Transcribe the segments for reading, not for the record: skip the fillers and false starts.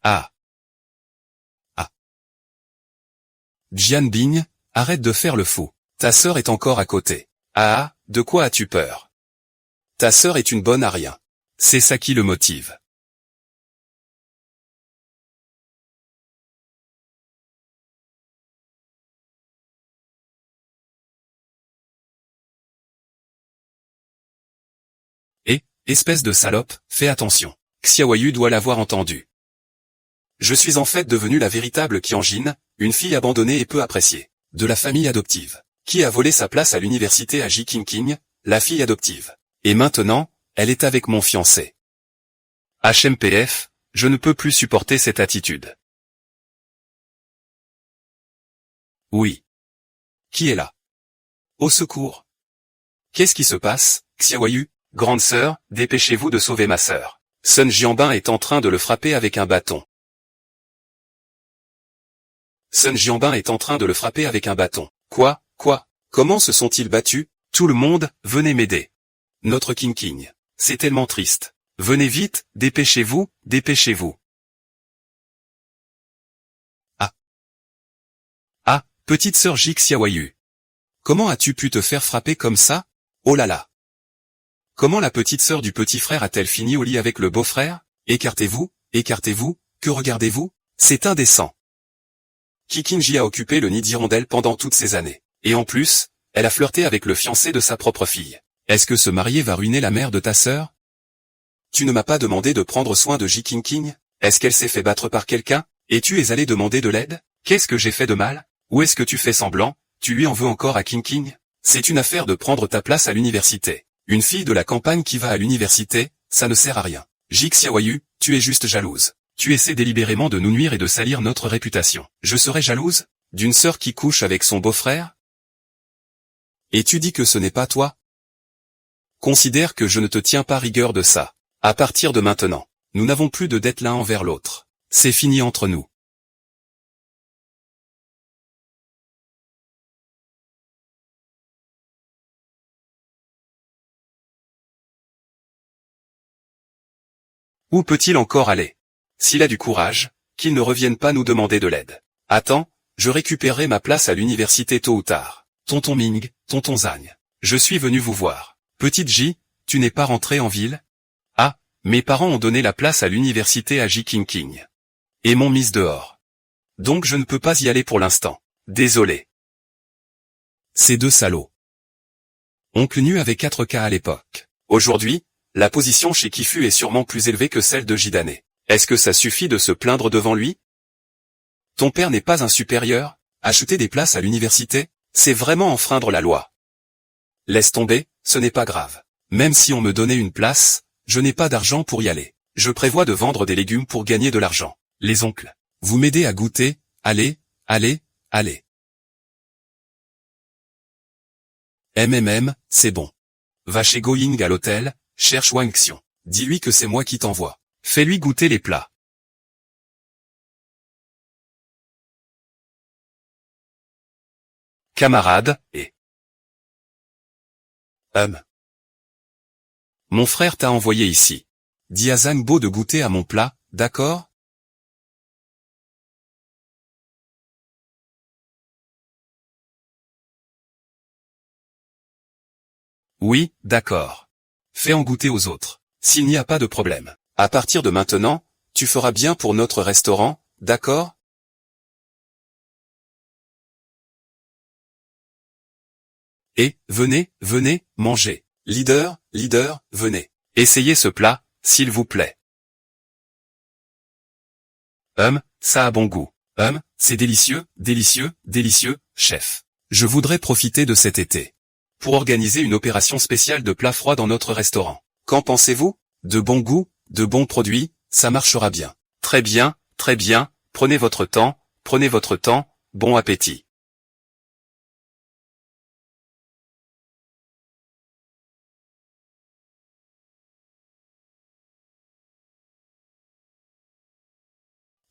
Ah. Ah. Jian Bing, arrête de faire le fou. Ta sœur est encore à côté. Ah, de quoi as-tu peur? Ta sœur est une bonne à rien. C'est ça qui le motive. Et, espèce de salope, fais attention. Xiaoyu doit l'avoir entendu. Je suis en fait devenue la véritable Qianjin, une fille abandonnée et peu appréciée, de la famille adoptive, qui a volé sa place à l'université à Jiqingqing, la fille adoptive. Et maintenant, elle est avec mon fiancé. HMPF, je ne peux plus supporter cette attitude. Oui. Qui est là? Au secours. Qu'est-ce qui se passe, Xiaoyu? Grande sœur, dépêchez-vous de sauver ma sœur. Sun Jianbin est en train de le frapper avec un bâton. Sun Jianbin est en train de le frapper avec un bâton. Quoi? Comment se sont-ils battus? Tout le monde, venez m'aider. Notre King. C'est tellement triste. Venez vite, dépêchez-vous, dépêchez-vous. Ah, petite sœur Ji Xiaoyu. Comment as-tu pu te faire frapper comme ça? Oh là là. Comment la petite sœur du petit frère a-t-elle fini au lit avec le beau-frère? Écartez-vous, que regardez-vous? C'est indécent. Qiqingji a occupé le nid d'hirondelle pendant toutes ces années. Et en plus, elle a flirté avec le fiancé de sa propre fille. Est-ce que se marier va ruiner la mère de ta sœur? Tu ne m'as pas demandé de prendre soin de Jiqingqing? Est-ce qu'elle s'est fait battre par quelqu'un? Et tu es allé demander de l'aide? Qu'est-ce que j'ai fait de mal? Ou est-ce que tu fais semblant? Tu lui en veux encore à King? C'est une affaire de prendre ta place à l'université. Une fille de la campagne qui va à l'université, ça ne sert à rien. Ji Xiaoyu, tu es juste jalouse. Tu essaies délibérément de nous nuire et de salir notre réputation. Je serais jalouse? D'une sœur qui couche avec son beau-frère? Et tu dis que ce n'est pas toi? Considère que je ne te tiens pas rigueur de ça. À partir de maintenant, nous n'avons plus de dette l'un envers l'autre. C'est fini entre nous. Où peut-il encore aller? S'il a du courage, qu'il ne revienne pas nous demander de l'aide. Attends, je récupérerai ma place à l'université tôt ou tard. Tonton Ming, tonton Zhang, je suis venu vous voir. Petite J, tu n'es pas rentré en ville? Ah, mes parents ont donné la place à l'université à Jiqingqing. Et m'ont mise dehors. Donc je ne peux pas y aller pour l'instant. Désolé. Ces deux salauds. Oncle Nu avait 4K à l'époque. Aujourd'hui, la position chez Kifu est sûrement plus élevée que celle de Jidane. Est-ce que ça suffit de se plaindre devant lui? Ton père n'est pas un supérieur? Acheter des places à l'université, c'est vraiment enfreindre la loi. Laisse tomber, ce n'est pas grave. Même si on me donnait une place, je n'ai pas d'argent pour y aller. Je prévois de vendre des légumes pour gagner de l'argent. Les oncles, vous m'aidez à goûter? Allez. C'est bon. Va chez Going à l'hôtel, cherche Wang Xiong. Dis-lui que c'est moi qui t'envoie. Fais-lui goûter les plats. Camarade, et... Mon frère t'a envoyé ici. Dis à Zhang Bo de goûter à mon plat, d'accord? Oui, d'accord. Fais en goûter aux autres. S'il n'y a pas de problème. À partir de maintenant, tu feras bien pour notre restaurant, d'accord? Et, venez, mangez. Leader, venez. Essayez ce plat, s'il vous plaît. Ça a bon goût. C'est délicieux, chef. Je voudrais profiter de cet été pour organiser une opération spéciale de plats froids dans notre restaurant. Qu'en pensez-vous? De bon goût, de bons produits, ça marchera bien. Très bien, prenez votre temps, bon appétit.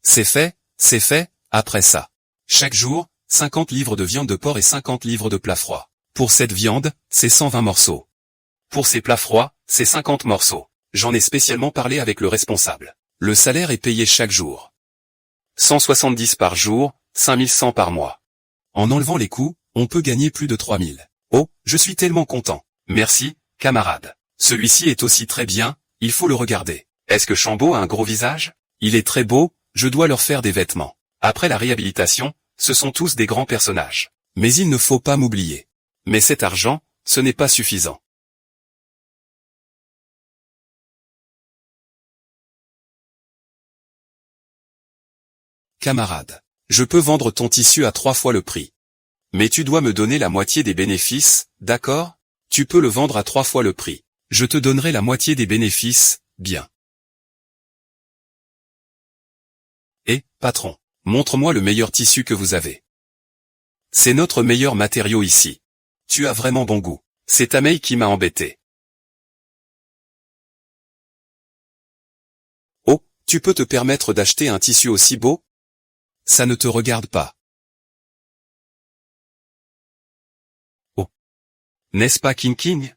C'est fait, après ça. Chaque jour, 50 livres de viande de porc et 50 livres de plats froids. Pour cette viande, c'est 120 morceaux. Pour ces plats froids, c'est 50 morceaux. J'en ai spécialement parlé avec le responsable. Le salaire est payé chaque jour. 170 par jour, 5100 par mois. En enlevant les coûts, on peut gagner plus de 3000. Oh, je suis tellement content. Merci, camarade. Celui-ci est aussi très bien, il faut le regarder. Est-ce que Chambaud a un gros visage? Il est très beau, je dois leur faire des vêtements. Après la réhabilitation, ce sont tous des grands personnages. Mais il ne faut pas m'oublier. Mais cet argent, ce n'est pas suffisant. Camarade, je peux vendre ton tissu à 3 fois le prix. Mais tu dois me donner la moitié des bénéfices, d'accord? Tu peux le vendre à 3 fois le prix. Je te donnerai la moitié des bénéfices, bien. Et, patron, montre-moi le meilleur tissu que vous avez. C'est notre meilleur matériau ici. Tu as vraiment bon goût. C'est ta mail qui m'a embêté. Oh, tu peux te permettre d'acheter un tissu aussi beau? Ça ne te regarde pas. Oh. N'est-ce pas King King?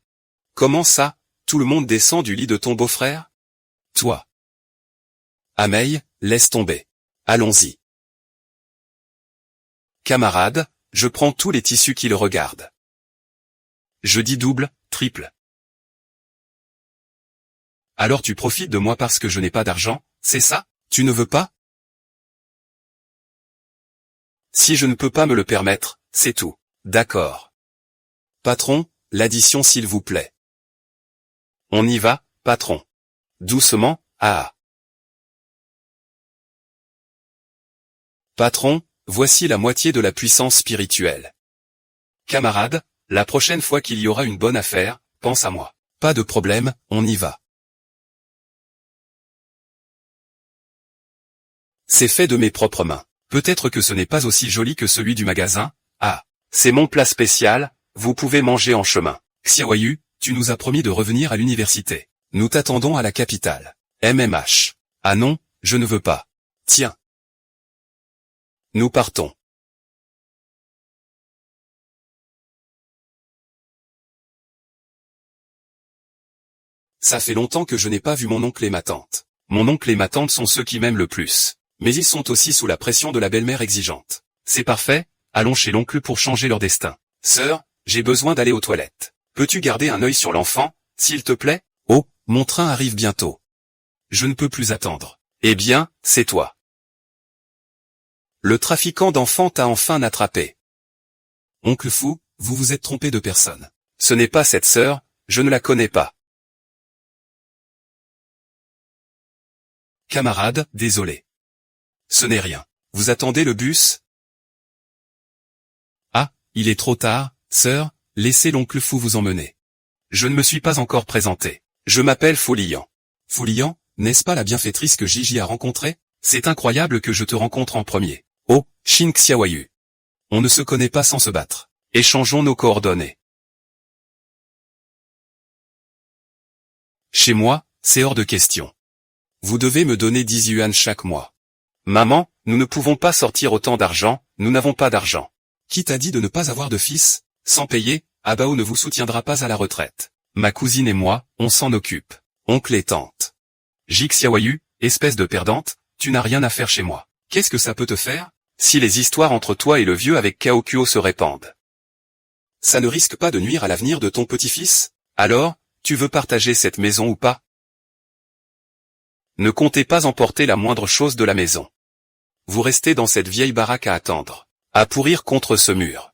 Comment ça, tout le monde descend du lit de ton beau-frère? Toi. Ameille, laisse tomber. Allons-y. Camarade, je prends tous les tissus qui le regardent. Je dis double, triple. Alors tu profites de moi parce que je n'ai pas d'argent, c'est ça? Tu ne veux pas? Si je ne peux pas me le permettre, c'est tout. D'accord. Patron, l'addition s'il vous plaît. On y va, patron. Doucement, ah. Patron, voici la moitié de la puissance spirituelle. Camarade, la prochaine fois qu'il y aura une bonne affaire, pense à moi. Pas de problème, on y va. C'est fait de mes propres mains. Peut-être que ce n'est pas aussi joli que celui du magasin. Ah, c'est mon plat spécial, vous pouvez manger en chemin. Xiaoyu, tu nous as promis de revenir à l'université. Nous t'attendons à la capitale. MMH. Ah non, je ne veux pas. Tiens. Nous partons. Ça fait longtemps que je n'ai pas vu mon oncle et ma tante. Mon oncle et ma tante sont ceux qui m'aiment le plus. Mais ils sont aussi sous la pression de la belle-mère exigeante. C'est parfait, allons chez l'oncle pour changer leur destin. Sœur, j'ai besoin d'aller aux toilettes. Peux-tu garder un œil sur l'enfant, s'il te plaît? Oh, mon train arrive bientôt. Je ne peux plus attendre. Eh bien, c'est toi. Le trafiquant d'enfants t'a enfin attrapé. Oncle fou, vous vous êtes trompé de personne. Ce n'est pas cette sœur, je ne la connais pas. Camarade, désolé. Ce n'est rien. Vous attendez le bus? Ah, il est trop tard, sœur, laissez l'oncle fou vous emmener. Je ne me suis pas encore présenté. Je m'appelle Folian. Folian, n'est-ce pas la bienfaitrice que Gigi a rencontrée? C'est incroyable que je te rencontre en premier. Oh, Shin Xiaoyu. On ne se connaît pas sans se battre. Échangeons nos coordonnées. Chez moi, c'est hors de question. Vous devez me donner 10 yuan chaque mois. Maman, nous ne pouvons pas sortir autant d'argent, nous n'avons pas d'argent. Qui t'a dit de ne pas avoir de fils? Sans payer, Abao ne vous soutiendra pas à la retraite. Ma cousine et moi, on s'en occupe. Oncle et tante. Jik Xiaoyu, espèce de perdante, tu n'as rien à faire chez moi. Qu'est-ce que ça peut te faire? Si les histoires entre toi et le vieux avec Kaokuo se répandent. Ça ne risque pas de nuire à l'avenir de ton petit-fils? Alors, tu veux partager cette maison ou pas? Ne comptez pas emporter la moindre chose de la maison. Vous restez dans cette vieille baraque à attendre. À pourrir contre ce mur.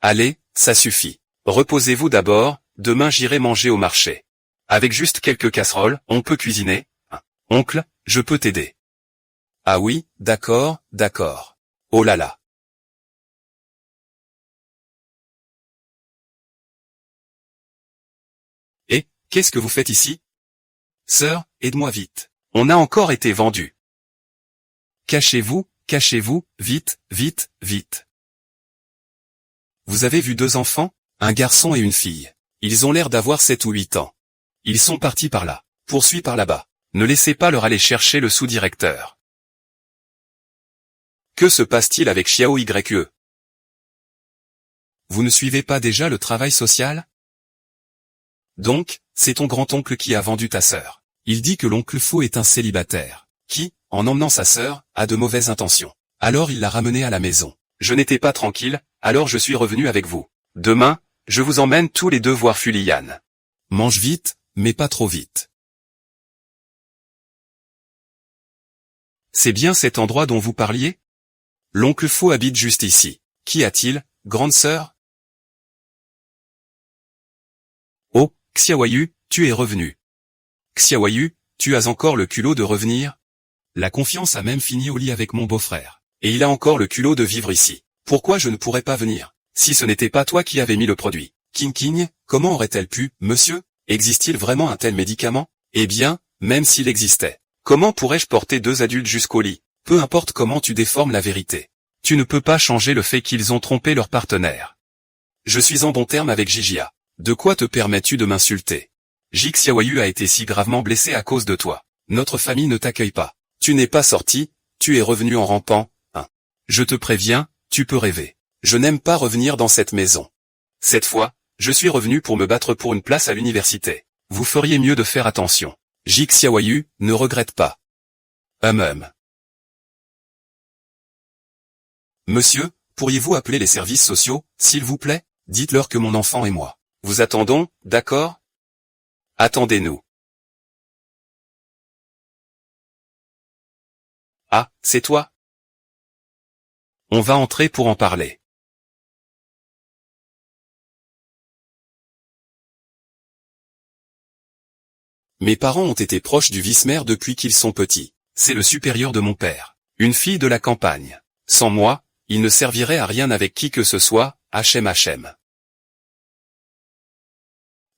Allez, ça suffit. Reposez-vous d'abord, demain j'irai manger au marché. Avec juste quelques casseroles, on peut cuisiner. Oncle, je peux t'aider. Ah oui, d'accord, d'accord. Oh là là. Et, qu'est-ce que vous faites ici? Sœur, aide-moi vite. On a encore été vendu. Cachez-vous, vite, vite, vite. Vous avez vu 2 enfants? Un garçon et une fille. Ils ont l'air d'avoir 7 ou 8 ans. Ils sont partis par là. Poursuis par là-bas. Ne laissez pas leur aller chercher le sous-directeur. Que se passe-t-il avec Xiao Ye? Vous ne suivez pas déjà le travail social? Donc, c'est ton grand-oncle qui a vendu ta sœur. Il dit que l'oncle Faux est un célibataire, qui, en emmenant sa sœur, a de mauvaises intentions. Alors il l'a ramenée à la maison. Je n'étais pas tranquille, alors je suis revenu avec vous. Demain, je vous emmène tous les deux voir Fuliane. Mange vite, mais pas trop vite. C'est bien cet endroit dont vous parliez? L'oncle Faux habite juste ici. Qu'y a-t-il, grande sœur? Oh, Xiaoyu, tu es revenu. Xiaoyu, tu as encore le culot de revenir? La confiance a même fini au lit avec mon beau-frère. Et il a encore le culot de vivre ici. Pourquoi je ne pourrais pas venir? Si ce n'était pas toi qui avais mis le produit. King, comment aurait-elle pu, monsieur? Existe-t-il vraiment un tel médicament? Eh bien, même s'il existait. Comment pourrais-je porter deux adultes jusqu'au lit? Peu importe comment tu déformes la vérité. Tu ne peux pas changer le fait qu'ils ont trompé leur partenaire. Je suis en bon terme avec Gigia. De quoi te permets-tu de m'insulter? Jig Xiaoyu a été si gravement blessé à cause de toi. Notre famille ne t'accueille pas. Tu n'es pas sorti, tu es revenu en rampant, hein. Je te préviens, tu peux rêver. Je n'aime pas revenir dans cette maison. Cette fois, je suis revenu pour me battre pour une place à l'université. Vous feriez mieux de faire attention. Jig Xiaoyu, ne regrette pas. Monsieur, pourriez-vous appeler les services sociaux, s'il vous plaît? Dites-leur que mon enfant et moi. Vous attendons, d'accord? Attendez-nous. Ah, c'est toi? On va entrer pour en parler. Mes parents ont été proches du vice-maire depuis qu'ils sont petits. C'est le supérieur de mon père. Une fille de la campagne. Sans moi, il ne servirait à rien avec qui que ce soit, Hachem.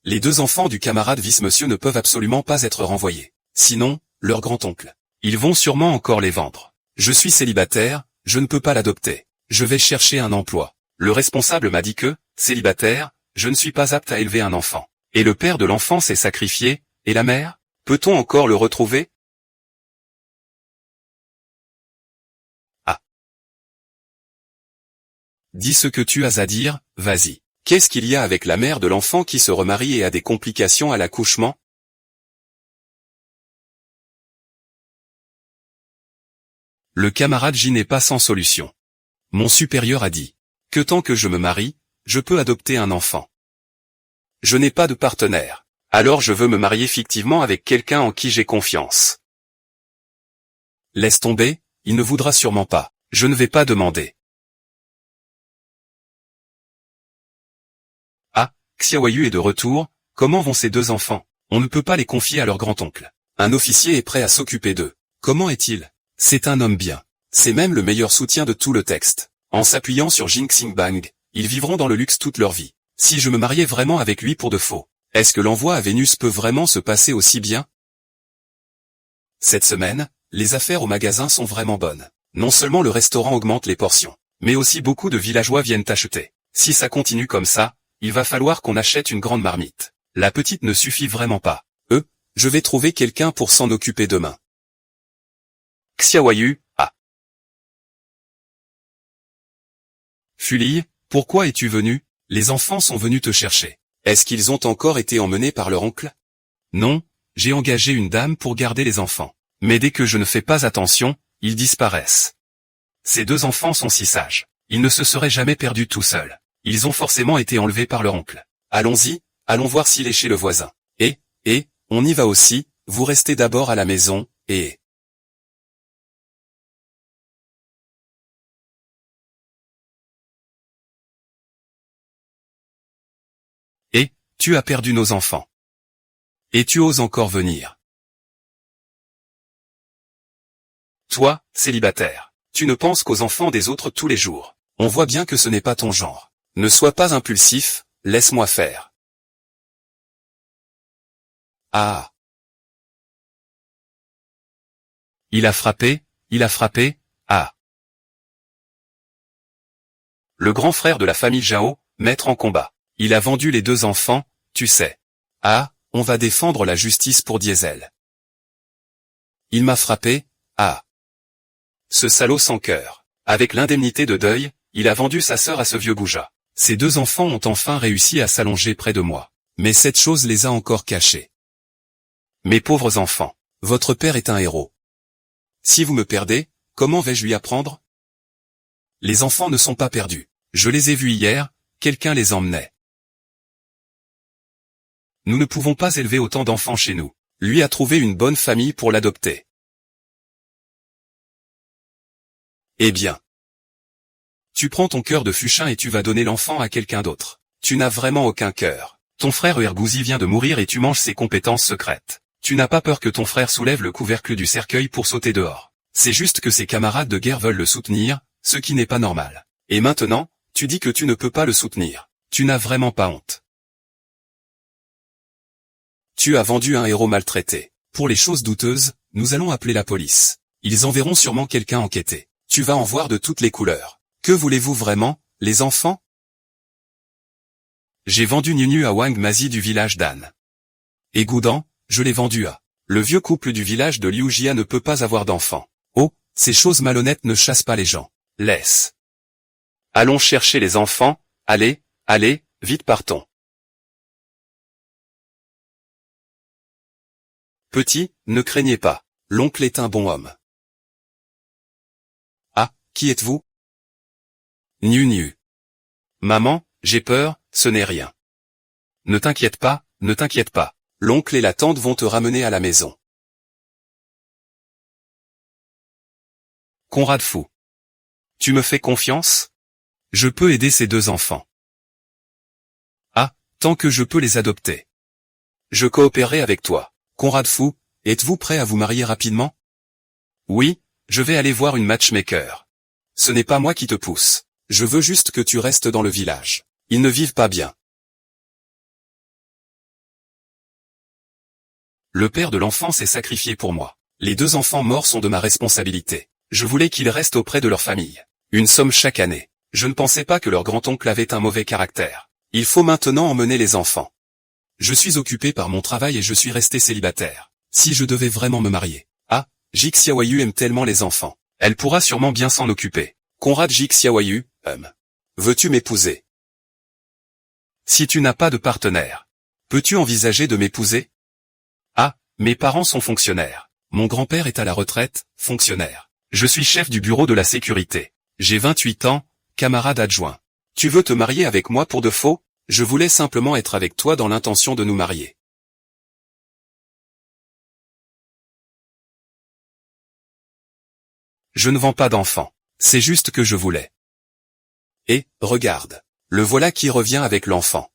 Les deux enfants du camarade vice-monsieur ne peuvent absolument pas être renvoyés. Sinon, leur grand-oncle. Ils vont sûrement encore les vendre. Je suis célibataire, je ne peux pas l'adopter. Je vais chercher un emploi. Le responsable m'a dit que, célibataire, je ne suis pas apte à élever un enfant. Et le père de l'enfant s'est sacrifié, et la mère? Peut-on encore le retrouver? Ah. Dis ce que tu as à dire, vas-y. Qu'est-ce qu'il y a avec la mère de l'enfant qui se remarie et a des complications à l'accouchement? Le camarade J n'est pas sans solution. Mon supérieur a dit que tant que je me marie, je peux adopter un enfant. Je n'ai pas de partenaire. Alors je veux me marier fictivement avec quelqu'un en qui j'ai confiance. Laisse tomber, il ne voudra sûrement pas. Je ne vais pas demander. Ah, Xiaoyu est de retour, comment vont ces deux enfants? On ne peut pas les confier à leur grand-oncle. Un officier est prêt à s'occuper d'eux. Comment est-il? C'est un homme bien. C'est même le meilleur soutien de tout le texte. En s'appuyant sur Jing Xingbang, ils vivront dans le luxe toute leur vie. Si je me mariais vraiment avec lui pour de faux, est-ce que l'envoi à Vénus peut vraiment se passer aussi bien? Cette semaine, les affaires au magasin sont vraiment bonnes. Non seulement le restaurant augmente les portions, mais aussi beaucoup de villageois viennent acheter. Si ça continue comme ça, il va falloir qu'on achète une grande marmite. La petite ne suffit vraiment pas. Je vais trouver quelqu'un pour s'en occuper demain. Xiaoyu, ah. Fuli, pourquoi es-tu venu? Les enfants sont venus te chercher. Est-ce qu'ils ont encore été emmenés par leur oncle? Non, j'ai engagé une dame pour garder les enfants. Mais dès que je ne fais pas attention, ils disparaissent. Ces deux enfants sont si sages. Ils ne se seraient jamais perdus tout seuls. Ils ont forcément été enlevés par leur oncle. Allons-y, allons voir s'il est chez le voisin. Et, on y va aussi, vous restez d'abord à la maison, et... Tu as perdu nos enfants. Et tu oses encore venir. Toi, célibataire, tu ne penses qu'aux enfants des autres tous les jours. On voit bien que ce n'est pas ton genre. Ne sois pas impulsif, laisse-moi faire. Ah. Il a frappé, ah. Le grand frère de la famille Zhao, maître en combat. Il a vendu les deux enfants, tu sais. Ah, on va défendre la justice pour Diesel. Il m'a frappé, ah. Ce salaud sans cœur. Avec l'indemnité de deuil, il a vendu sa sœur à ce vieux goujat. Ces deux enfants ont enfin réussi à s'allonger près de moi. Mais cette chose les a encore cachés. Mes pauvres enfants, votre père est un héros. Si vous me perdez, comment vais-je lui apprendre? Les enfants ne sont pas perdus. Je les ai vus hier, quelqu'un les emmenait. Nous ne pouvons pas élever autant d'enfants chez nous. Lui a trouvé une bonne famille pour l'adopter. Eh bien. Tu prends ton cœur de fuchin et tu vas donner l'enfant à quelqu'un d'autre. Tu n'as vraiment aucun cœur. Ton frère Ergouzi vient de mourir et tu manges ses compétences secrètes. Tu n'as pas peur que ton frère soulève le couvercle du cercueil pour sauter dehors. C'est juste que ses camarades de guerre veulent le soutenir, ce qui n'est pas normal. Et maintenant, tu dis que tu ne peux pas le soutenir. Tu n'as vraiment pas honte. Tu as vendu un héros maltraité. Pour les choses douteuses, nous allons appeler la police. Ils enverront sûrement quelqu'un enquêter. Tu vas en voir de toutes les couleurs. Que voulez-vous vraiment, les enfants? J'ai vendu Nunu à Wang Mazi du village d'An. Et Goudan, je l'ai vendu à. Le vieux couple du village de Liujia ne peut pas avoir d'enfants. Oh, ces choses malhonnêtes ne chassent pas les gens. Laisse. Allons chercher les enfants, allez, allez, vite partons. Petit, ne craignez pas, l'oncle est un bon homme. Ah, qui êtes-vous? Niu. Maman, j'ai peur, ce n'est rien. Ne t'inquiète pas, ne t'inquiète pas. L'oncle et la tante vont te ramener à la maison. Conrad fou. Tu me fais confiance? Je peux aider ces deux enfants. Ah, tant que je peux les adopter. Je coopérerai avec toi. Conrad fou, êtes-vous prêt à vous marier rapidement? Oui, je vais aller voir une matchmaker. Ce n'est pas moi qui te pousse. Je veux juste que tu restes dans le village. Ils ne vivent pas bien. Le père de l'enfant s'est sacrifié pour moi. Les deux enfants morts sont de ma responsabilité. Je voulais qu'ils restent auprès de leur famille. Une somme chaque année. Je ne pensais pas que leur grand-oncle avait un mauvais caractère. Il faut maintenant emmener les enfants. Je suis occupé par mon travail et je suis resté célibataire. Si je devais vraiment me marier. Ah, Jixiawayu aime tellement les enfants. Elle pourra sûrement bien s'en occuper. Conrad Jixiawayu, veux-tu m'épouser? Si tu n'as pas de partenaire, peux-tu envisager de m'épouser? Ah, mes parents sont fonctionnaires. Mon grand-père est à la retraite, fonctionnaire. Je suis chef du bureau de la sécurité. J'ai 28 ans, camarade adjoint. Tu veux te marier avec moi pour de faux? Je voulais simplement être avec toi dans l'intention de nous marier. Je ne vends pas d'enfants. C'est juste que je voulais. Et, regarde. Le voilà qui revient avec l'enfant.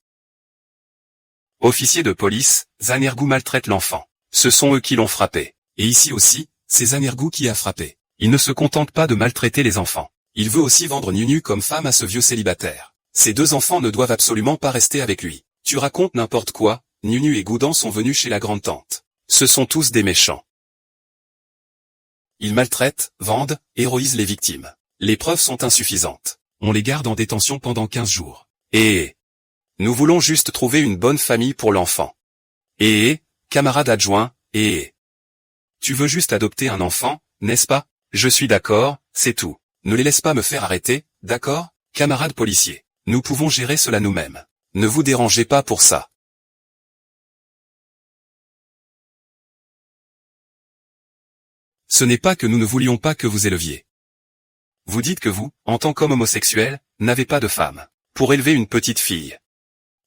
Officier de police, Zanergou maltraite l'enfant. Ce sont eux qui l'ont frappé. Et ici aussi, c'est Zanergou qui a frappé. Il ne se contente pas de maltraiter les enfants. Il veut aussi vendre Nunu comme femme à ce vieux célibataire. Ces deux enfants ne doivent absolument pas rester avec lui. Tu racontes n'importe quoi, Nunu et Goudan sont venus chez la grande-tante. Ce sont tous des méchants. Ils maltraitent, vendent, héroïsent les victimes. Les preuves sont insuffisantes. On les garde en détention pendant 15 jours. Et nous voulons juste trouver une bonne famille pour l'enfant. Et camarade adjoint, tu veux juste adopter un enfant, n'est-ce pas? Je suis d'accord, c'est tout. Ne les laisse pas me faire arrêter, d'accord? Camarade policier, nous pouvons gérer cela nous-mêmes. Ne vous dérangez pas pour ça. Ce n'est pas que nous ne voulions pas que vous éleviez. Vous dites que vous, en tant qu'homme homosexuel, n'avez pas de femme. Pour élever une petite fille.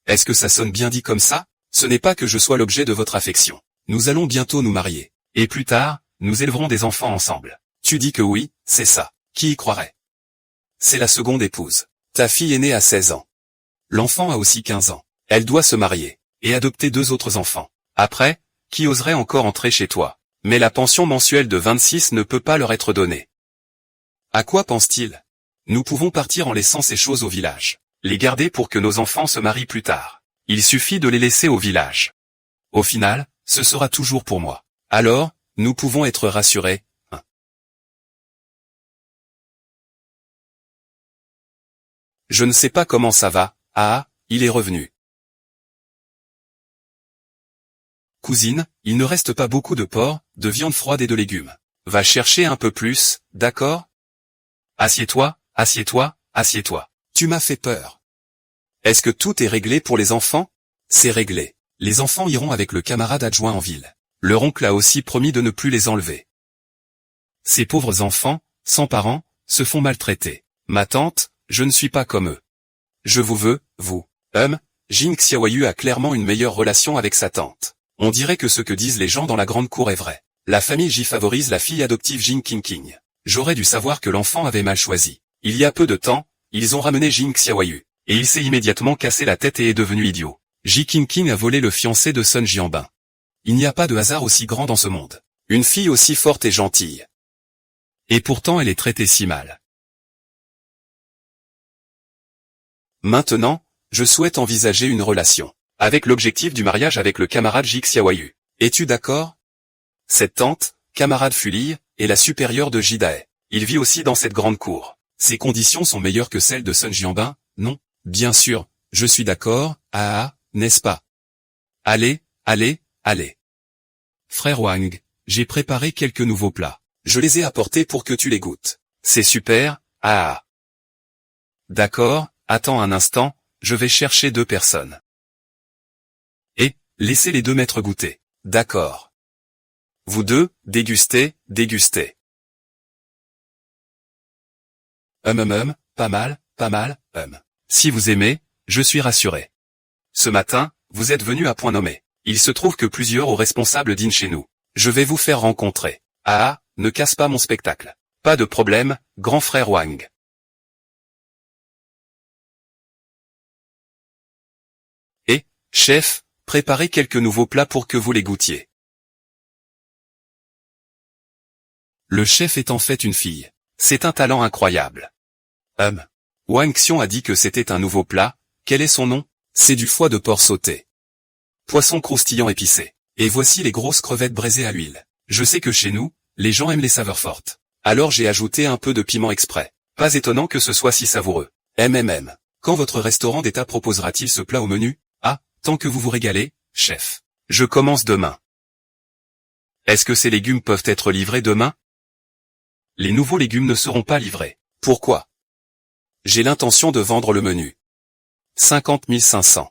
Est-ce que ça sonne bien dit comme ça? Ce n'est pas que je sois l'objet de votre affection. Nous allons bientôt nous marier. Et plus tard, nous élèverons des enfants ensemble. Tu dis que oui, c'est ça. Qui y croirait? C'est la seconde épouse. Ta fille est née à 16 ans. L'enfant a aussi 15 ans. Elle doit se marier. Et adopter 2 autres enfants. Après, qui oserait encore entrer chez toi? Mais la pension mensuelle de 26 ne peut pas leur être donnée. À quoi pense-t-il? Nous pouvons partir en laissant ces choses au village. Les garder pour que nos enfants se marient plus tard. Il suffit de les laisser au village. Au final, ce sera toujours pour moi. Alors, nous pouvons être rassurés. Je ne sais pas comment ça va. Ah, il est revenu. Cousine, il ne reste pas beaucoup de porc, de viande froide et de légumes. Va chercher un peu plus, d'accord? Assieds-toi, assieds-toi, assieds-toi. Tu m'as fait peur. Est-ce que tout est réglé pour les enfants? C'est réglé. Les enfants iront avec le camarade adjoint en ville. Leur oncle a aussi promis de ne plus les enlever. Ces pauvres enfants, sans parents, se font maltraiter. Ma tante, je ne suis pas comme eux. Je vous veux, vous. Jin Xiaoyu a clairement une meilleure relation avec sa tante. On dirait que ce que disent les gens dans la grande cour est vrai. La famille J favorise la fille adoptive Jin Qingqing. J'aurais dû savoir que l'enfant avait mal choisi. Il y a peu de temps, ils ont ramené Jin Xiaoyu, et il s'est immédiatement cassé la tête et est devenu idiot. Ji Qingqing a volé le fiancé de Sun Jianbin. Il n'y a pas de hasard aussi grand dans ce monde. Une fille aussi forte et gentille. Et pourtant elle est traitée si mal. Maintenant, je souhaite envisager une relation, avec l'objectif du mariage avec le camarade Ji Xiaoyu. Es-tu d'accord? Cette tante, camarade Fuli, est la supérieure de Jidae. Il vit aussi dans cette grande cour. Ses conditions sont meilleures que celles de Sun Jianbin, non? Bien sûr, je suis d'accord, n'est-ce pas? Allez, allez, allez. Frère Wang, j'ai préparé quelques nouveaux plats. Je les ai apportés pour que tu les goûtes. C'est super, D'accord, attends un instant, je vais chercher 2 personnes. Et, laissez les 2 maîtres goûter. D'accord. Vous deux, dégustez, dégustez. Pas mal, Si vous aimez, je suis rassuré. Ce matin, vous êtes venu à point nommé. Il se trouve que plusieurs hauts responsables dînent chez nous. Je vais vous faire rencontrer. Ne casse pas mon spectacle. Pas de problème, grand frère Wang. Et, chef, préparez quelques nouveaux plats pour que vous les goûtiez. Le chef est en fait une fille. C'est un talent incroyable. Wang Xiong a dit que c'était un nouveau plat. Quel est son nom? C'est du foie de porc sauté. Poisson croustillant épicé. Et voici les grosses crevettes braisées à l'huile. Je sais que chez nous, les gens aiment les saveurs fortes. Alors j'ai ajouté un peu de piment exprès. Pas étonnant que ce soit si savoureux. Quand votre restaurant d'État proposera-t-il ce plat au menu? Tant que vous vous régalez, chef. Je commence demain. Est-ce que ces légumes peuvent être livrés demain? Les nouveaux légumes ne seront pas livrés. Pourquoi? J'ai l'intention de vendre le menu. 50 500.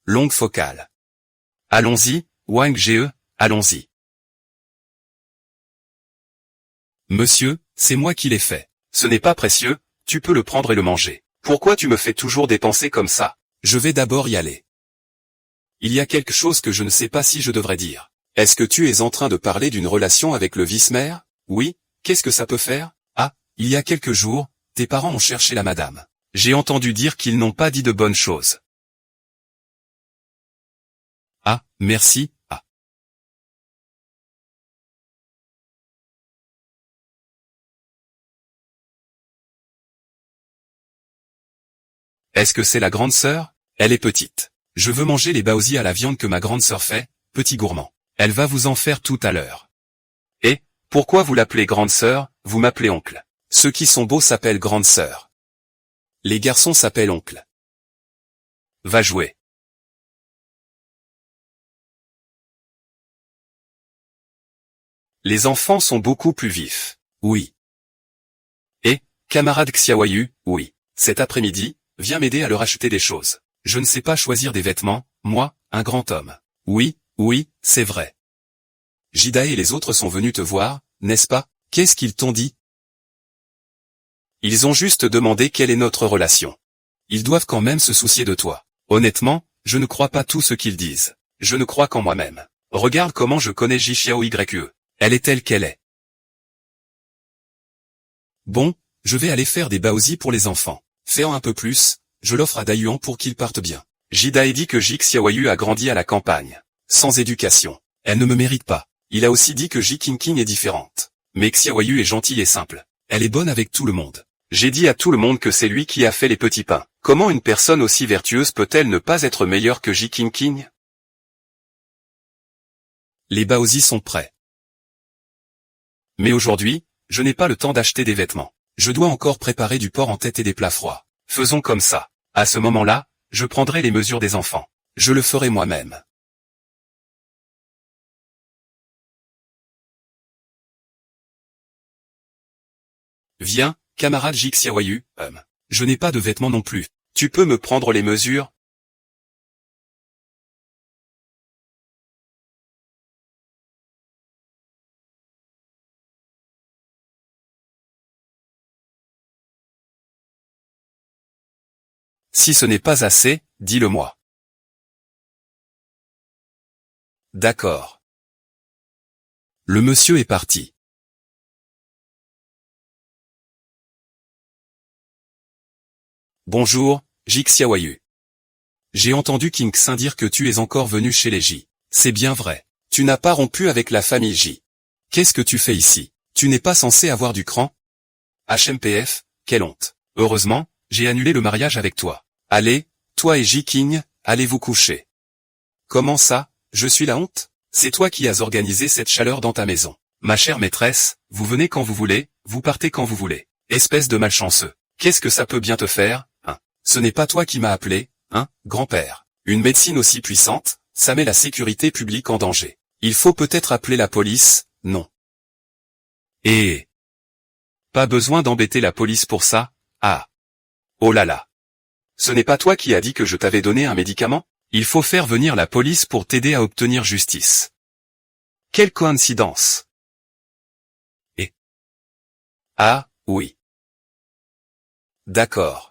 Longue focale. Allons-y, Wang Ge, allons-y. Monsieur, c'est moi qui l'ai fait. Ce n'est pas précieux, tu peux le prendre et le manger. Pourquoi tu me fais toujours dépenser comme ça? Je vais d'abord y aller. Il y a quelque chose que je ne sais pas si je devrais dire. Est-ce que tu es en train de parler d'une relation avec le vice-maire? Oui, qu'est-ce que ça peut faire? Il y a quelques jours, tes parents ont cherché la madame. J'ai entendu dire qu'ils n'ont pas dit de bonnes choses. Merci, Est-ce que c'est la grande sœur? Elle est petite. Je veux manger les baozi à la viande que ma grande sœur fait, petit gourmand. Elle va vous en faire tout à l'heure. Et, pourquoi vous l'appelez grande sœur, vous m'appelez oncle? Ceux qui sont beaux s'appellent grande sœur. Les garçons s'appellent oncle. Va jouer. Les enfants sont beaucoup plus vifs. Oui. Et, camarade Xiaoyu, oui. Cet après-midi, viens m'aider à leur acheter des choses. Je ne sais pas choisir des vêtements, moi, un grand homme. Oui, c'est vrai. Jidae et les autres sont venus te voir, n'est-ce pas? Qu'est-ce qu'ils t'ont dit? Ils ont juste demandé quelle est notre relation. Ils doivent quand même se soucier de toi. Honnêtement, je ne crois pas tout ce qu'ils disent. Je ne crois qu'en moi-même. Regarde comment je connais Ji Xiao Ye. Elle est telle qu'elle est. Bon, je vais aller faire des baozi pour les enfants. Fais-en un peu plus, je l'offre à Dayuan pour qu'il parte bien. Jidae dit que Ji Xiaoyu a grandi à la campagne. Sans éducation. Elle ne me mérite pas. Il a aussi dit que Ji Qingqing est différente. Mais Xiaoyu est gentille et simple. Elle est bonne avec tout le monde. J'ai dit à tout le monde que c'est lui qui a fait les petits pains. Comment une personne aussi vertueuse peut-elle ne pas être meilleure que Ji Qingqing? Les baozi sont prêts. Mais aujourd'hui, je n'ai pas le temps d'acheter des vêtements. Je dois encore préparer du porc en tête et des plats froids. Faisons comme ça. À ce moment-là, je prendrai les mesures des enfants. Je le ferai moi-même. Viens, camarade Ji Xiaoyu, Je n'ai pas de vêtements non plus. Tu peux me prendre les mesures? Si ce n'est pas assez, dis-le-moi. D'accord. Le monsieur est parti. Bonjour, Jixiawayu. J'ai entendu King Xin dire que tu es encore venu chez les J. C'est bien vrai. Tu n'as pas rompu avec la famille J. Qu'est-ce que tu fais ici? Tu n'es pas censé avoir du cran? HMPF, quelle honte. Heureusement, j'ai annulé le mariage avec toi. Allez, toi et J King, allez vous coucher. Comment ça, je suis la honte? C'est toi qui as organisé cette chaleur dans ta maison. Ma chère maîtresse, vous venez quand vous voulez, vous partez quand vous voulez. Espèce de malchanceux. Qu'est-ce que ça peut bien te faire, hein? Ce n'est pas toi qui m'as appelé, hein, grand-père. Une médecine aussi puissante, ça met la sécurité publique en danger. Il faut peut-être appeler la police, non. Et pas besoin d'embêter la police pour ça, ah. Oh là là. Ce n'est pas toi qui as dit que je t'avais donné un médicament? Il faut faire venir la police pour t'aider à obtenir justice. Quelle coïncidence. Et ah, oui. D'accord.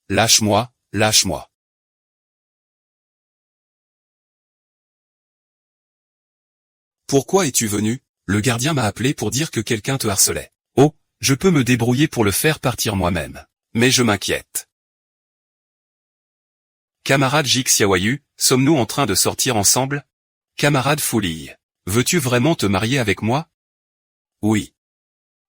Lâche-moi, lâche-moi. Pourquoi es-tu venu? Le gardien m'a appelé pour dire que quelqu'un te harcelait. Oh, je peux me débrouiller pour le faire partir moi-même. Mais je m'inquiète. Camarade Jixiawayu, sommes-nous en train de sortir ensemble? Camarade Foulille, veux-tu vraiment te marier avec moi? Oui.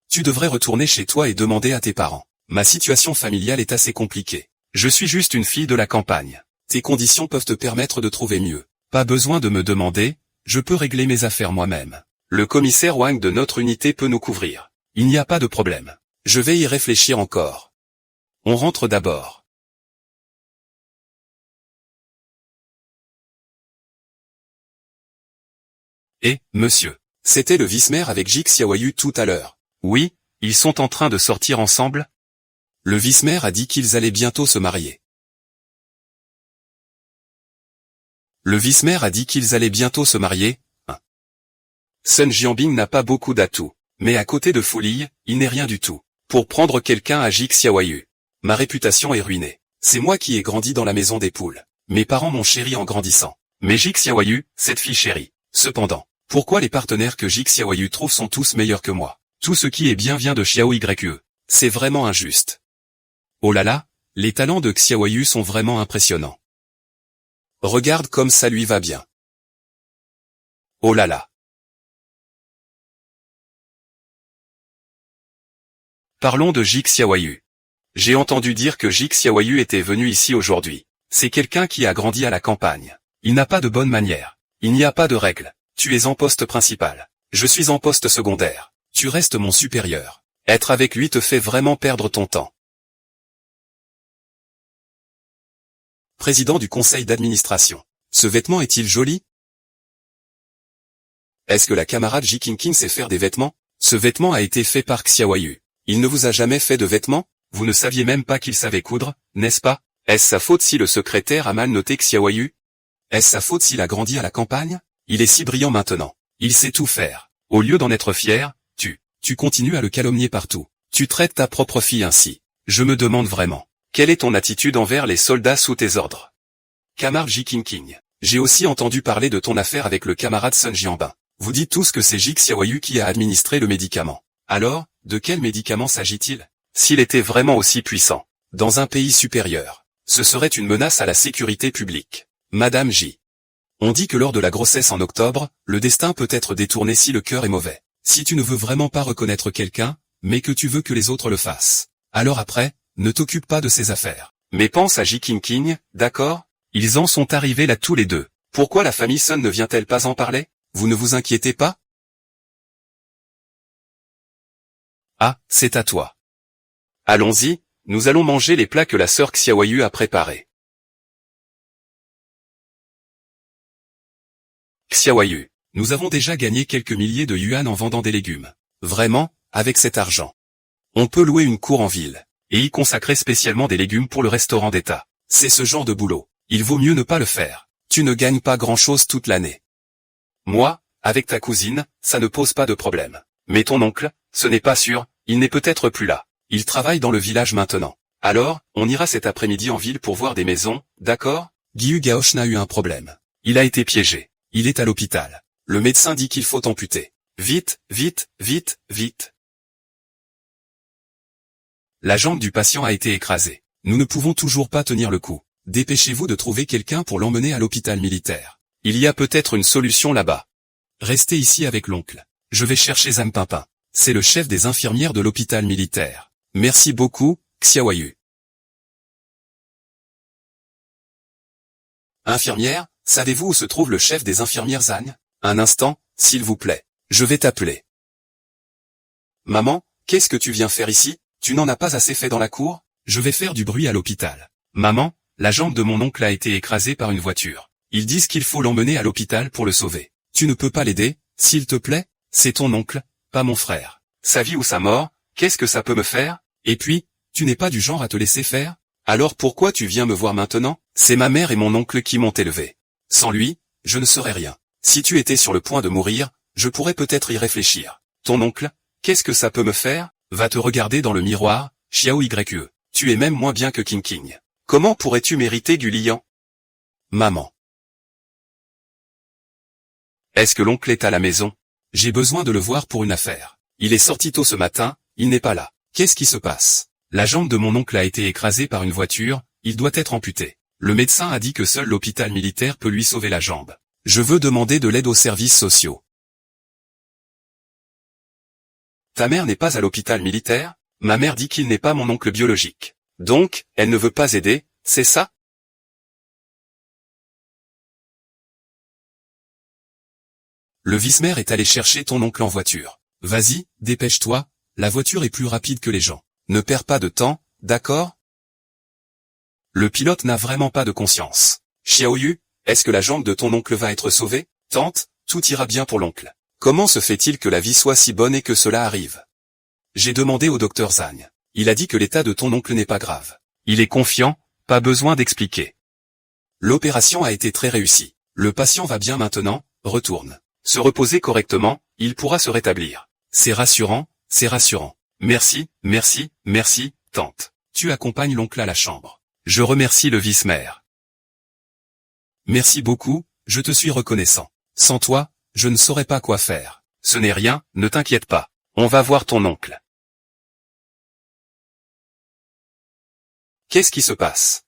Tu devrais retourner chez toi et demander à tes parents. Ma situation familiale est assez compliquée. Je suis juste une fille de la campagne. Tes conditions peuvent te permettre de trouver mieux. Pas besoin de me demander, je peux régler mes affaires moi-même. Le commissaire Wang de notre unité peut nous couvrir. Il n'y a pas de problème. Je vais y réfléchir encore. On rentre d'abord. Et, monsieur, c'était le vice-maire avec Jixiawayu tout à l'heure. Oui, ils sont en train de sortir ensemble? Le vice-maire a dit qu'ils allaient bientôt se marier. Le vice-maire a dit qu'ils allaient bientôt se marier, hein. Sun Jianbing n'a pas beaucoup d'atouts, mais à côté de Foulille, il n'est rien du tout. Pour prendre quelqu'un à Jixiawayu, ma réputation est ruinée. C'est moi qui ai grandi dans la maison des poules. Mes parents m'ont chéri en grandissant. Mais Jixiawayu, cette fille chérie. Cependant, pourquoi les partenaires que Jixiawayu trouve sont tous meilleurs que moi? Tout ce qui est bien vient de Xiao Yue. C'est vraiment injuste. Oh là là, les talents de Xiaoyu sont vraiment impressionnants. Regarde comme ça lui va bien. Oh là là. Parlons de Jixiaoyu. J'ai entendu dire que Jixiaoyu était venu ici aujourd'hui. C'est quelqu'un qui a grandi à la campagne. Il n'a pas de bonne manière. Il n'y a pas de règles. Tu es en poste principal. Je suis en poste secondaire. Tu restes mon supérieur. Être avec lui te fait vraiment perdre ton temps. Président du conseil d'administration. Ce vêtement est-il joli? Est-ce que la camarade Ji Qingqing sait faire des vêtements? Ce vêtement a été fait par Xiaoyu. Il ne vous a jamais fait de vêtements? Vous ne saviez même pas qu'il savait coudre, n'est-ce pas? Est-ce sa faute si le secrétaire a mal noté Xiaoyu? Est-ce sa faute s'il a grandi à la campagne? Il est si brillant maintenant. Il sait tout faire. Au lieu d'en être fier, tu continues à le calomnier partout. Tu traites ta propre fille ainsi. Je me demande vraiment. Quelle est ton attitude envers les soldats sous tes ordres? Camarade Ji Qingqing, j'ai aussi entendu parler de ton affaire avec le camarade Sun Jianbing. Vous dites tous que c'est Jixiaoyu qui a administré le médicament. Alors, de quel médicament s'agit-il? S'il était vraiment aussi puissant, dans un pays supérieur, ce serait une menace à la sécurité publique. Madame J. On dit que lors de la grossesse en octobre, le destin peut être détourné si le cœur est mauvais. Si tu ne veux vraiment pas reconnaître quelqu'un, mais que tu veux que les autres le fassent, alors après, ne t'occupe pas de ses affaires. Mais pense à Ji Qingqing, d'accord? Ils en sont arrivés là tous les deux. Pourquoi la famille Sun ne vient-elle pas en parler? Vous ne vous inquiétez pas? Ah, c'est à toi. Allons-y, nous allons manger les plats que la sœur Xiaoyu a préparés. Xiaoyu, nous avons déjà gagné quelques milliers de yuan en vendant des légumes. Vraiment, avec cet argent, On peut louer une cour en ville, et y consacrer spécialement des légumes pour le restaurant d'État. C'est ce genre de boulot. Il vaut mieux ne pas le faire. Tu ne gagnes pas grand-chose toute l'année. Moi, avec ta cousine, ça ne pose pas de problème. Mais ton oncle, ce n'est pas sûr, il n'est peut-être plus là. Il travaille dans le village maintenant. Alors, on ira cet après-midi en ville pour voir des maisons, d'accord? Guy Gaoch n'a eu un problème. Il a été piégé. Il est à l'hôpital. Le médecin dit qu'il faut amputer. Vite, vite, vite, vite. La jambe du patient a été écrasée. Nous ne pouvons toujours pas tenir le coup. Dépêchez-vous de trouver quelqu'un pour l'emmener à l'hôpital militaire. Il y a peut-être une solution là-bas. Restez ici avec l'oncle. Je vais chercher Zampinpin. C'est le chef des infirmières de l'hôpital militaire. Merci beaucoup, Xiaoyu. Infirmière, savez-vous où se trouve le chef des infirmières Zan? Un instant, s'il vous plaît. Je vais t'appeler. Maman, qu'est-ce que tu viens faire ici? Tu n'en as pas assez fait dans la cour? Je vais faire du bruit à l'hôpital. Maman, la jambe de mon oncle a été écrasée par une voiture. Ils disent qu'il faut l'emmener à l'hôpital pour le sauver. Tu ne peux pas l'aider, s'il te plaît? C'est ton oncle, pas mon frère. Sa vie ou sa mort, qu'est-ce que ça peut me faire? Et puis, tu n'es pas du genre à te laisser faire? Alors pourquoi tu viens me voir maintenant? C'est ma mère et mon oncle qui m'ont élevé. Sans lui, je ne serais rien. Si tu étais sur le point de mourir, je pourrais peut-être y réfléchir. Ton oncle, qu'est-ce que ça peut me faire? Va te regarder dans le miroir, Xiao Yue. Tu es même moins bien que King King. Comment pourrais-tu mériter du liant? Maman. Est-ce que l'oncle est à la maison? J'ai besoin de le voir pour une affaire. Il est sorti tôt ce matin, il n'est pas là. Qu'est-ce qui se passe? La jambe de mon oncle a été écrasée par une voiture, il doit être amputé. Le médecin a dit que seul l'hôpital militaire peut lui sauver la jambe. Je veux demander de l'aide aux services sociaux. Ta mère n'est pas à l'hôpital militaire? Ma mère dit qu'il n'est pas mon oncle biologique. Donc, elle ne veut pas aider, c'est ça? Le vice-maire est allé chercher ton oncle en voiture. Vas-y, dépêche-toi, la voiture est plus rapide que les gens. Ne perds pas de temps, d'accord? Le pilote n'a vraiment pas de conscience. Xiaoyu, est-ce que la jambe de ton oncle va être sauvée? Tante, tout ira bien pour l'oncle. Comment se fait-il que la vie soit si bonne et que cela arrive? J'ai demandé au docteur Zhang. Il a dit que l'état de ton oncle n'est pas grave. Il est confiant, pas besoin d'expliquer. L'opération a été très réussie. Le patient va bien maintenant, retourne. Se reposer correctement, il pourra se rétablir. C'est rassurant, c'est rassurant. Merci, merci, merci, tante. Tu accompagnes l'oncle à la chambre. Je remercie le vice-maire. Merci beaucoup, je te suis reconnaissant. Sans toi, je ne saurais pas quoi faire. Ce n'est rien, ne t'inquiète pas. On va voir ton oncle. Qu'est-ce qui se passe?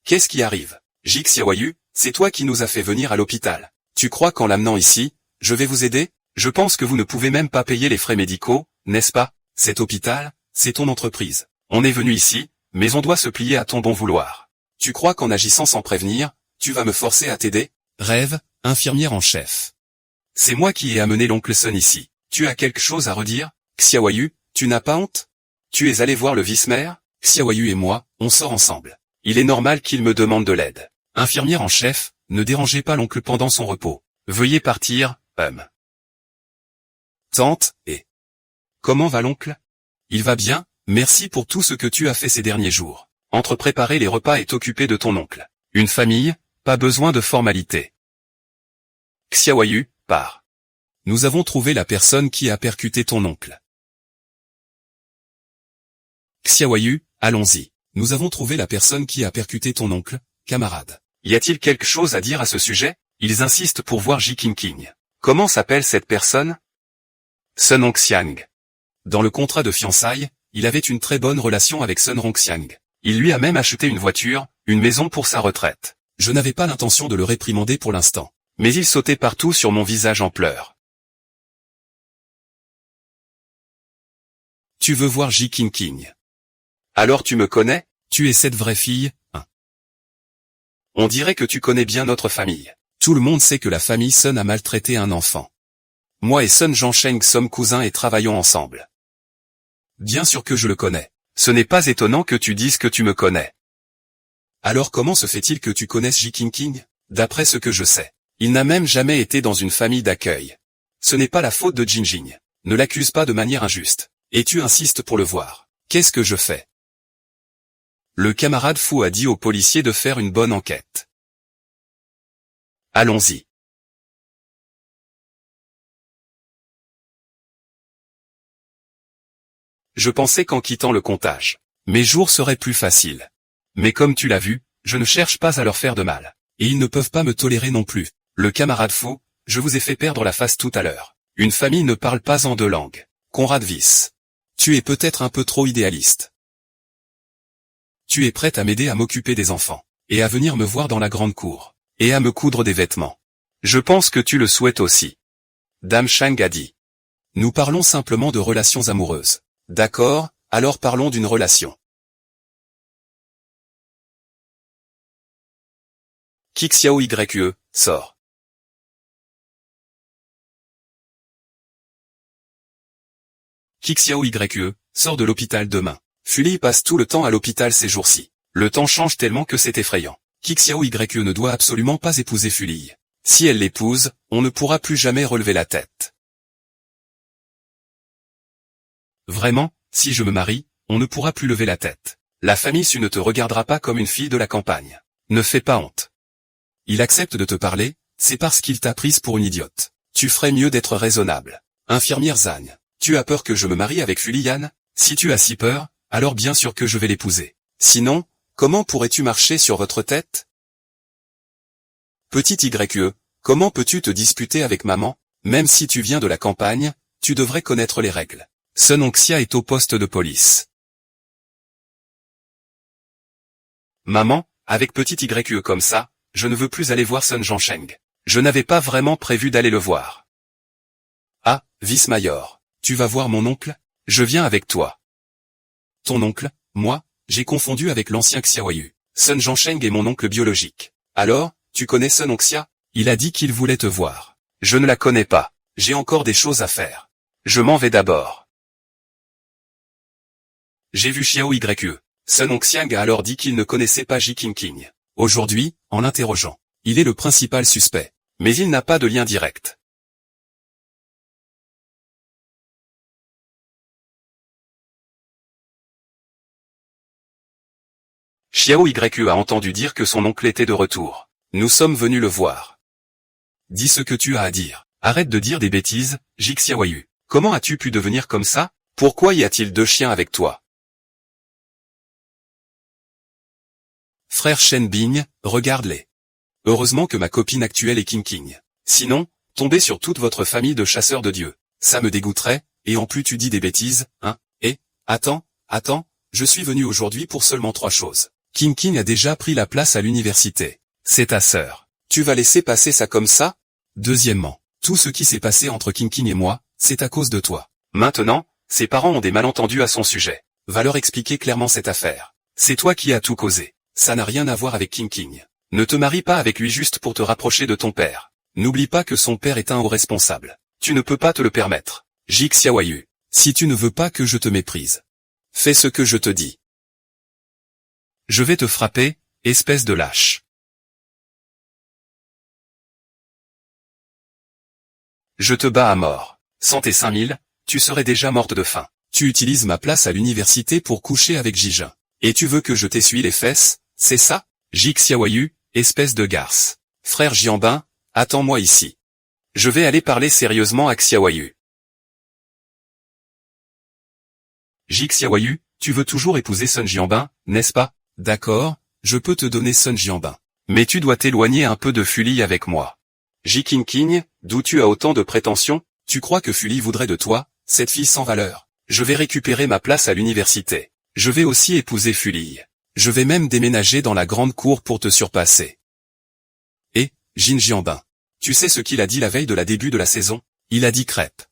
Qu'est-ce qui arrive? Jik Xiaoyu, c'est toi qui nous as fait venir à l'hôpital. Tu crois qu'en l'amenant ici, je vais vous aider? Je pense que vous ne pouvez même pas payer les frais médicaux, n'est-ce pas? Cet hôpital, c'est ton entreprise. On est venu ici, mais on doit se plier à ton bon vouloir. Tu crois qu'en agissant sans prévenir, tu vas me forcer à t'aider? Rêve, infirmière en chef. C'est moi qui ai amené l'oncle Sun ici. Tu as quelque chose à redire? Xiaoyu, tu n'as pas honte? Tu es allé voir le vice-maire? Xiaoyu et moi, on sort ensemble. Il est normal qu'il me demande de l'aide. Infirmière en chef, ne dérangez pas l'oncle pendant son repos. Veuillez partir, Tante, et... Comment va l'oncle? Il va bien, merci pour tout ce que tu as fait ces derniers jours. Entre préparer les repas et t'occuper de ton oncle. Une famille, pas besoin de formalités. Xiaoyu, part. Nous avons trouvé la personne qui a percuté ton oncle. Xiaoyu, allons-y. Nous avons trouvé la personne qui a percuté ton oncle, camarade. Y a-t-il quelque chose à dire à ce sujet? Ils insistent pour voir Ji Qingqing. Comment s'appelle cette personne? Sun Hongxiang. Dans le contrat de fiançailles, il avait une très bonne relation avec Sun Hongxiang. Il lui a même acheté une voiture, une maison pour sa retraite. Je n'avais pas l'intention de le réprimander pour l'instant. Mais il sautait partout sur mon visage en pleurs. Tu veux voir Ji Qingqing? Alors tu me connais? Tu es cette vraie fille, hein? On dirait que tu connais bien notre famille. Tout le monde sait que la famille Sun a maltraité un enfant. Moi et Sun Zhangsheng sommes cousins et travaillons ensemble. Bien sûr que je le connais. Ce n'est pas étonnant que tu dises que tu me connais. Alors comment se fait-il que tu connaisses Ji Qingqing? D'après ce que je sais, il n'a même jamais été dans une famille d'accueil. Ce n'est pas la faute de Jinjing. Ne l'accuse pas de manière injuste. Et tu insistes pour le voir. Qu'est-ce que je fais? Le camarade fou a dit au policier de faire une bonne enquête. Allons-y. Je pensais qu'en quittant le comptage, mes jours seraient plus faciles. Mais comme tu l'as vu, je ne cherche pas à leur faire de mal. Et ils ne peuvent pas me tolérer non plus. Le camarade fou, je vous ai fait perdre la face tout à l'heure. Une famille ne parle pas en deux langues. Conrad Wyss. Tu es peut-être un peu trop idéaliste. Tu es prête à m'aider à m'occuper des enfants, et à venir me voir dans la grande cour, et à me coudre des vêtements. Je pense que tu le souhaites aussi. Dame Chang a dit. Nous parlons simplement de relations amoureuses. D'accord, alors parlons d'une relation. Xiao Yue, sort. Xiao Yue, sort de l'hôpital demain. Fully passe tout le temps à l'hôpital ces jours-ci. Le temps change tellement que c'est effrayant. Xiao Yue ne doit absolument pas épouser Fully. Si elle l'épouse, on ne pourra plus jamais relever la tête. Vraiment, si je me marie, on ne pourra plus lever la tête. La famille Su ne te regardera pas comme une fille de la campagne. Ne fais pas honte. Il accepte de te parler, c'est parce qu'il t'a prise pour une idiote. Tu ferais mieux d'être raisonnable. Infirmière Zhang, tu as peur que je me marie avec Fulian? Si tu as si peur, alors bien sûr que je vais l'épouser. Sinon, comment pourrais-tu marcher sur votre tête? Petit YE, comment peux-tu te disputer avec maman? Même si tu viens de la campagne, tu devrais connaître les règles. Sun Hongxia est au poste de police. Maman, avec petit YE comme ça, je ne veux plus aller voir Sun Zhangsheng. Je n'avais pas vraiment prévu d'aller le voir. Ah, Vice-Mayor, tu vas voir mon oncle? Je viens avec toi. Ton oncle? Moi, j'ai confondu avec l'ancien Xiaoyu. Sun Zhangsheng est mon oncle biologique. Alors, tu connais Sun Hongxia? Il a dit qu'il voulait te voir. Je ne la connais pas. J'ai encore des choses à faire. Je m'en vais d'abord. J'ai vu Xiao Yue. Sun Hongxiang a alors dit qu'il ne connaissait pas Ji Qingqing. Aujourd'hui, en l'interrogeant, il est le principal suspect. Mais il n'a pas de lien direct. Xiao Yue a entendu dire que son oncle était de retour. Nous sommes venus le voir. Dis ce que tu as à dire. Arrête de dire des bêtises, Ji Xiaoyu. Comment as-tu pu devenir comme ça? Pourquoi y a-t-il 2 chiens avec toi? Frère Shen Bing, regarde-les. Heureusement que ma copine actuelle est Qingqing. Sinon, tomber sur toute votre famille de chasseurs de dieux. Ça me dégoûterait, et en plus tu dis des bêtises, hein? Attends, je suis venu aujourd'hui pour seulement 3 choses. Qingqing a déjà pris la place à l'université. C'est ta sœur. Tu vas laisser passer ça comme ça? Deuxièmement, tout ce qui s'est passé entre Qingqing et moi, c'est à cause de toi. Maintenant, ses parents ont des malentendus à son sujet. Va leur expliquer clairement cette affaire. C'est toi qui as tout causé. Ça n'a rien à voir avec Qingqing. Ne te marie pas avec lui juste pour te rapprocher de ton père. N'oublie pas que son père est un haut responsable. Tu ne peux pas te le permettre. Ji Xiaoyu, si tu ne veux pas que je te méprise, fais ce que je te dis. Je vais te frapper, espèce de lâche. Je te bats à mort. Sans tes 5000, tu serais déjà morte de faim. Tu utilises ma place à l'université pour coucher avec Jijin. Et tu veux que je t'essuie les fesses, c'est ça? Ji Xiaoyu, espèce de garce. Frère Jianbin, attends-moi ici. Je vais aller parler sérieusement à Xiaoyu. Ji Xiaoyu, tu veux toujours épouser Sun Jianbin, n'est-ce pas? D'accord, je peux te donner Sun Jianbin. Mais tu dois t'éloigner un peu de Fully avec moi. Ji Qingqing, d'où tu as autant de prétentions? Tu crois que Fully voudrait de toi, cette fille sans valeur? Je vais récupérer ma place à l'université. Je vais aussi épouser Fully. Je vais même déménager dans la grande cour pour te surpasser. Et, Jin Jianbin, tu sais ce qu'il a dit la veille de la début de la saison? Il a dit crêpe.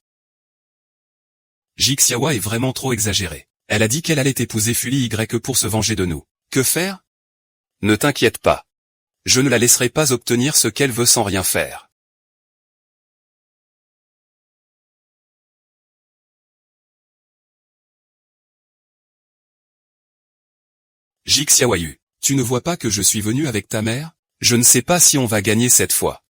Ji Xiaoyu est vraiment trop exagérée. Elle a dit qu'elle allait épouser Fully Y pour se venger de nous. Que faire? Ne t'inquiète pas. Je ne la laisserai pas obtenir ce qu'elle veut sans rien faire. Ji Xiaoyu, tu ne vois pas que je suis venu avec ta mère? Je ne sais pas si on va gagner cette fois.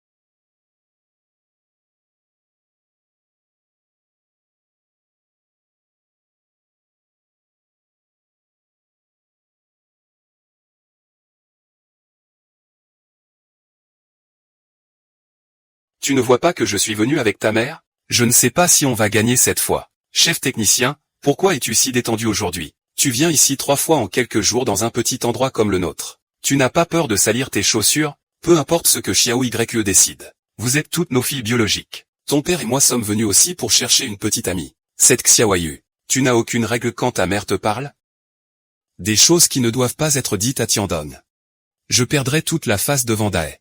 Tu ne vois pas que je suis venu avec ta mère? Je ne sais pas si on va gagner cette fois. Chef technicien, pourquoi es-tu si détendu aujourd'hui? Tu viens ici 3 fois en quelques jours dans un petit endroit comme le nôtre. Tu n'as pas peur de salir tes chaussures? Peu importe ce que Xiao Ye décide. Vous êtes toutes nos filles biologiques. Ton père et moi sommes venus aussi pour chercher une petite amie. Cette Xiao Ye. Tu n'as aucune règle quand ta mère te parle? Des choses qui ne doivent pas être dites à Tiandong. Je perdrai toute la face devant Dae.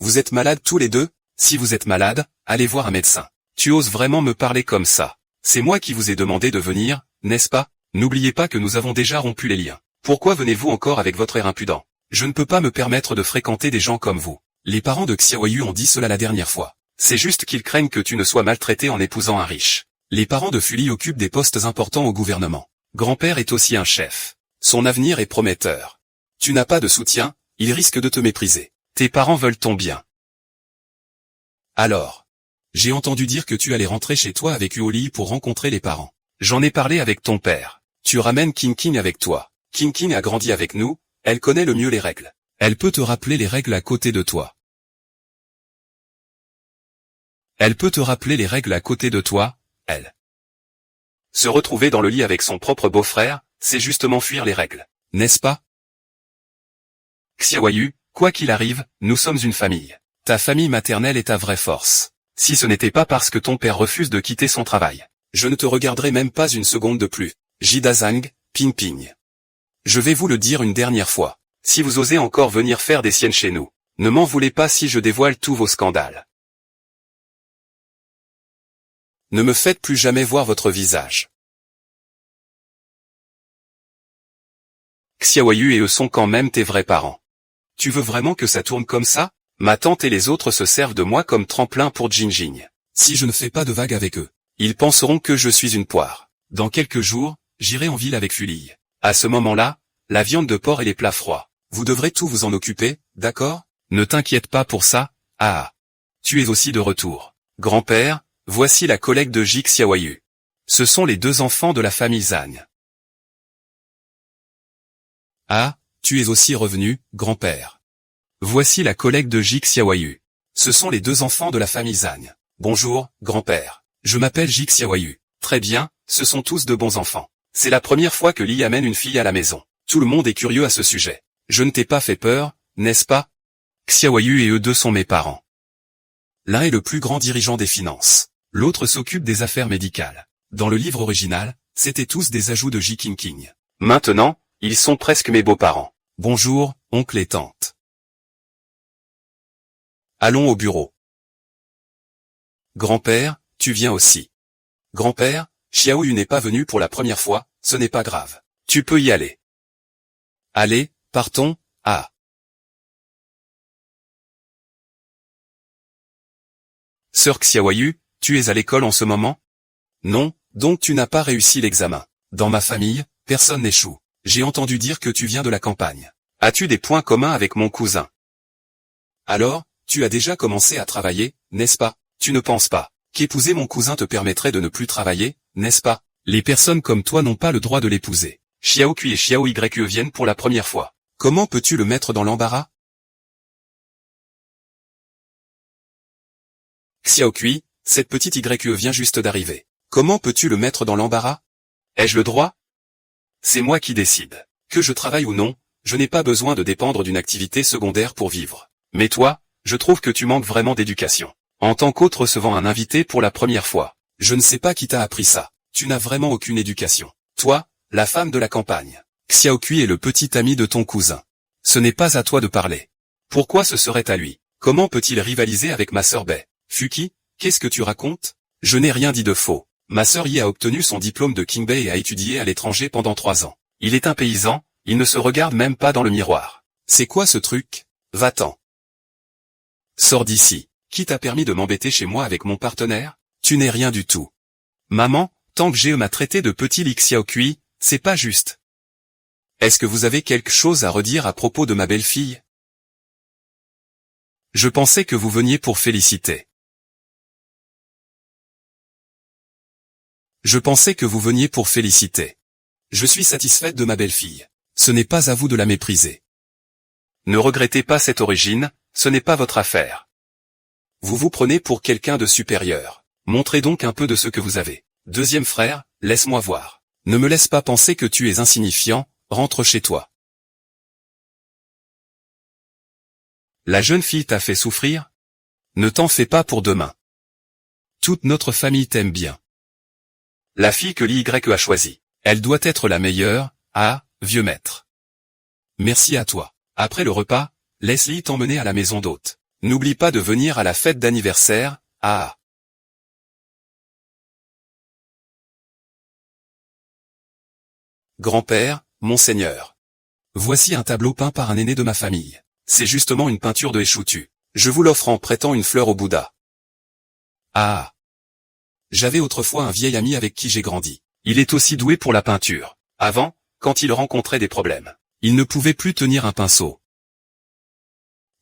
Vous êtes malades tous les deux? Si vous êtes malade, allez voir un médecin. Tu oses vraiment me parler comme ça? C'est moi qui vous ai demandé de venir, n'est-ce pas? N'oubliez pas que nous avons déjà rompu les liens. Pourquoi venez-vous encore avec votre air impudent? Je ne peux pas me permettre de fréquenter des gens comme vous. Les parents de Xiao Ye ont dit cela la dernière fois. C'est juste qu'ils craignent que tu ne sois maltraité en épousant un riche. Les parents de Fuli occupent des postes importants au gouvernement. Grand-père est aussi un chef. Son avenir est prometteur. Tu n'as pas de soutien, il risque de te mépriser. Tes parents veulent ton bien. Alors, j'ai entendu dire que tu allais rentrer chez toi avec Uoli pour rencontrer les parents. J'en ai parlé avec ton père. Tu ramènes King avec toi. King a grandi avec nous, elle connaît le mieux les règles. Elle peut te rappeler les règles à côté de toi. Elle peut te rappeler les règles à côté de toi, elle. Se retrouver dans le lit avec son propre beau-frère, c'est justement fuir les règles, n'est-ce pas? Xiao Ye, quoi qu'il arrive, nous sommes une famille. Ta famille maternelle est ta vraie force. Si ce n'était pas parce que ton père refuse de quitter son travail, je ne te regarderai même pas une seconde de plus. Jidazang, Ping. Je vais vous le dire une dernière fois. Si vous osez encore venir faire des siennes chez nous, ne m'en voulez pas si je dévoile tous vos scandales. Ne me faites plus jamais voir votre visage. Xiao Ye et eux sont quand même tes vrais parents. Tu veux vraiment que ça tourne comme ça? Ma tante et les autres se servent de moi comme tremplin pour Jinjing. Si je ne fais pas de vagues avec eux, ils penseront que je suis une poire. Dans quelques jours, j'irai en ville avec Fuli. À ce moment-là, la viande de porc et les plats froids. Vous devrez tout vous en occuper, d'accord? Ne t'inquiète pas pour ça, ah. Tu es aussi de retour. Grand-père, voici la collègue de Jik Xiao Ye. Ce sont les 2 enfants de la famille Zhang. Ah, tu es aussi revenu, grand-père. Voici la collègue de Jik Xiao Ye. Ce sont les 2 enfants de la famille Zhang. Bonjour, grand-père. Je m'appelle Jik Xiao Ye. Très bien, ce sont tous de bons enfants. C'est la première fois que Li amène une fille à la maison. Tout le monde est curieux à ce sujet. Je ne t'ai pas fait peur, n'est-ce pas? Xiao Ye et eux deux sont mes parents. L'un est le plus grand dirigeant des finances. L'autre s'occupe des affaires médicales. Dans le livre original, c'étaient tous des ajouts de Ji King. Maintenant, ils sont presque mes beaux-parents. Bonjour, oncle et tante. Allons au bureau. Grand-père, tu viens aussi. Grand-père, Xiao Ye n'est pas venu pour la première fois, ce n'est pas grave. Tu peux y aller. Allez, partons, ah. Sœur Xiao Ye, tu es à l'école en ce moment? Non, donc tu n'as pas réussi l'examen. Dans ma famille, personne n'échoue. J'ai entendu dire que tu viens de la campagne. As-tu des points communs avec mon cousin? Alors, tu as déjà commencé à travailler, n'est-ce pas? Tu ne penses pas qu'épouser mon cousin te permettrait de ne plus travailler, n'est-ce pas? Les personnes comme toi n'ont pas le droit de l'épouser. Xiao Kui et Xiao Ye viennent pour la première fois. Comment peux-tu le mettre dans l'embarras? Xiao Kui, cette petite Ye vient juste d'arriver. Comment peux-tu le mettre dans l'embarras? Ai-je le droit? C'est moi qui décide. Que je travaille ou non, je n'ai pas besoin de dépendre d'une activité secondaire pour vivre. Mais toi, je trouve que tu manques vraiment d'éducation. En tant qu'hôte recevant un invité pour la première fois, je ne sais pas qui t'a appris ça. Tu n'as vraiment aucune éducation. Toi, la femme de la campagne. Xiao Kui est le petit ami de ton cousin. Ce n'est pas à toi de parler. Pourquoi ce serait à lui? Comment peut-il rivaliser avec ma sœur Bai? Fuki, qu'est-ce que tu racontes? Je n'ai rien dit de faux. Ma sœur Yi a obtenu son diplôme de Kingbei et a étudié à l'étranger pendant 3 ans. Il est un paysan, il ne se regarde même pas dans le miroir. C'est quoi ce truc? Va-t'en. Sors d'ici. Qui t'a permis de m'embêter chez moi avec mon partenaire? Tu n'es rien du tout. Maman, tant que Ge m'a traité de petit Li Xiao Kui, c'est pas juste. Est-ce que vous avez quelque chose à redire à propos de ma belle-fille? Je pensais que vous veniez pour féliciter. Je pensais que vous veniez pour féliciter. Je suis satisfaite de ma belle-fille. Ce n'est pas à vous de la mépriser. Ne regrettez pas cette origine, ce n'est pas votre affaire. Vous vous prenez pour quelqu'un de supérieur. Montrez donc un peu de ce que vous avez. Deuxième frère, laisse-moi voir. Ne me laisse pas penser que tu es insignifiant, rentre chez toi. La jeune fille t'a fait souffrir? Ne t'en fais pas pour demain. Toute notre famille t'aime bien. La fille que l'Y a choisie. Elle doit être la meilleure, ah, vieux maître. Merci à toi. Après le repas, laisse-Ly t'emmener à la maison d'hôte. N'oublie pas de venir à la fête d'anniversaire, ah. Grand-père, monseigneur. Voici un tableau peint par un aîné de ma famille. C'est justement une peinture de Échoutu. Je vous l'offre en prêtant une fleur au Bouddha. Ah. J'avais autrefois un vieil ami avec qui j'ai grandi. Il est aussi doué pour la peinture. Avant, quand il rencontrait des problèmes, il ne pouvait plus tenir un pinceau.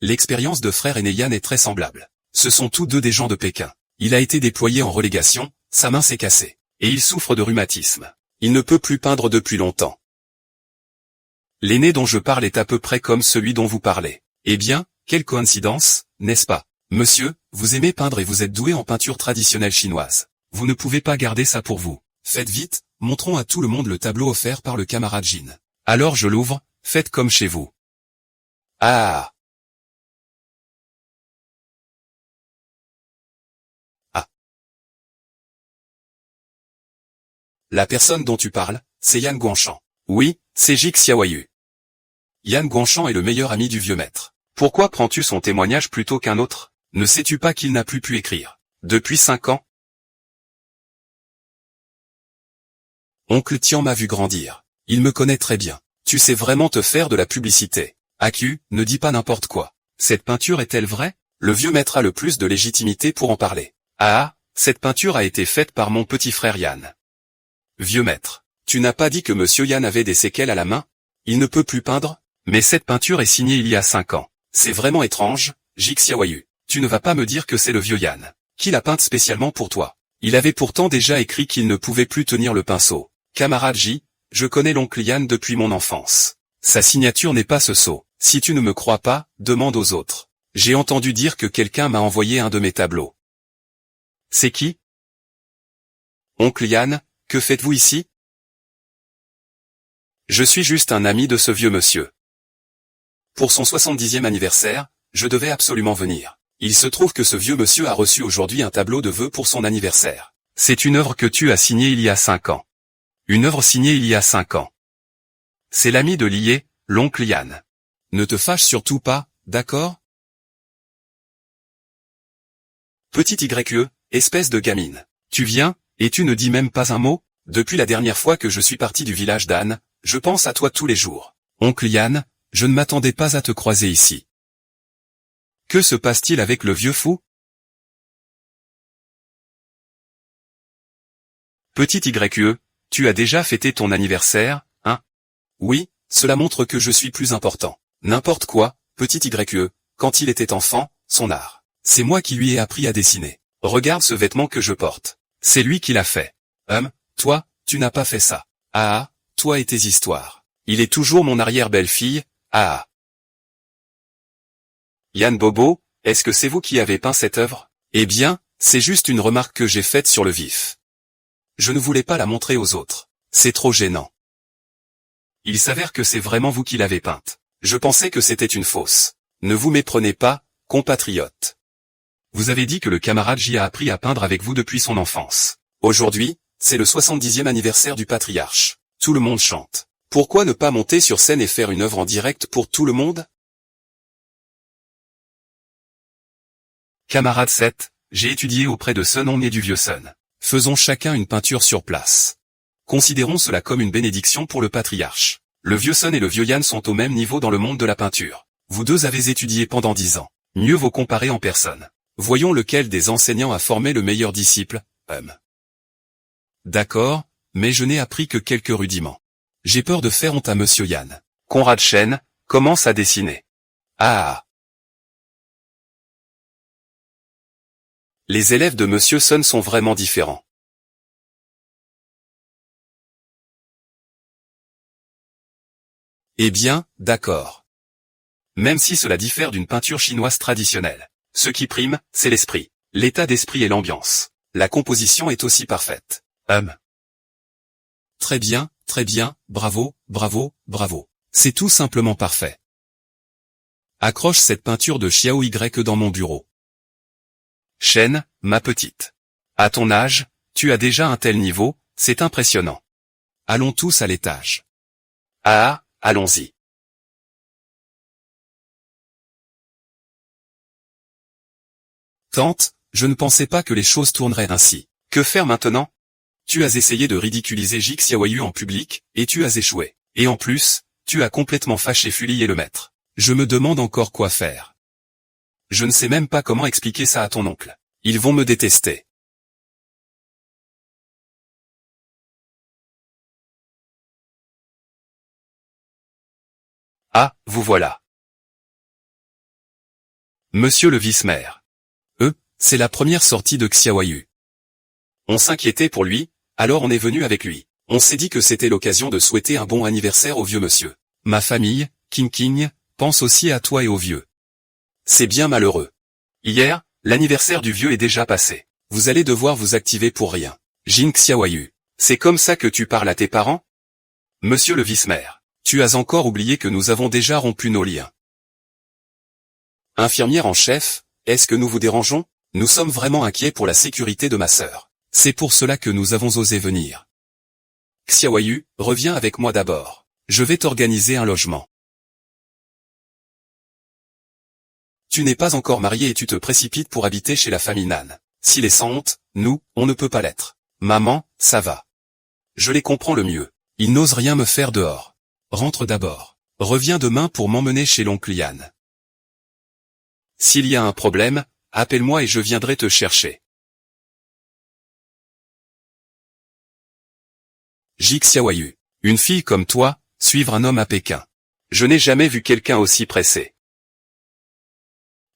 L'expérience de frère aîné Yan est très semblable. Ce sont tous deux des gens de Pékin. Il a été déployé en relégation, sa main s'est cassée. Et il souffre de rhumatisme. Il ne peut plus peindre depuis longtemps. L'aîné dont je parle est à peu près comme celui dont vous parlez. Eh bien, quelle coïncidence, n'est-ce pas? Monsieur, vous aimez peindre et vous êtes doué en peinture traditionnelle chinoise. Vous ne pouvez pas garder ça pour vous. Faites vite, montrons à tout le monde le tableau offert par le camarade Jin. Alors je l'ouvre, faites comme chez vous. Ah. Ah. La personne dont tu parles, c'est Yan Guangshan. Oui, c'est Jix Xiaoyu. Yan Guangshan est le meilleur ami du vieux maître. Pourquoi prends-tu son témoignage plutôt qu'un autre? Ne sais-tu pas qu'il n'a plus pu écrire? Depuis 5 ans? Oncle Tian m'a vu grandir. Il me connaît très bien. Tu sais vraiment te faire de la publicité. Aku, ne dis pas n'importe quoi. Cette peinture est-elle vraie? Le vieux maître a le plus de légitimité pour en parler. Ah, cette peinture a été faite par mon petit frère Yan. Vieux maître, tu n'as pas dit que monsieur Yan avait des séquelles à la main? Il ne peut plus peindre? Mais cette peinture est signée il y a 5 ans. C'est vraiment étrange, Jix Xiaoyu. Tu ne vas pas me dire que c'est le vieux Yan, qui l'a peinte spécialement pour toi. Il avait pourtant déjà écrit qu'il ne pouvait plus tenir le pinceau. Camarade J, je connais l'oncle Yan depuis mon enfance. Sa signature n'est pas ce sceau. Si tu ne me crois pas, demande aux autres. J'ai entendu dire que quelqu'un m'a envoyé un de mes tableaux. C'est qui? Oncle Yan, que faites-vous ici? Je suis juste un ami de ce vieux monsieur. Pour son 70e anniversaire, je devais absolument venir. Il se trouve que ce vieux monsieur a reçu aujourd'hui un tableau de vœux pour son anniversaire. C'est une œuvre que tu as signée il y a 5 ans. Une œuvre signée il y a 5 ans. C'est l'ami de Lié, l'oncle Yan. Ne te fâche surtout pas, d'accord? Petit YE, espèce de gamine. Tu viens, et tu ne dis même pas un mot? Depuis la dernière fois que je suis parti du village d'Anne, je pense à toi tous les jours. Oncle Yan, je ne m'attendais pas à te croiser ici. Que se passe-t-il avec le vieux fou? Petit YE, tu as déjà fêté ton anniversaire, hein? Oui, cela montre que je suis plus important. N'importe quoi, petit YE, quand il était enfant, son art. C'est moi qui lui ai appris à dessiner. Regarde ce vêtement que je porte. C'est lui qui l'a fait. Toi, tu n'as pas fait ça. Ah, toi et tes histoires. Il est toujours mon arrière-belle-fille, ah. Yan Bobo, est-ce que c'est vous qui avez peint cette œuvre? Eh bien, c'est juste une remarque que j'ai faite sur le vif. Je ne voulais pas la montrer aux autres. C'est trop gênant. Il s'avère que c'est vraiment vous qui l'avez peinte. Je pensais que c'était une fausse. Ne vous méprenez pas, compatriote. Vous avez dit que le camarade J a appris à peindre avec vous depuis son enfance. Aujourd'hui, c'est le 70e anniversaire du patriarche. Tout le monde chante. Pourquoi ne pas monter sur scène et faire une œuvre en direct pour tout le monde? Camarade 7, j'ai étudié auprès de Sun et du vieux Sun. Faisons chacun une peinture sur place. Considérons cela comme une bénédiction pour le patriarche. Le vieux Sun et le vieux Yan sont au même niveau dans le monde de la peinture. Vous deux avez étudié pendant 10 ans. Mieux vaut comparer en personne. Voyons lequel des enseignants a formé le meilleur disciple, D'accord, mais je n'ai appris que quelques rudiments. J'ai peur de faire honte à monsieur Yan. Conrad Chen, commence à dessiner. Ah. Les élèves de monsieur Sun sont vraiment différents. Eh bien, d'accord. Même si cela diffère d'une peinture chinoise traditionnelle. Ce qui prime, c'est l'esprit, l'état d'esprit et l'ambiance. La composition est aussi parfaite. Très bien, bravo, bravo, bravo. C'est tout simplement parfait. Accroche cette peinture de Xiao Y dans mon bureau. Chen, ma petite. À ton âge, tu as déjà un tel niveau, c'est impressionnant. Allons tous à l'étage. Ah, allons-y. Tante, je ne pensais pas que les choses tourneraient ainsi. Que faire maintenant? Tu as essayé de ridiculiser Jix Xiaoyu en public, et tu as échoué. Et en plus, tu as complètement fâché Fuli et le maître. Je me demande encore quoi faire. Je ne sais même pas comment expliquer ça à ton oncle. Ils vont me détester. Ah, vous voilà. Monsieur le vice-maire. C'est la première sortie de Xiaoyu. On s'inquiétait pour lui, alors on est venu avec lui. On s'est dit que c'était l'occasion de souhaiter un bon anniversaire au vieux monsieur. Ma famille, King, pense aussi à toi et au vieux. C'est bien malheureux. Hier, l'anniversaire du vieux est déjà passé. Vous allez devoir vous activer pour rien. Jin Xiaoyu. C'est comme ça que tu parles à tes parents? Monsieur le vice-maire, tu as encore oublié que nous avons déjà rompu nos liens. Infirmière en chef, est-ce que nous vous dérangeons? Nous sommes vraiment inquiets pour la sécurité de ma sœur. C'est pour cela que nous avons osé venir. Xiaoyu, reviens avec moi d'abord. Je vais t'organiser un logement. Tu n'es pas encore marié et tu te précipites pour habiter chez la famille Nan. S'il est sans honte, nous, on ne peut pas l'être. Maman, ça va. Je les comprends le mieux. Ils n'osent rien me faire dehors. Rentre d'abord. Reviens demain pour m'emmener chez l'oncle Yann. S'il y a un problème, appelle-moi et je viendrai te chercher. Jix Xiaoyu. Une fille comme toi, suivre un homme à Pékin. Je n'ai jamais vu quelqu'un aussi pressé.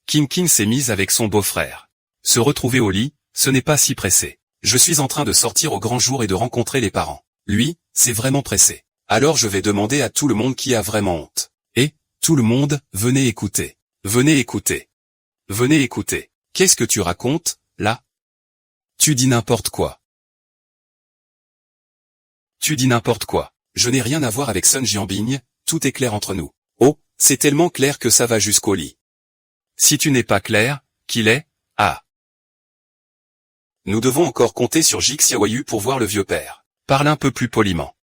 King s'est mise avec son beau-frère. Se retrouver au lit, ce n'est pas si pressé. Je suis en train de sortir au grand jour et de rencontrer les parents. Lui, c'est vraiment pressé. Alors je vais demander à tout le monde qui a vraiment honte. Et, tout le monde, venez écouter. Venez écouter. Venez écouter. Qu'est-ce que tu racontes, là? Tu dis n'importe quoi. Tu dis n'importe quoi. Je n'ai rien à voir avec Sun Jianbing, tout est clair entre nous. Oh, c'est tellement clair que ça va jusqu'au lit. Si tu n'es pas clair, qu'il est, ah. Nous devons encore compter sur Jix Xiaoyu pour voir le vieux père. Parle un peu plus poliment.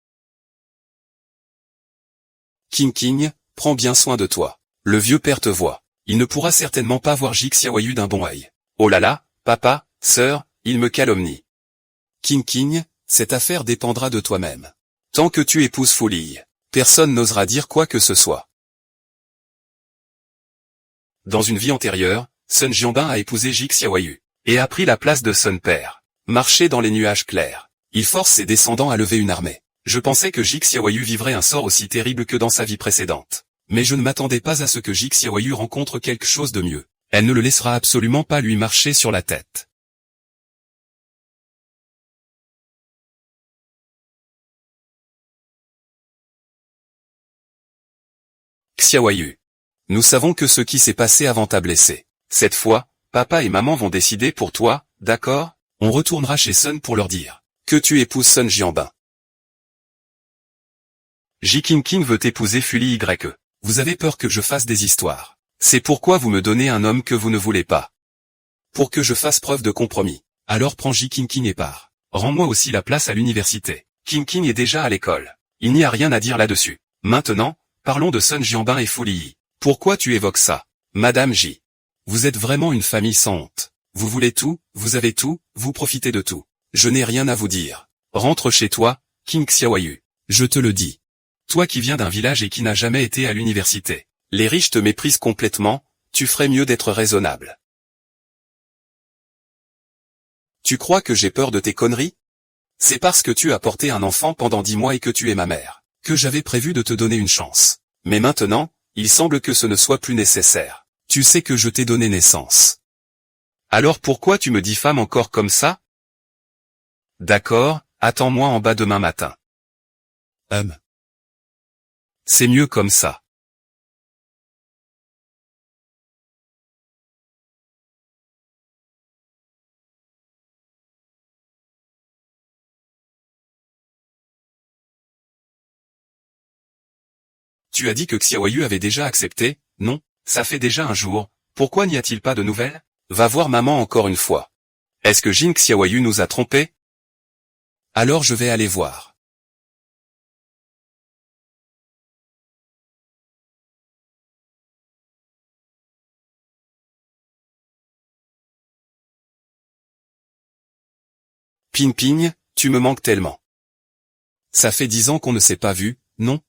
King, prends bien soin de toi. Le vieux père te voit. Il ne pourra certainement pas voir Jix Xiaoyu d'un bon œil. Oh là là, papa, sœur, il me calomnie. King, cette affaire dépendra de toi-même. Tant que tu épouses Fuli, personne n'osera dire quoi que ce soit. Dans une vie antérieure, Sun Jianbing a épousé Jix Xiaoyu, et a pris la place de Sun Père. Marché dans les nuages clairs. Il force ses descendants à lever une armée. Je pensais que Jix Xiaoyu vivrait un sort aussi terrible que dans sa vie précédente. Mais je ne m'attendais pas à ce que Jix Xiaoyu rencontre quelque chose de mieux. Elle ne le laissera absolument pas lui marcher sur la tête. Xiaoyu. Nous savons que ce qui s'est passé avant t'a blessé. Cette fois, papa et maman vont décider pour toi, d'accord? On retournera chez Sun pour leur dire que tu épouses Sun Jianbing. King veut épouser Fuli Y. Vous avez peur que je fasse des histoires. C'est pourquoi vous me donnez un homme que vous ne voulez pas. Pour que je fasse preuve de compromis. Alors prends King et pars. Rends-moi aussi la place à l'université. King est déjà à l'école. Il n'y a rien à dire là-dessus. Maintenant, parlons de Sun Jianbing et Fuli. Pourquoi tu évoques ça, Madame J? Vous êtes vraiment une famille sans honte. Vous voulez tout, vous avez tout, vous profitez de tout. Je n'ai rien à vous dire. Rentre chez toi, King Xiaoyu. Je te le dis. Toi qui viens d'un village et qui n'a jamais été à l'université. Les riches te méprisent complètement, tu ferais mieux d'être raisonnable. Tu crois que j'ai peur de tes conneries? C'est parce que tu as porté un enfant pendant 10 mois et que tu es ma mère, que j'avais prévu de te donner une chance. Mais maintenant, il semble que ce ne soit plus nécessaire. Tu sais que je t'ai donné naissance. Alors pourquoi tu me diffames encore comme ça? D'accord, attends-moi en bas demain matin. C'est mieux comme ça. Tu as dit que Xiaoyu avait déjà accepté, non? Ça fait déjà un jour, pourquoi n'y a-t-il pas de nouvelles? Va voir maman encore une fois. Est-ce que Jin Xiaoyu nous a trompés? Alors je vais aller voir. Ping Ping, tu me manques tellement. Ça fait 10 ans qu'on ne s'est pas vu, non?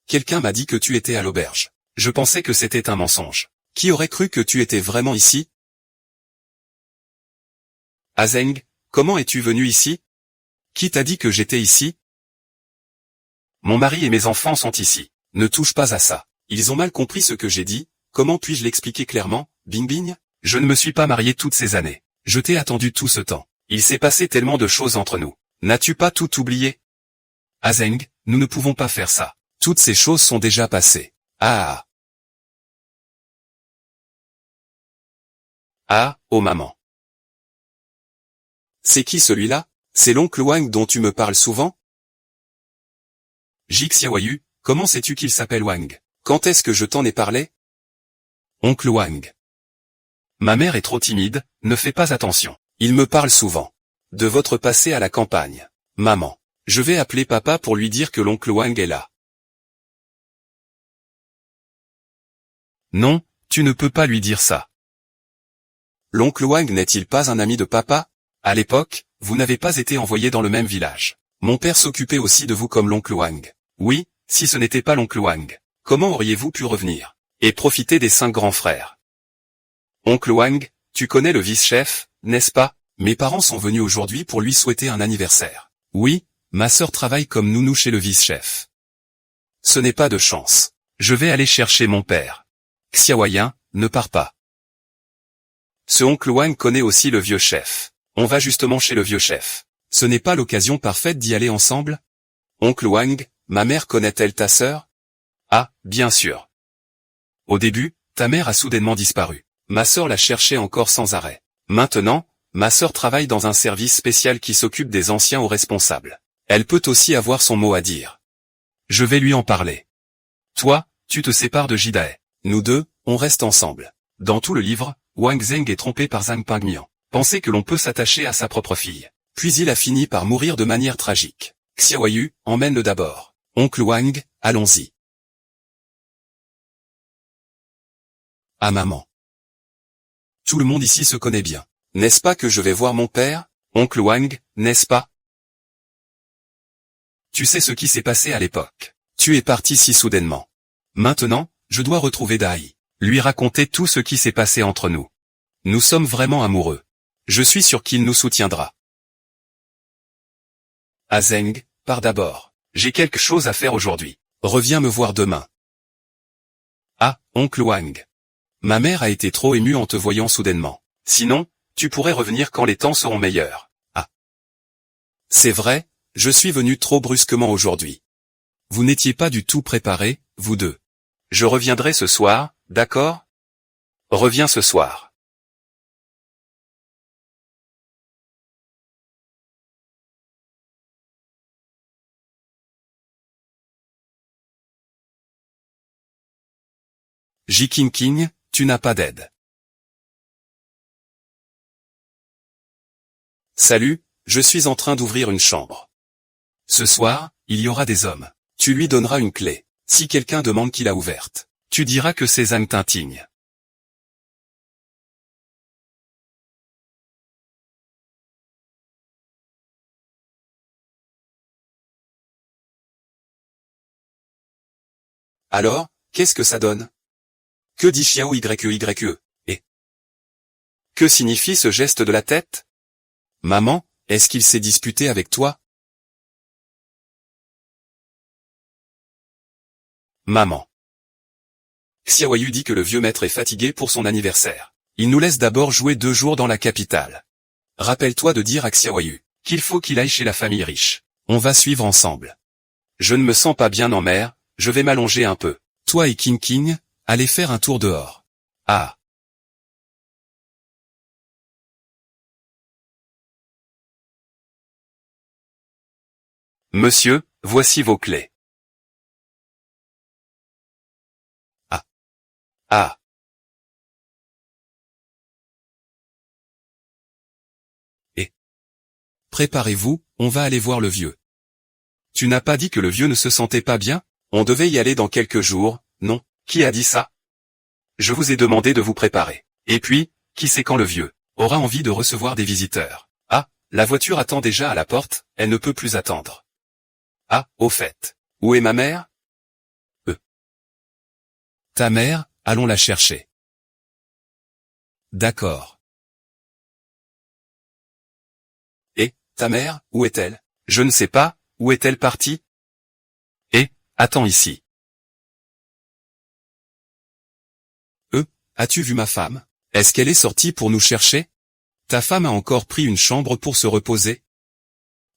Quelqu'un m'a dit que tu étais à l'auberge. Je pensais que c'était un mensonge. Qui aurait cru que tu étais vraiment ici? Azeng, comment es-tu venu ici? Qui t'a dit que j'étais ici? Mon mari et mes enfants sont ici. Ne touche pas à ça. Ils ont mal compris ce que j'ai dit. Comment puis-je l'expliquer clairement, Bing Bing? Je ne me suis pas marié toutes ces années. Je t'ai attendu tout ce temps. Il s'est passé tellement de choses entre nous. N'as-tu pas tout oublié? Azeng, nous ne pouvons pas faire ça. Toutes ces choses sont déjà passées. Ah. Ah, oh maman. C'est qui celui-là? C'est l'oncle Wang dont tu me parles souvent? Jik Xiaoyu, comment sais-tu qu'il s'appelle Wang? Quand est-ce que je t'en ai parlé? Oncle Wang. Ma mère est trop timide, ne fais pas attention. Il me parle souvent. De votre passé à la campagne. Maman. Je vais appeler papa pour lui dire que l'oncle Wang est là. Non, tu ne peux pas lui dire ça. L'oncle Wang n'est-il pas un ami de papa? À l'époque, vous n'avez pas été envoyé dans le même village. Mon père s'occupait aussi de vous comme l'oncle Wang. Oui, si ce n'était pas l'oncle Wang, comment auriez-vous pu revenir et profiter des 5 grands frères? Oncle Wang, tu connais le vice-chef, n'est-ce pas? Mes parents sont venus aujourd'hui pour lui souhaiter un anniversaire. Oui, ma sœur travaille comme nounou chez le vice-chef. Ce n'est pas de chance. Je vais aller chercher mon père. Xiaoyan, ne pars pas. Ce oncle Wang connaît aussi le vieux chef. On va justement chez le vieux chef. Ce n'est pas l'occasion parfaite d'y aller ensemble? Oncle Wang, ma mère connaît-elle ta sœur? Ah, bien sûr. Au début, ta mère a soudainement disparu. Ma sœur la cherchait encore sans arrêt. Maintenant, ma sœur travaille dans un service spécial qui s'occupe des anciens ou responsables. Elle peut aussi avoir son mot à dire. Je vais lui en parler. Toi, tu te sépares de Jidae. Nous deux, on reste ensemble. Dans tout le livre, Wang Zheng est trompé par Zhang Pingmian. Pensez que l'on peut s'attacher à sa propre fille. Puis il a fini par mourir de manière tragique. Xiaoyu, emmène-le d'abord. Oncle Wang, allons-y. Ah maman. Tout le monde ici se connaît bien. N'est-ce pas que je vais voir mon père, oncle Wang, n'est-ce pas? Tu sais ce qui s'est passé à l'époque. Tu es parti si soudainement. Maintenant, je dois retrouver Dai. Lui raconter tout ce qui s'est passé entre nous. Nous sommes vraiment amoureux. Je suis sûr qu'il nous soutiendra. Azeng, pars d'abord. J'ai quelque chose à faire aujourd'hui. Reviens me voir demain. Ah, oncle Wang. Ma mère a été trop émue en te voyant soudainement. Sinon, tu pourrais revenir quand les temps seront meilleurs. Ah. C'est vrai, je suis venu trop brusquement aujourd'hui. Vous n'étiez pas du tout préparés, vous deux. Je reviendrai ce soir, d'accord? Reviens ce soir. Jiking King, tu n'as pas d'aide. Salut, je suis en train d'ouvrir une chambre. Ce soir, il y aura des hommes. Tu lui donneras une clé. Si quelqu'un demande qui l'a ouverte, tu diras que c'est Zhang Tinting. Alors, qu'est-ce que ça donne? Que dit Xiao YE? Et que signifie ce geste de la tête? Maman, est-ce qu'il s'est disputé avec toi? Maman. Xiaoyu dit que le vieux maître est fatigué pour son anniversaire. Il nous laisse d'abord jouer 2 jours dans la capitale. Rappelle-toi de dire à Xiaoyu qu'il faut qu'il aille chez la famille riche. On va suivre ensemble. Je ne me sens pas bien en mer, je vais m'allonger un peu. Toi et King King, allez faire un tour dehors. Ah. Monsieur, voici vos clés. Ah. Et. Préparez-vous, on va aller voir le vieux. Tu n'as pas dit que le vieux ne se sentait pas bien? On devait y aller dans quelques jours, non? Qui a dit ça? Je vous ai demandé de vous préparer. Et puis, qui sait quand le vieux aura envie de recevoir des visiteurs? Ah, la voiture attend déjà à la porte, elle ne peut plus attendre. Ah, au fait. Où est ma mère? Ta mère, allons la chercher. D'accord. Et, ta mère, où est-elle? Je ne sais pas, où est-elle partie? Et, attends ici. As-tu vu ma femme? Est-ce qu'elle est sortie pour nous chercher? Ta femme a encore pris une chambre pour se reposer?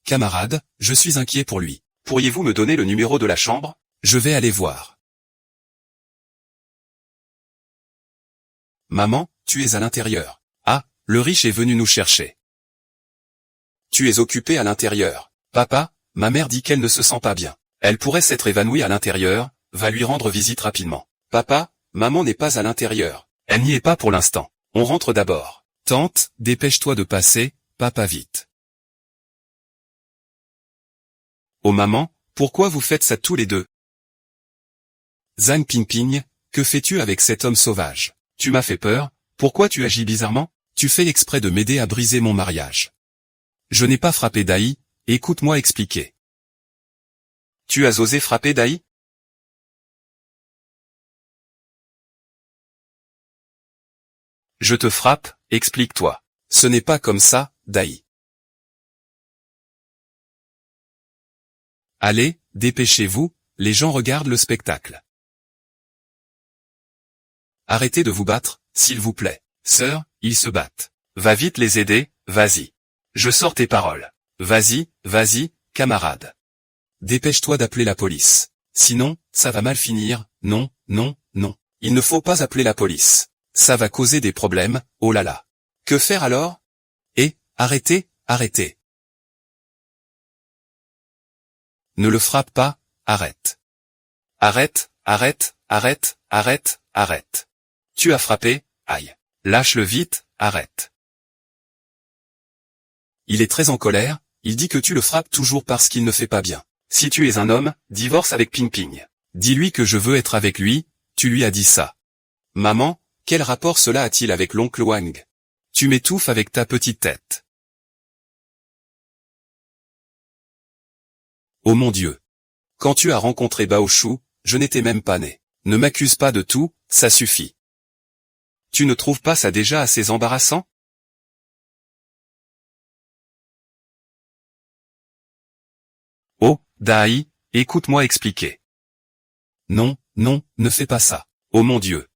Camarade, je suis inquiet pour lui. Pourriez-vous me donner le numéro de la chambre? Je vais aller voir. Maman, tu es à l'intérieur. Ah, le riche est venu nous chercher. Tu es occupé à l'intérieur. Papa, ma mère dit qu'elle ne se sent pas bien. Elle pourrait s'être évanouie à l'intérieur, va lui rendre visite rapidement. Papa, maman n'est pas à l'intérieur. Elle n'y est pas pour l'instant. On rentre d'abord. Tante, dépêche-toi de passer, papa vite. Oh maman, pourquoi vous faites ça tous les deux? Zhang Pingping, que fais-tu avec cet homme sauvage? Tu m'as fait peur, pourquoi tu agis bizarrement? Tu fais exprès de m'aider à briser mon mariage. Je n'ai pas frappé Dai, écoute-moi expliquer. Tu as osé frapper Dai? Je te frappe, explique-toi. Ce n'est pas comme ça, Dai. Allez, dépêchez-vous, les gens regardent le spectacle. Arrêtez de vous battre, s'il vous plaît. Sœur, ils se battent. Va vite les aider, vas-y. Je sors tes paroles. Vas-y, vas-y, camarade. Dépêche-toi d'appeler la police. Sinon, ça va mal finir, non, non, non. Il ne faut pas appeler la police. Ça va causer des problèmes, oh là là. Que faire alors? Arrêtez, arrêtez. Ne le frappe pas, arrête. Arrête, arrête, arrête, arrête, arrête. Tu as frappé, aïe. Lâche-le vite, arrête. Il est très en colère, il dit que tu le frappes toujours parce qu'il ne fait pas bien. Si tu es un homme, divorce avec Pingping. Dis-lui que je veux être avec lui, tu lui as dit ça. Maman, quel rapport cela a-t-il avec l'oncle Wang? Tu m'étouffes avec ta petite tête. Oh mon Dieu. Quand tu as rencontré Baoshu, je n'étais même pas né. Ne m'accuse pas de tout, ça suffit. Tu ne trouves pas ça déjà assez embarrassant? Oh, Dai, écoute-moi expliquer. Non, non, ne fais pas ça. Oh mon Dieu.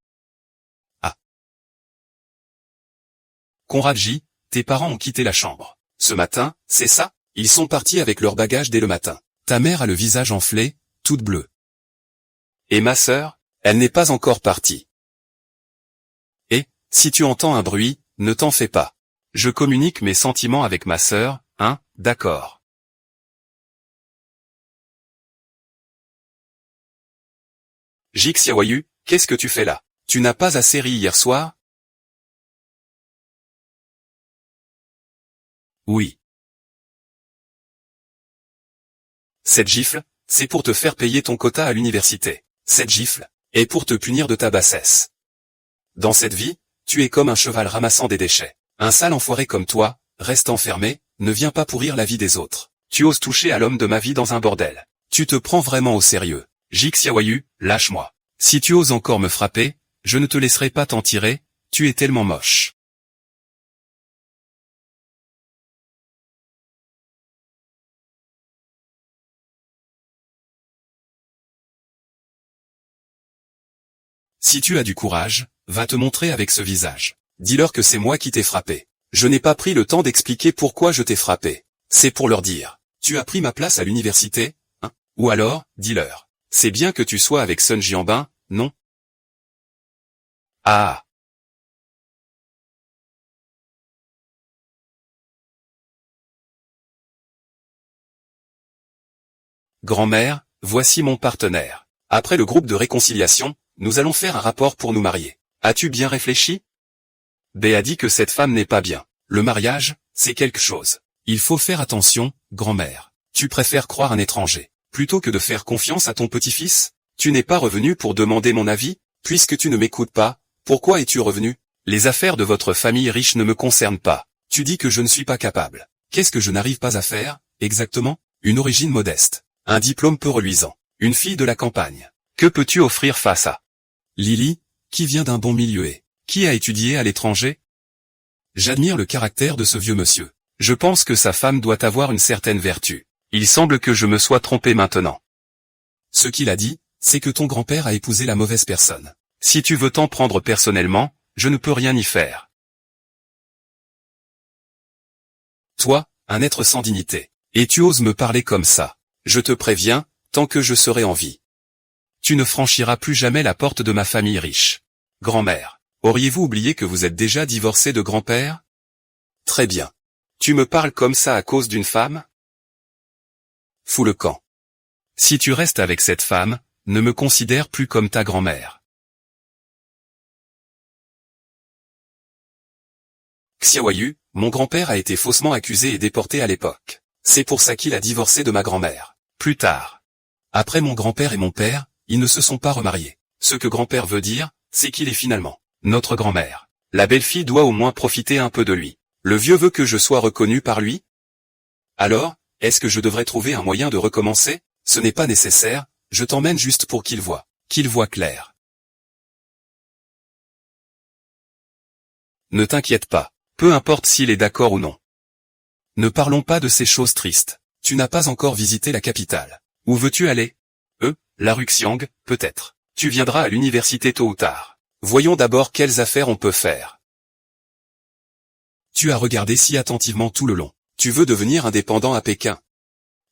Ah. Conradji, tes parents ont quitté la chambre. Ce matin, c'est ça? Ils sont partis avec leurs bagages dès le matin. Ta mère a le visage enflé, toute bleue. Et ma sœur, elle n'est pas encore partie. Et, si tu entends un bruit, ne t'en fais pas. Je communique mes sentiments avec ma sœur, hein, d'accord. Jixiaoyu, qu'est-ce que tu fais là? Tu n'as pas assez ri hier soir? Oui. Cette gifle, c'est pour te faire payer ton quota à l'université. Cette gifle est pour te punir de ta bassesse. Dans cette vie, tu es comme un cheval ramassant des déchets. Un sale enfoiré comme toi, reste enfermé, ne viens pas pourrir la vie des autres. Tu oses toucher à l'homme de ma vie dans un bordel. Tu te prends vraiment au sérieux. Jixiaoyu, lâche-moi. Si tu oses encore me frapper, je ne te laisserai pas t'en tirer, tu es tellement moche. Si tu as du courage, va te montrer avec ce visage. Dis-leur que c'est moi qui t'ai frappé. Je n'ai pas pris le temps d'expliquer pourquoi je t'ai frappé. C'est pour leur dire. Tu as pris ma place à l'université, hein? Ou alors, dis-leur. C'est bien que tu sois avec Sun Jianbin, non? Ah. Grand-mère, voici mon partenaire. Après le groupe de réconciliation, nous allons faire un rapport pour nous marier. As-tu bien réfléchi? B a dit que cette femme n'est pas bien. Le mariage, c'est quelque chose. Il faut faire attention, grand-mère. Tu préfères croire un étranger, plutôt que de faire confiance à ton petit-fils? Tu n'es pas revenu pour demander mon avis? Puisque tu ne m'écoutes pas, pourquoi es-tu revenu? Les affaires de votre famille riche ne me concernent pas. Tu dis que je ne suis pas capable. Qu'est-ce que je n'arrive pas à faire, exactement? Une origine modeste, un diplôme peu reluisant, une fille de la campagne. Que peux-tu offrir face à Lily, qui vient d'un bon milieu et qui a étudié à l'étranger? J'admire le caractère de ce vieux monsieur. Je pense que sa femme doit avoir une certaine vertu. Il semble que je me sois trompé maintenant. Ce qu'il a dit, c'est que ton grand-père a épousé la mauvaise personne. Si tu veux t'en prendre personnellement, je ne peux rien y faire. Toi, un être sans dignité. Et tu oses me parler comme ça. Je te préviens, tant que je serai en vie. Tu ne franchiras plus jamais la porte de ma famille riche. Grand-mère, auriez-vous oublié que vous êtes déjà divorcé de grand-père? Très bien. Tu me parles comme ça à cause d'une femme? Fous le camp. Si tu restes avec cette femme, ne me considère plus comme ta grand-mère. Xiaoyu, mon grand-père a été faussement accusé et déporté à l'époque. C'est pour ça qu'il a divorcé de ma grand-mère. Plus tard. Après mon grand-père et mon père, ils ne se sont pas remariés. Ce que grand-père veut dire, c'est qu'il est finalement notre grand-mère. La belle-fille doit au moins profiter un peu de lui. Le vieux veut que je sois reconnu par lui? Alors, est-ce que je devrais trouver un moyen de recommencer? Ce n'est pas nécessaire, je t'emmène juste pour qu'il voie clair. Ne t'inquiète pas, peu importe s'il est d'accord ou non. Ne parlons pas de ces choses tristes. Tu n'as pas encore visité la capitale. Où veux-tu aller? La rue Xiang, peut-être. Tu viendras à l'université tôt ou tard. Voyons d'abord quelles affaires on peut faire. Tu as regardé si attentivement tout le long. Tu veux devenir indépendant à Pékin.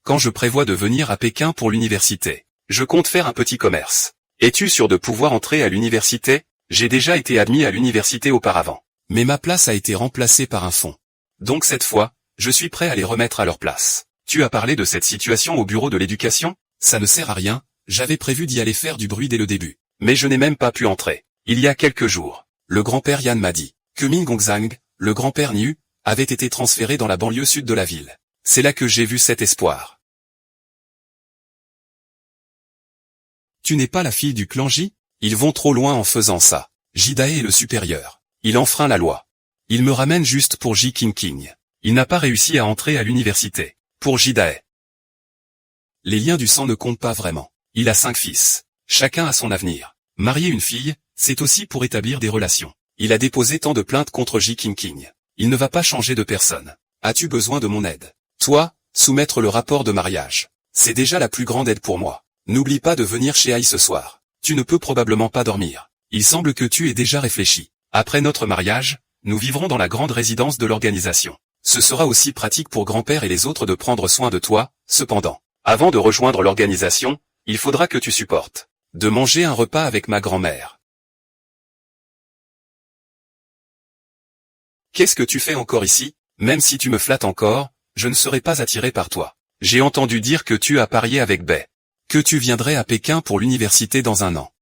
Quand je prévois de venir à Pékin pour l'université, je compte faire un petit commerce. Es-tu sûr de pouvoir entrer à l'université? J'ai déjà été admis à l'université auparavant. Mais ma place a été remplacée par un fonds. Donc cette fois, je suis prêt à les remettre à leur place. Tu as parlé de cette situation au bureau de l'éducation? Ça ne sert à rien, j'avais prévu d'y aller faire du bruit dès le début. Mais je n'ai même pas pu entrer. Il y a quelques jours, le grand-père Yan m'a dit que Min Gongzhang, le grand-père Niu, avait été transféré dans la banlieue sud de la ville. C'est là que j'ai vu cet espoir. Tu n'es pas la fille du clan Ji? Ils vont trop loin en faisant ça. Jidae est le supérieur. Il enfreint la loi. Il me ramène juste pour Ji Qingqing. Il n'a pas réussi à entrer à l'université. Pour Jidae. Les liens du sang ne comptent pas vraiment. Il a 5 fils. Chacun a son avenir. Marier une fille, c'est aussi pour établir des relations. Il a déposé tant de plaintes contre Ji Qingqing. Il ne va pas changer de personne. As-tu besoin de mon aide? Toi, soumettre le rapport de mariage. C'est déjà la plus grande aide pour moi. N'oublie pas de venir chez Aïe ce soir. Tu ne peux probablement pas dormir. Il semble que tu aies déjà réfléchi. Après notre mariage, nous vivrons dans la grande résidence de l'organisation. Ce sera aussi pratique pour grand-père et les autres de prendre soin de toi, cependant. Avant de rejoindre l'organisation, il faudra que tu supportes de manger un repas avec ma grand-mère. Qu'est-ce que tu fais encore ici? Même si tu me flattes encore, je ne serai pas attiré par toi. J'ai entendu dire que tu as parié avec Bai. Que tu viendrais à Pékin pour l'université dans un an.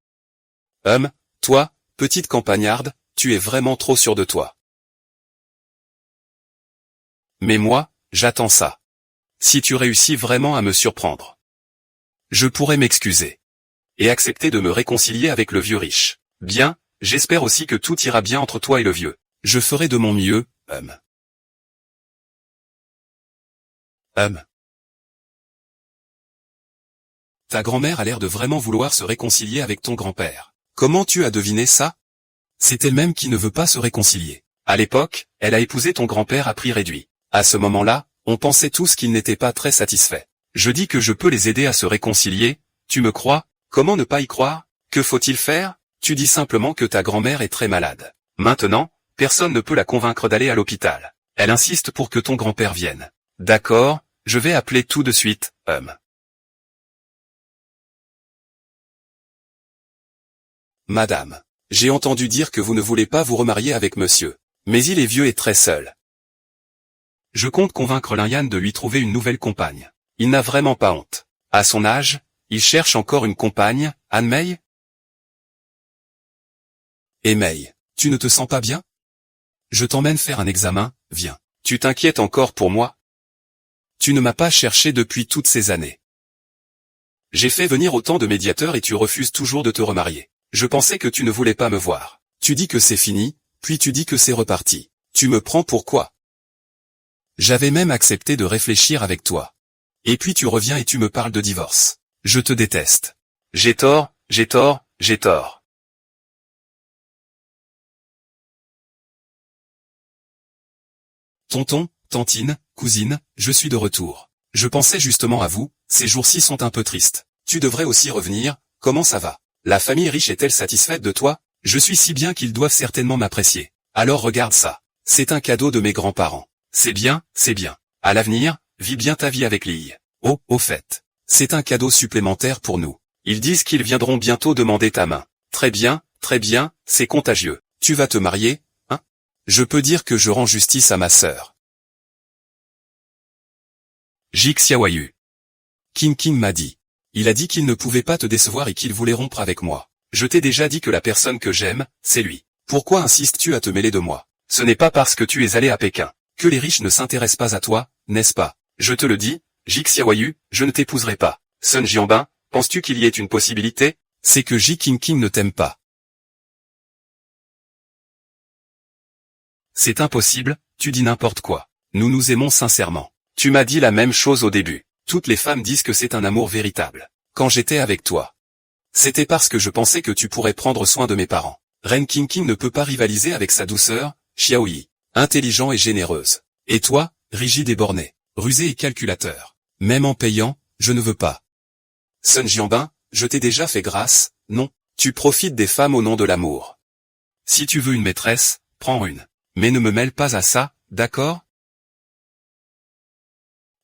Toi, petite campagnarde, tu es vraiment trop sûr de toi. Mais moi, j'attends ça. Si tu réussis vraiment à me surprendre, je pourrais m'excuser. Et accepter de me réconcilier avec le vieux riche. Bien, j'espère aussi que tout ira bien entre toi et le vieux. Je ferai de mon mieux, Ta grand-mère a l'air de vraiment vouloir se réconcilier avec ton grand-père. Comment tu as deviné ça? C'est elle-même qui ne veut pas se réconcilier. À l'époque, elle a épousé ton grand-père à prix réduit. À ce moment-là, on pensait tous qu'ils n'étaient pas très satisfaits. Je dis que je peux les aider à se réconcilier, tu me crois? Comment ne pas y croire? Que faut-il faire? Tu dis simplement que ta grand-mère est très malade. Maintenant, personne ne peut la convaincre d'aller à l'hôpital. Elle insiste pour que ton grand-père vienne. D'accord, je vais appeler tout de suite, Madame, j'ai entendu dire que vous ne voulez pas vous remarier avec monsieur. Mais il est vieux et très seul. Je compte convaincre Lin Yan de lui trouver une nouvelle compagne. Il n'a vraiment pas honte. À son âge, il cherche encore une compagne, Anne Mei? Mei, tu ne te sens pas bien? Je t'emmène faire un examen, viens. Tu t'inquiètes encore pour moi? Tu ne m'as pas cherché depuis toutes ces années. J'ai fait venir autant de médiateurs et tu refuses toujours de te remarier. Je pensais que tu ne voulais pas me voir. Tu dis que c'est fini, puis tu dis que c'est reparti. Tu me prends pour quoi? J'avais même accepté de réfléchir avec toi. Et puis tu reviens et tu me parles de divorce. Je te déteste. J'ai tort, j'ai tort, j'ai tort. Tonton, tantine, cousine, je suis de retour. Je pensais justement à vous, ces jours-ci sont un peu tristes. Tu devrais aussi revenir, comment ça va? La famille riche est-elle satisfaite de toi? Je suis si bien qu'ils doivent certainement m'apprécier. Alors regarde ça. C'est un cadeau de mes grands-parents. C'est bien, c'est bien. À l'avenir, vis bien ta vie avec Lille. Oh, au fait. C'est un cadeau supplémentaire pour nous. Ils disent qu'ils viendront bientôt demander ta main. Très bien, c'est contagieux. Tu vas te marier, hein? Je peux dire que je rends justice à ma sœur. Jik Xiaoyu. King m'a dit. Il a dit qu'il ne pouvait pas te décevoir et qu'il voulait rompre avec moi. Je t'ai déjà dit que la personne que j'aime, c'est lui. Pourquoi insistes-tu à te mêler de moi? Ce n'est pas parce que tu es allé à Pékin que les riches ne s'intéressent pas à toi, n'est-ce pas? Je te le dis, Jik Xiaoyu, je ne t'épouserai pas. Sun Jianbin, penses-tu qu'il y ait une possibilité? C'est que Ji ne t'aime pas. C'est impossible, tu dis n'importe quoi. Nous nous aimons sincèrement. Tu m'as dit la même chose au début. Toutes les femmes disent que c'est un amour véritable. Quand j'étais avec toi, c'était parce que je pensais que tu pourrais prendre soin de mes parents. Ren King ne peut pas rivaliser avec sa douceur, Xiaoyi, intelligent et généreuse. Et toi, rigide et borné, rusé et calculateur. Même en payant, je ne veux pas. Sun Jianbin, je t'ai déjà fait grâce, non, tu profites des femmes au nom de l'amour. Si tu veux une maîtresse, prends une. Mais ne me mêle pas à ça, d'accord?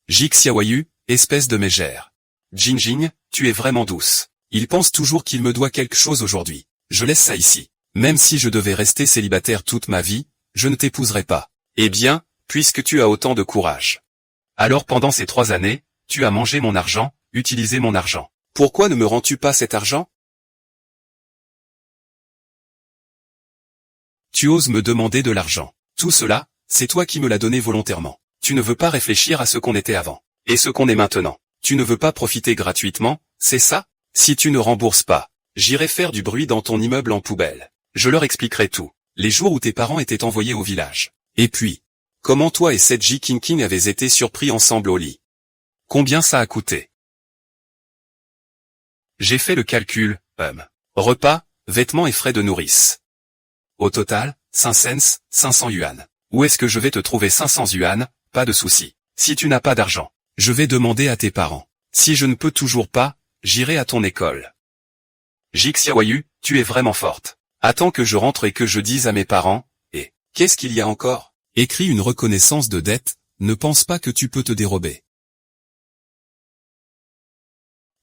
Jik Xiaoyu, espèce de mégère. Jinjing, tu es vraiment douce. Il pense toujours qu'il me doit quelque chose aujourd'hui. Je laisse ça ici. Même si je devais rester célibataire toute ma vie, je ne t'épouserai pas. Eh bien, puisque tu as autant de courage. Alors pendant ces 3 années, tu as mangé mon argent, utilisé mon argent. Pourquoi ne me rends-tu pas cet argent? Tu oses me demander de l'argent. Tout cela, c'est toi qui me l'as donné volontairement. Tu ne veux pas réfléchir à ce qu'on était avant. Et ce qu'on est maintenant. Tu ne veux pas profiter gratuitement, c'est ça? Si tu ne rembourses pas, j'irai faire du bruit dans ton immeuble en poubelle. Je leur expliquerai tout. Les jours où tes parents étaient envoyés au village. Et puis, comment toi et cette Ji King avez été surpris ensemble au lit? Combien ça a coûté? J'ai fait le calcul, repas, vêtements et frais de nourrice. Au total, 5 cents, 500 yuan. Où est-ce que je vais te trouver 500 yuan? Pas de souci. Si tu n'as pas d'argent, je vais demander à tes parents. Si je ne peux toujours pas, j'irai à ton école. Jik Xiaoyu, tu es vraiment forte. Attends que je rentre et que je dise à mes parents, et, qu'est-ce qu'il y a encore? Écris une reconnaissance de dette, ne pense pas que tu peux te dérober.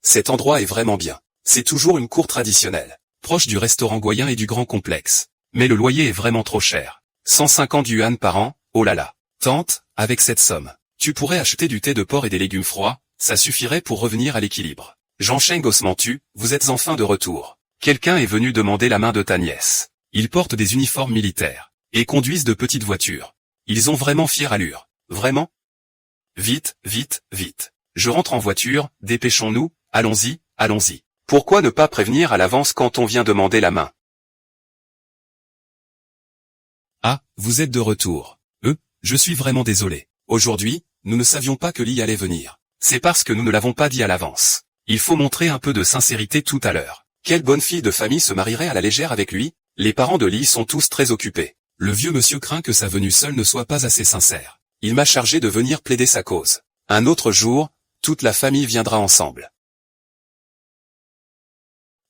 Cet endroit est vraiment bien. C'est toujours une cour traditionnelle, proche du restaurant Goyen et du grand complexe. Mais le loyer est vraiment trop cher. 150 yuan par an, oh là là. Tante, avec cette somme, tu pourrais acheter du thé de porc et des légumes froids, ça suffirait pour revenir à l'équilibre. Jean-Cheng Osmantu, vous êtes enfin de retour. Quelqu'un est venu demander la main de ta nièce. Ils portent des uniformes militaires, et conduisent de petites voitures. Ils ont vraiment fière allure. Vraiment? Vite, vite, vite. Je rentre en voiture, dépêchons-nous, allons-y, allons-y. Pourquoi ne pas prévenir à l'avance quand on vient demander la main? Ah, vous êtes de retour. Je suis vraiment désolé. Aujourd'hui, nous ne savions pas que Li allait venir. C'est parce que nous ne l'avons pas dit à l'avance. Il faut montrer un peu de sincérité tout à l'heure. Quelle bonne fille de famille se marierait à la légère avec lui? Les parents de Li sont tous très occupés. Le vieux monsieur craint que sa venue seule ne soit pas assez sincère. Il m'a chargé de venir plaider sa cause. Un autre jour, toute la famille viendra ensemble.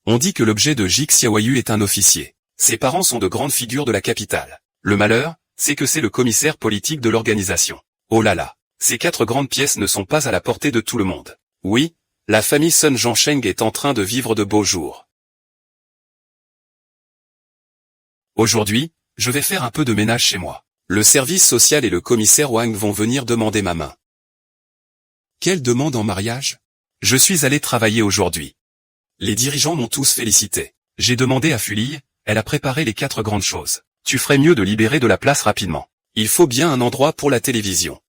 On dit que l'objet de Jik Xiaoyu est un officier. Ses parents sont de grandes figures de la capitale. Le malheur, c'est que c'est le commissaire politique de l'organisation. Oh là là, ces 4 grandes pièces ne sont pas à la portée de tout le monde. Oui, la famille Sun Zhangsheng est en train de vivre de beaux jours. Aujourd'hui, je vais faire un peu de ménage chez moi. Le service social et le commissaire Wang vont venir demander ma main. Quelle demande en mariage? Je suis allé travailler aujourd'hui. Les dirigeants m'ont tous félicité. J'ai demandé à Fuli, elle a préparé les 4 grandes choses. Tu ferais mieux de libérer de la place rapidement. Il faut bien un endroit pour la télévision.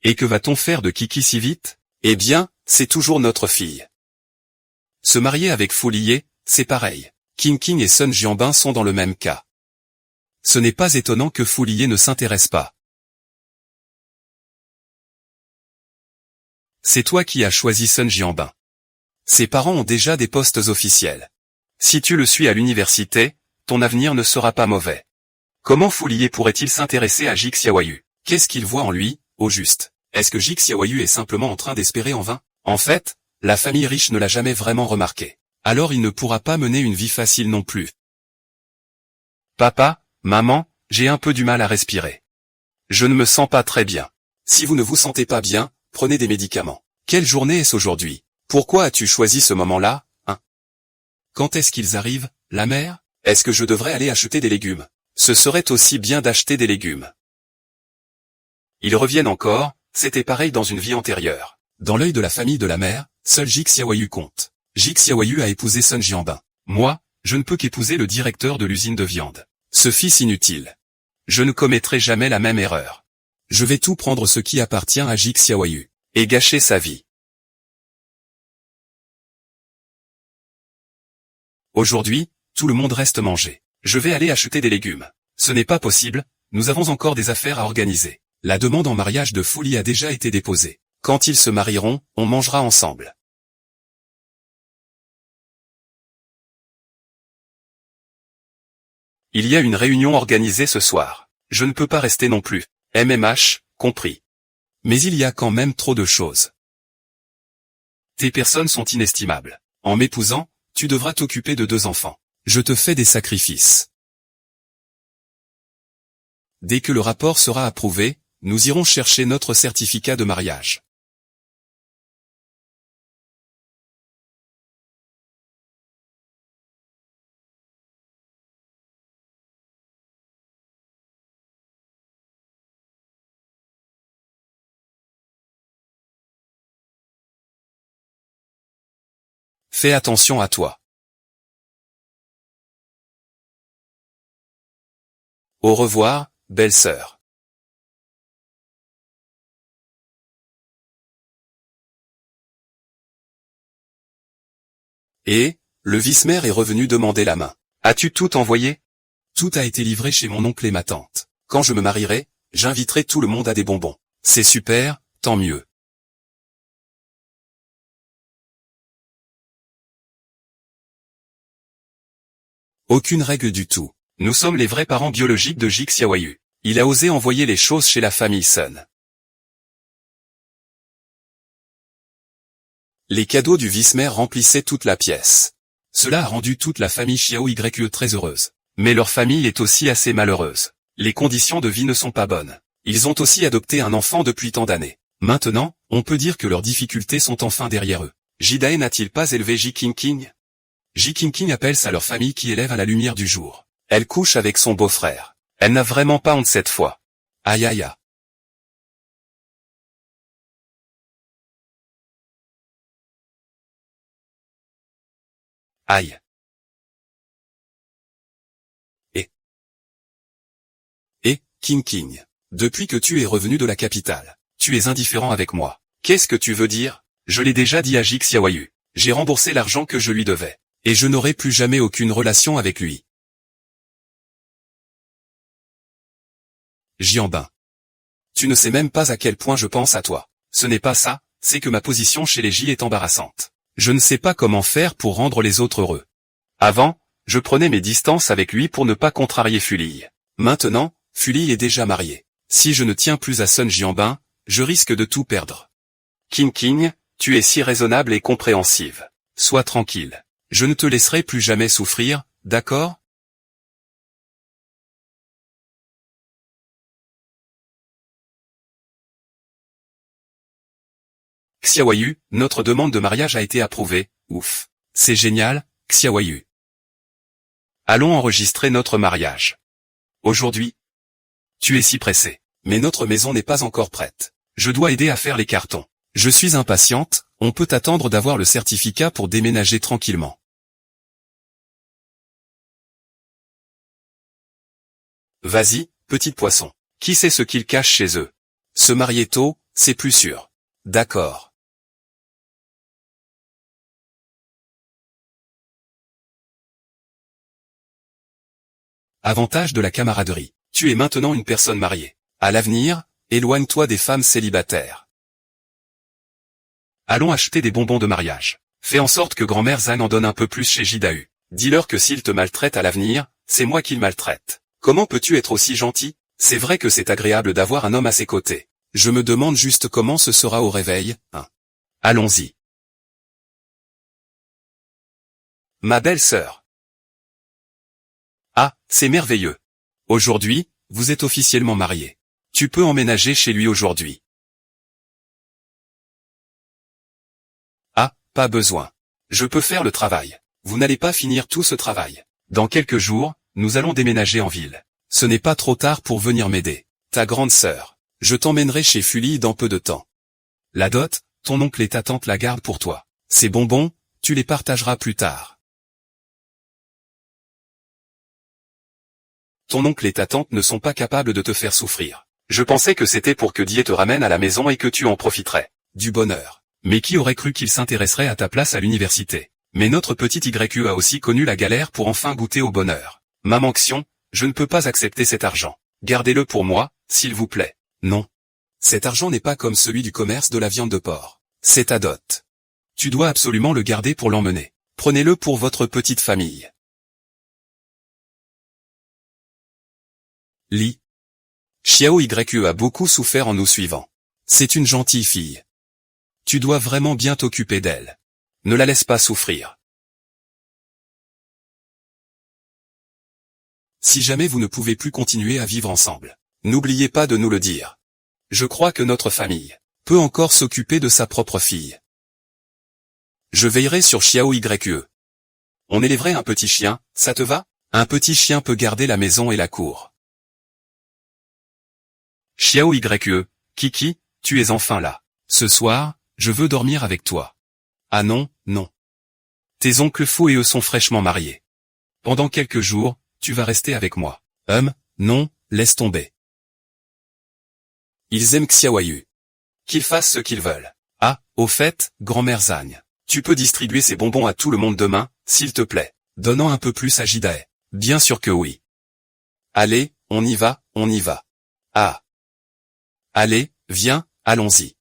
Et que va-t-on faire de Kiki si vite? Eh bien, c'est toujours notre fille. Se marier avec Foulier, c'est pareil. King et Sun Jianbin sont dans le même cas. Ce n'est pas étonnant que Foulier ne s'intéresse pas. C'est toi qui as choisi Sun Jianbin. Ses parents ont déjà des postes officiels. Si tu le suis à l'université, ton avenir ne sera pas mauvais. Comment Foulier pourrait-il s'intéresser à Jix Yaoyu? Qu'est-ce qu'il voit en lui, au juste? Est-ce que Jix Yaoyu est simplement en train d'espérer en vain? En fait, la famille riche ne l'a jamais vraiment remarqué. Alors il ne pourra pas mener une vie facile non plus. Papa, maman, j'ai un peu du mal à respirer. Je ne me sens pas très bien. Si vous ne vous sentez pas bien, prenez des médicaments. Quelle journée est-ce aujourd'hui? Pourquoi as-tu choisi ce moment-là, hein? Quand est-ce qu'ils arrivent, la mère? Est-ce que je devrais aller acheter des légumes? Ce serait aussi bien d'acheter des légumes. Ils reviennent encore, c'était pareil dans une vie antérieure. Dans l'œil de la famille de la mère, seul Jix Yaoyu compte. Jix Yaoyu a épousé Sun Jianbin. Moi, je ne peux qu'épouser le directeur de l'usine de viande. Ce fils inutile. Je ne commettrai jamais la même erreur. Je vais tout prendre ce qui appartient à Jix Yaoyu, et gâcher sa vie. Aujourd'hui, tout le monde reste manger. Je vais aller acheter des légumes. Ce n'est pas possible, nous avons encore des affaires à organiser. La demande en mariage de Foulier a déjà été déposée. Quand ils se marieront, on mangera ensemble. Il y a une réunion organisée ce soir. Je ne peux pas rester non plus. MMH, compris. Mais il y a quand même trop de choses. Tes personnes sont inestimables. En m'épousant, tu devras t'occuper de 2 enfants. Je te fais des sacrifices. Dès que le rapport sera approuvé, nous irons chercher notre certificat de mariage. Fais attention à toi. Au revoir, belle-sœur. Et, le vice-maire est revenu demander la main. As-tu tout envoyé? Tout a été livré chez mon oncle et ma tante. Quand je me marierai, j'inviterai tout le monde à des bonbons. C'est super, tant mieux. Aucune règle du tout. Nous sommes les vrais parents biologiques de Jix Yaoyu. Il a osé envoyer les choses chez la famille Sun. Les cadeaux du vice-maire remplissaient toute la pièce. Cela a rendu toute la famille Xiao Yue très heureuse. Mais leur famille est aussi assez malheureuse. Les conditions de vie ne sont pas bonnes. Ils ont aussi adopté un enfant depuis tant d'années. Maintenant, on peut dire que leurs difficultés sont enfin derrière eux. Jidae n'a-t-il pas élevé Ji-King? Ji-King appelle ça leur famille qui élève à la lumière du jour. Elle couche avec son beau-frère. Elle n'a vraiment pas honte cette fois. Aïe aïe aïe. Aïe. Et, King, depuis que tu es revenu de la capitale, tu es indifférent avec moi. Qu'est-ce que tu veux dire? Je l'ai déjà dit à Jix Yaoyu. J'ai remboursé l'argent que je lui devais. Et je n'aurai plus jamais aucune relation avec lui. Jianbin. Tu ne sais même pas à quel point je pense à toi. Ce n'est pas ça, c'est que ma position chez les J est embarrassante. Je ne sais pas comment faire pour rendre les autres heureux. Avant, je prenais mes distances avec lui pour ne pas contrarier Fuli. Maintenant, Fuli est déjà marié. Si je ne tiens plus à Sun Jianbin, je risque de tout perdre. King, tu es si raisonnable et compréhensive. Sois tranquille. Je ne te laisserai plus jamais souffrir, d'accord? Xiaoyu, notre demande de mariage a été approuvée, ouf. C'est génial, Xiaoyu. Allons enregistrer notre mariage. Aujourd'hui. Tu es si pressé. Mais notre maison n'est pas encore prête. Je dois aider à faire les cartons. Je suis impatiente, on peut attendre d'avoir le certificat pour déménager tranquillement. Vas-y, petit poisson. Qui sait ce qu'ils cachent chez eux? Se marier tôt, c'est plus sûr. D'accord. Avantage de la camaraderie. Tu es maintenant une personne mariée. À l'avenir, éloigne-toi des femmes célibataires. Allons acheter des bonbons de mariage. Fais en sorte que grand-mère Zhang en donne un peu plus chez Jidahu. Dis-leur que s'ils te maltraitent à l'avenir, c'est moi qu'ils maltraite. Comment peux-tu être aussi gentil? C'est vrai que c'est agréable d'avoir un homme à ses côtés. Je me demande juste comment ce sera au réveil, hein. Allons-y. Ma belle-sœur. Ah, c'est merveilleux. Aujourd'hui, vous êtes officiellement mariés. Tu peux emménager chez lui aujourd'hui. Ah, pas besoin. Je peux faire le travail. Vous n'allez pas finir tout ce travail. Dans quelques jours, nous allons déménager en ville. Ce n'est pas trop tard pour venir m'aider. Ta grande sœur. Je t'emmènerai chez Fully dans peu de temps. La dot, ton oncle et ta tante la gardent pour toi. Ces bonbons, tu les partageras plus tard. Ton oncle et ta tante ne sont pas capables de te faire souffrir. Je pensais que c'était pour que Die te ramène à la maison et que tu en profiterais. Du bonheur. Mais qui aurait cru qu'il s'intéresserait à ta place à l'université? Mais notre petit YQ a aussi connu la galère pour enfin goûter au bonheur. Mamanxion, je ne peux pas accepter cet argent. Gardez-le pour moi, s'il vous plaît. Non. Cet argent n'est pas comme celui du commerce de la viande de porc. C'est ta dot. Tu dois absolument le garder pour l'emmener. Prenez-le pour votre petite famille. Li. Xiao YE a beaucoup souffert en nous suivant. C'est une gentille fille. Tu dois vraiment bien t'occuper d'elle. Ne la laisse pas souffrir. Si jamais vous ne pouvez plus continuer à vivre ensemble, n'oubliez pas de nous le dire. Je crois que notre famille peut encore s'occuper de sa propre fille. Je veillerai sur Xiao YE. On élèverait un petit chien, ça te va? Un petit chien peut garder la maison et la cour. Xiao YE, Kiki, tu es enfin là. Ce soir, je veux dormir avec toi. Ah non, non. Tes oncles Faux et eux sont fraîchement mariés. Pendant quelques jours, tu vas rester avec moi. Non, laisse tomber. Ils aiment Xiaoyu. Qu'ils fassent ce qu'ils veulent. Ah, au fait, grand-mère Zhang, tu peux distribuer ces bonbons à tout le monde demain, s'il te plaît, donnant un peu plus à Jidae. Bien sûr que oui. Allez, on y va, on y va. Ah. Allez, viens, allons-y.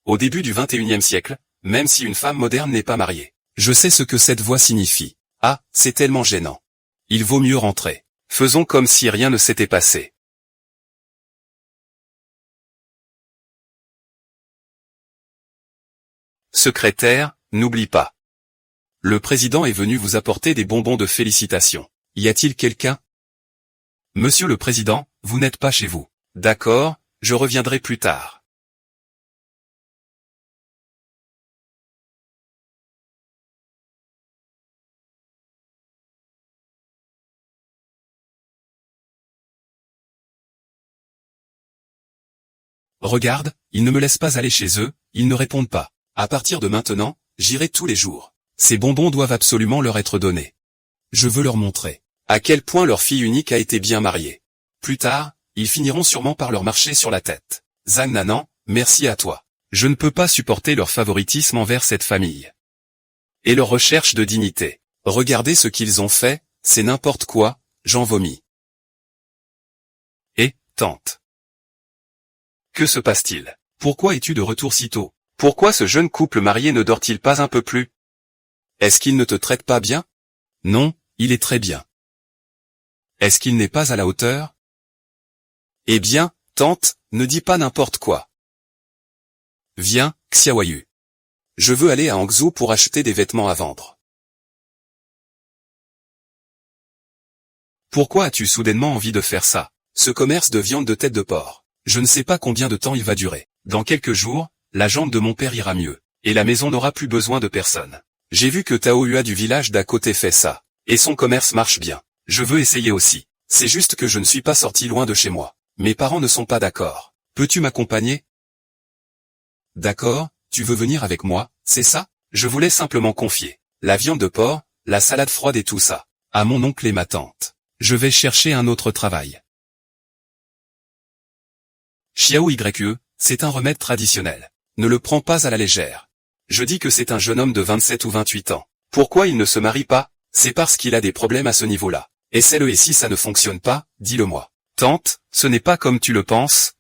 Au début du XXIe siècle, même si une femme moderne n'est pas mariée, je sais ce que cette voix signifie. Ah, c'est tellement gênant. Il vaut mieux rentrer. Faisons comme si rien ne s'était passé. Secrétaire, n'oublie pas. Le président est venu vous apporter des bonbons de félicitations. Y a-t-il quelqu'un? Monsieur le président, vous n'êtes pas chez vous. D'accord, je reviendrai plus tard. Regarde, ils ne me laissent pas aller chez eux, ils ne répondent pas. À partir de maintenant, j'irai tous les jours. Ces bonbons doivent absolument leur être donnés. Je veux leur montrer à quel point leur fille unique a été bien mariée. Plus tard, ils finiront sûrement par leur marcher sur la tête. Zhang Nanan, merci à toi. Je ne peux pas supporter leur favoritisme envers cette famille. Et leur recherche de dignité. Regardez ce qu'ils ont fait, c'est n'importe quoi, j'en vomis. Et, tante. Que se passe-t-il? Pourquoi es-tu de retour si tôt? Pourquoi ce jeune couple marié ne dort-il pas un peu plus? Est-ce qu'il ne te traite pas bien? Non, il est très bien. Est-ce qu'il n'est pas à la hauteur? Eh bien, tante, ne dis pas n'importe quoi. Viens, Xiaoyu. Je veux aller à Hangzhou pour acheter des vêtements à vendre. Pourquoi as-tu soudainement envie de faire ça? Ce commerce de viande de tête de porc. Je ne sais pas combien de temps il va durer. Dans quelques jours, la jambe de mon père ira mieux, et la maison n'aura plus besoin de personne. J'ai vu que Tao Hua du village d'à côté fait ça. Et son commerce marche bien. Je veux essayer aussi. C'est juste que je ne suis pas sorti loin de chez moi. Mes parents ne sont pas d'accord. Peux-tu m'accompagner? D'accord, tu veux venir avec moi, c'est ça? Je voulais simplement confier la viande de porc, la salade froide et tout ça à mon oncle et ma tante. Je vais chercher un autre travail. Xiao Yue, c'est un remède traditionnel. Ne le prends pas à la légère. Je dis que c'est un jeune homme de 27 ou 28 ans. Pourquoi il ne se marie pas? C'est parce qu'il a des problèmes à ce niveau-là. Essaie-le et si ça ne fonctionne pas, dis-le-moi. Tante, ce n'est pas comme tu le penses,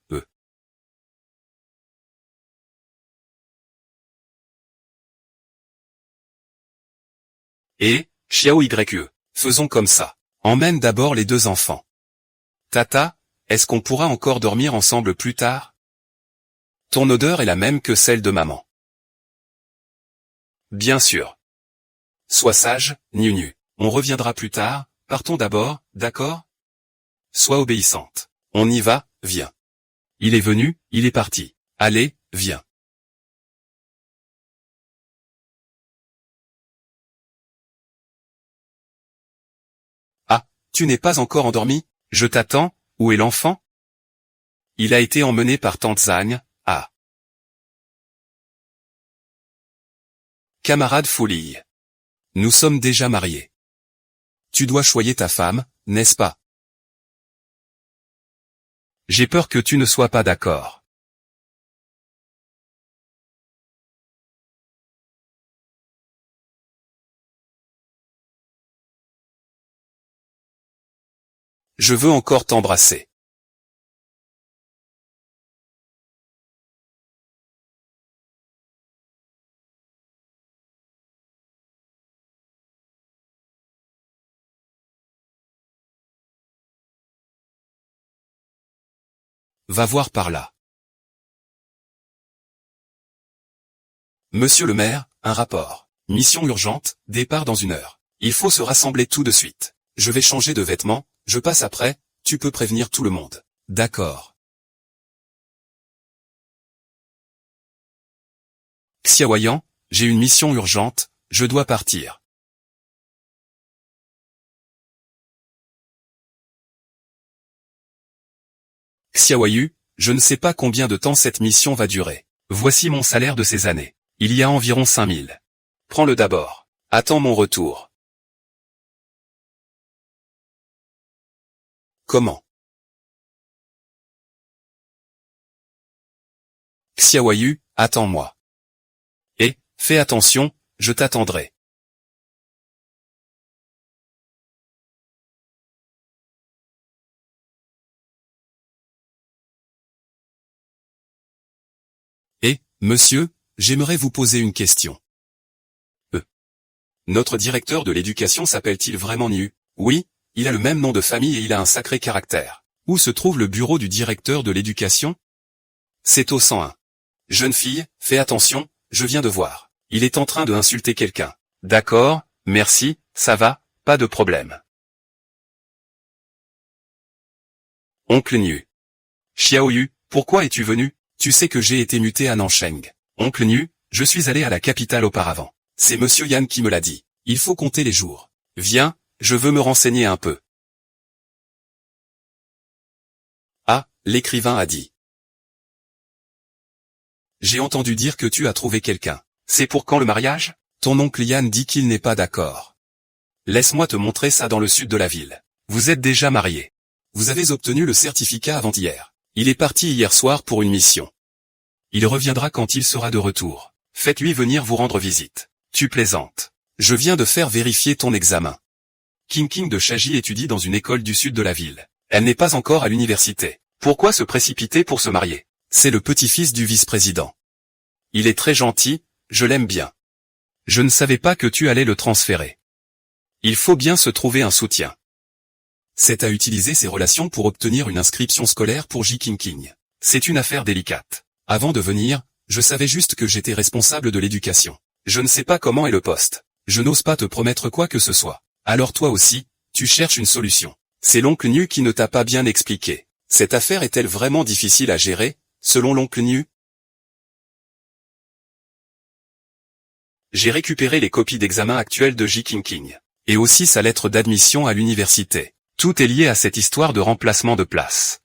Et, Xiao Yue, faisons comme ça. Emmène d'abord les deux enfants. Tata, est-ce qu'on pourra encore dormir ensemble plus tard? Ton odeur est la même que celle de maman. Bien sûr. Sois sage, Niu. On reviendra plus tard, partons d'abord, d'accord? Sois obéissante. On y va, viens. Il est venu, il est parti. Allez, viens. Ah, tu n'es pas encore endormi? Je t'attends, où est l'enfant? Il a été emmené par tante Zhang, ah. Camarade Folie. Nous sommes déjà mariés. Tu dois choyer ta femme, n'est-ce pas? J'ai peur que tu ne sois pas d'accord. Je veux encore t'embrasser. Va voir par là. Monsieur le maire, un rapport. Mission urgente, départ dans 1 heure. Il faut se rassembler tout de suite. Je vais changer de vêtements, je passe après, tu peux prévenir tout le monde. D'accord. Xiaoyan, j'ai une mission urgente, je dois partir. Xiaoyu, je ne sais pas combien de temps cette mission va durer. Voici mon salaire de ces années. Il y a environ 5000. Prends-le d'abord. Attends mon retour. Comment? Xiaoyu, attends-moi. Et, fais attention, je t'attendrai. Et, monsieur, j'aimerais vous poser une question. Notre directeur de l'éducation s'appelle-t-il vraiment Niu? Oui, il a le même nom de famille et il a un sacré caractère. Où se trouve le bureau du directeur de l'éducation? C'est au 101. Jeune fille, fais attention, je viens de voir. Il est en train de insulter quelqu'un. D'accord, merci, ça va, pas de problème. Oncle Niu. Xiaoyu, pourquoi es-tu venu? Tu sais que j'ai été muté à Nansheng. Oncle Niu, je suis allé à la capitale auparavant. C'est monsieur Yan qui me l'a dit. Il faut compter les jours. Viens, je veux me renseigner un peu. Ah, l'écrivain a dit. J'ai entendu dire que tu as trouvé quelqu'un. C'est pour quand le mariage? Ton oncle Yan dit qu'il n'est pas d'accord. Laisse-moi te montrer ça dans le sud de la ville. Vous êtes déjà mariés. Vous avez obtenu le certificat avant-hier. Il est parti hier soir pour une mission. Il reviendra quand il sera de retour. Faites-lui venir vous rendre visite. Tu plaisantes. Je viens de faire vérifier ton examen. King de Shaji étudie dans une école du sud de la ville. Elle n'est pas encore à l'université. Pourquoi se précipiter pour se marier? C'est le petit-fils du vice-président. Il est très gentil, je l'aime bien. Je ne savais pas que tu allais le transférer. Il faut bien se trouver un soutien. C'est à utiliser ses relations pour obtenir une inscription scolaire pour Ji King. C'est une affaire délicate. Avant de venir, je savais juste que j'étais responsable de l'éducation. Je ne sais pas comment est le poste. Je n'ose pas te promettre quoi que ce soit. Alors toi aussi, tu cherches une solution. C'est l'oncle Niu qui ne t'a pas bien expliqué. Cette affaire est-elle vraiment difficile à gérer, selon l'oncle Niu? J'ai récupéré les copies d'examen actuelles de J. Et aussi sa lettre d'admission à l'université. Tout est lié à cette histoire de remplacement de place.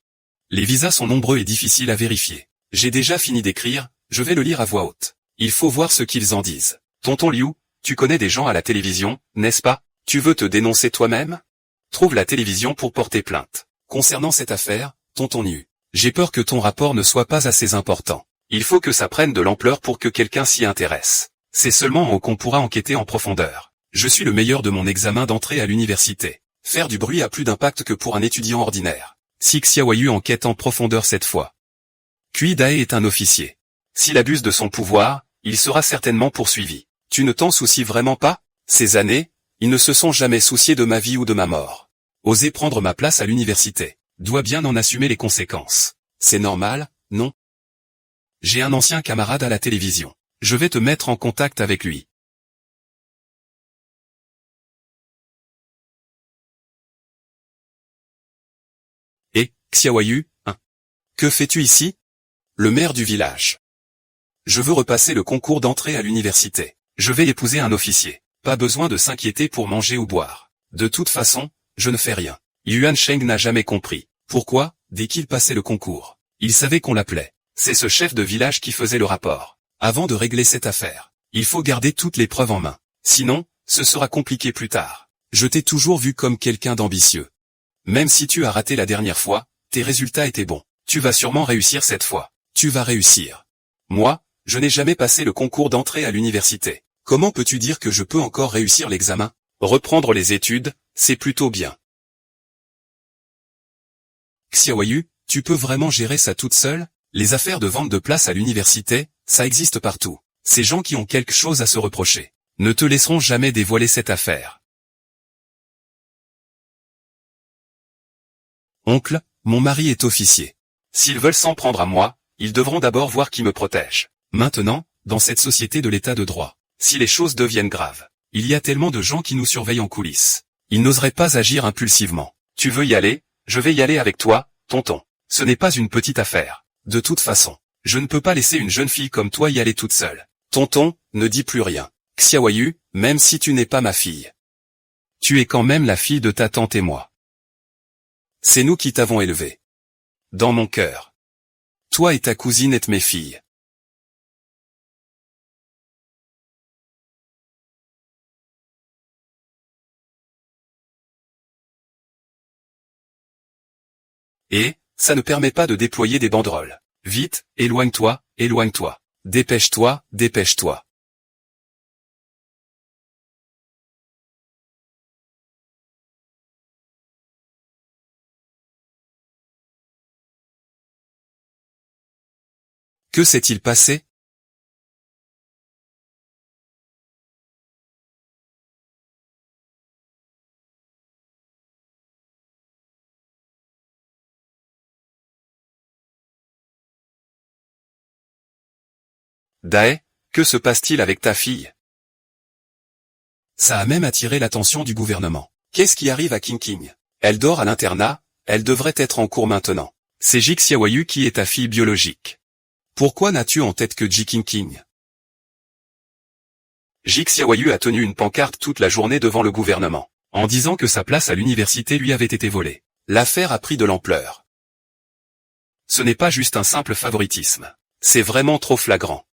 Les visas sont nombreux et difficiles à vérifier. J'ai déjà fini d'écrire, je vais le lire à voix haute. Il faut voir ce qu'ils en disent. Tonton Liu, tu connais des gens à la télévision, n'est-ce pas? Tu veux te dénoncer toi-même? Trouve la télévision pour porter plainte. Concernant cette affaire, tonton Liu, j'ai peur que ton rapport ne soit pas assez important. Il faut que ça prenne de l'ampleur pour que quelqu'un s'y intéresse. C'est seulement qu'on pourra enquêter en profondeur. Je suis le meilleur de mon examen d'entrée à l'université. Faire du bruit a plus d'impact que pour un étudiant ordinaire. Si Xiaoyu enquête en profondeur cette fois. Kui Dae est un officier. S'il abuse de son pouvoir, il sera certainement poursuivi. Tu ne t'en soucies vraiment pas? Ces années, ils ne se sont jamais souciés de ma vie ou de ma mort. Oser prendre ma place à l'université, doit bien en assumer les conséquences. C'est normal, non? J'ai un ancien camarade à la télévision. Je vais te mettre en contact avec lui. Et, Xiaoyu, hein? Que fais-tu ici? Le maire du village. Je veux repasser le concours d'entrée à l'université. Je vais épouser un officier. Pas besoin de s'inquiéter pour manger ou boire. De toute façon, je ne fais rien. Yuan Sheng n'a jamais compris. Pourquoi, dès qu'il passait le concours, il savait qu'on l'appelait. C'est ce chef de village qui faisait le rapport. Avant de régler cette affaire, il faut garder toutes les preuves en main. Sinon, ce sera compliqué plus tard. Je t'ai toujours vu comme quelqu'un d'ambitieux. Même si tu as raté la dernière fois, tes résultats étaient bons. Tu vas sûrement réussir cette fois. Tu vas réussir. Moi, je n'ai jamais passé le concours d'entrée à l'université. Comment peux-tu dire que je peux encore réussir l'examen? Reprendre les études, c'est plutôt bien. Xiaoyu, tu peux vraiment gérer ça toute seule? Les affaires de vente de place à l'université, ça existe partout. Ces gens qui ont quelque chose à se reprocher ne te laisseront jamais dévoiler cette affaire. Oncle, mon mari est officier. S'ils veulent s'en prendre à moi, ils devront d'abord voir qui me protège. Maintenant, dans cette société de l'état de droit, si les choses deviennent graves, il y a tellement de gens qui nous surveillent en coulisses. Ils n'oseraient pas agir impulsivement. Tu veux y aller? Je vais y aller avec toi, tonton. Ce n'est pas une petite affaire. De toute façon, je ne peux pas laisser une jeune fille comme toi y aller toute seule. Tonton, ne dis plus rien. Xiaoyu, même si tu n'es pas ma fille. Tu es quand même la fille de ta tante et moi. C'est nous qui t'avons élevée. Dans mon cœur. Toi et ta cousine êtes mes filles. Et, ça ne permet pas de déployer des banderoles. Vite, éloigne-toi, éloigne-toi. Dépêche-toi, dépêche-toi. Que s'est-il passé? Dae, que se passe-t-il avec ta fille? Ça a même attiré l'attention du gouvernement. Qu'est-ce qui arrive à King? Elle dort à l'internat, elle devrait être en cours maintenant. C'est Jik Xiaoyu qui est ta fille biologique. Pourquoi n'as-tu en tête que Ji King? Jik Xiaoyu a tenu une pancarte toute la journée devant le gouvernement, en disant que sa place à l'université lui avait été volée. L'affaire a pris de l'ampleur. Ce n'est pas juste un simple favoritisme. C'est vraiment trop flagrant.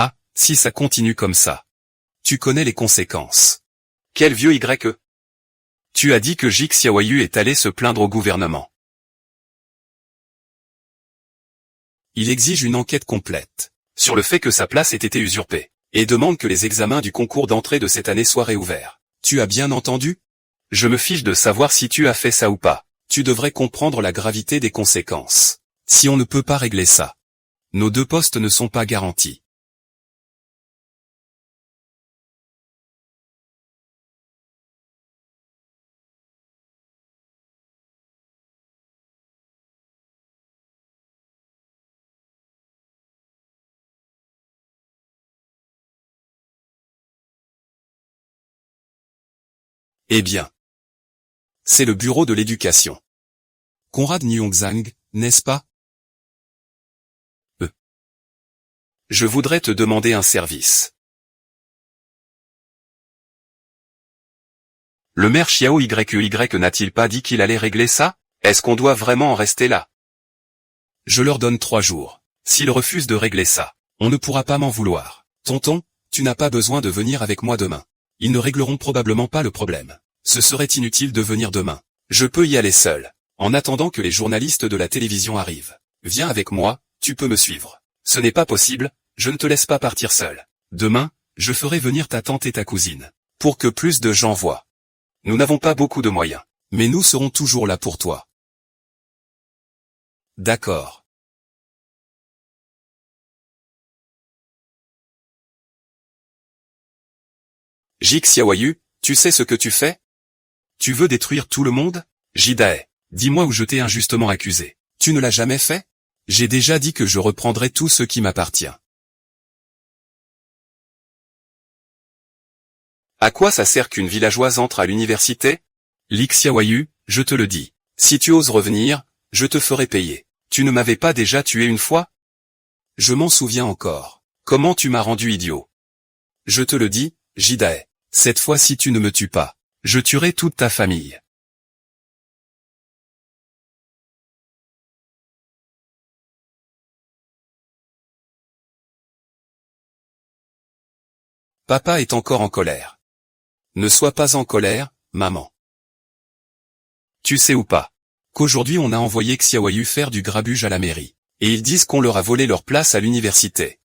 Ah, si ça continue comme ça. Tu connais les conséquences. Quel vieux Y. Tu as dit que Jik Xiaoyu est allé se plaindre au gouvernement. Il exige une enquête complète sur le fait que sa place ait été usurpée, et demande que les examens du concours d'entrée de cette année soient réouverts. Tu as bien entendu? Je me fiche de savoir si tu as fait ça ou pas. Tu devrais comprendre la gravité des conséquences. Si on ne peut pas régler ça, nos deux postes ne sont pas garantis. Eh bien, c'est le bureau de l'éducation. Conrad Nyongzang, n'est-ce pas? Je voudrais te demander un service. Le maire Xiao YY n'a-t-il pas dit qu'il allait régler ça? Est-ce qu'on doit vraiment en rester là? Je leur donne 3 jours. S'ils refusent de régler ça, on ne pourra pas m'en vouloir. Tonton, tu n'as pas besoin de venir avec moi demain. Ils ne régleront probablement pas le problème. Ce serait inutile de venir demain. Je peux y aller seul. En attendant que les journalistes de la télévision arrivent. Viens avec moi, tu peux me suivre. Ce n'est pas possible, je ne te laisse pas partir seul. Demain, je ferai venir ta tante et ta cousine. Pour que plus de gens voient. Nous n'avons pas beaucoup de moyens. Mais nous serons toujours là pour toi. D'accord. Jik Xiaoyu, tu sais ce que tu fais? Tu veux détruire tout le monde? Jidae, dis-moi où je t'ai injustement accusé. Tu ne l'as jamais fait? J'ai déjà dit que je reprendrai tout ce qui m'appartient. À quoi ça sert qu'une villageoise entre à l'université? Lik Xiaoyu, je te le dis. Si tu oses revenir, je te ferai payer. Tu ne m'avais pas déjà tué une fois? Je m'en souviens encore. Comment tu m'as rendu idiot? Je te le dis, Jidae. Cette fois si tu ne me tues pas, je tuerai toute ta famille. Papa est encore en colère. Ne sois pas en colère, maman. Tu sais ou pas qu'aujourd'hui on a envoyé Xiaoyu faire du grabuge à la mairie, et ils disent qu'on leur a volé leur place à l'université.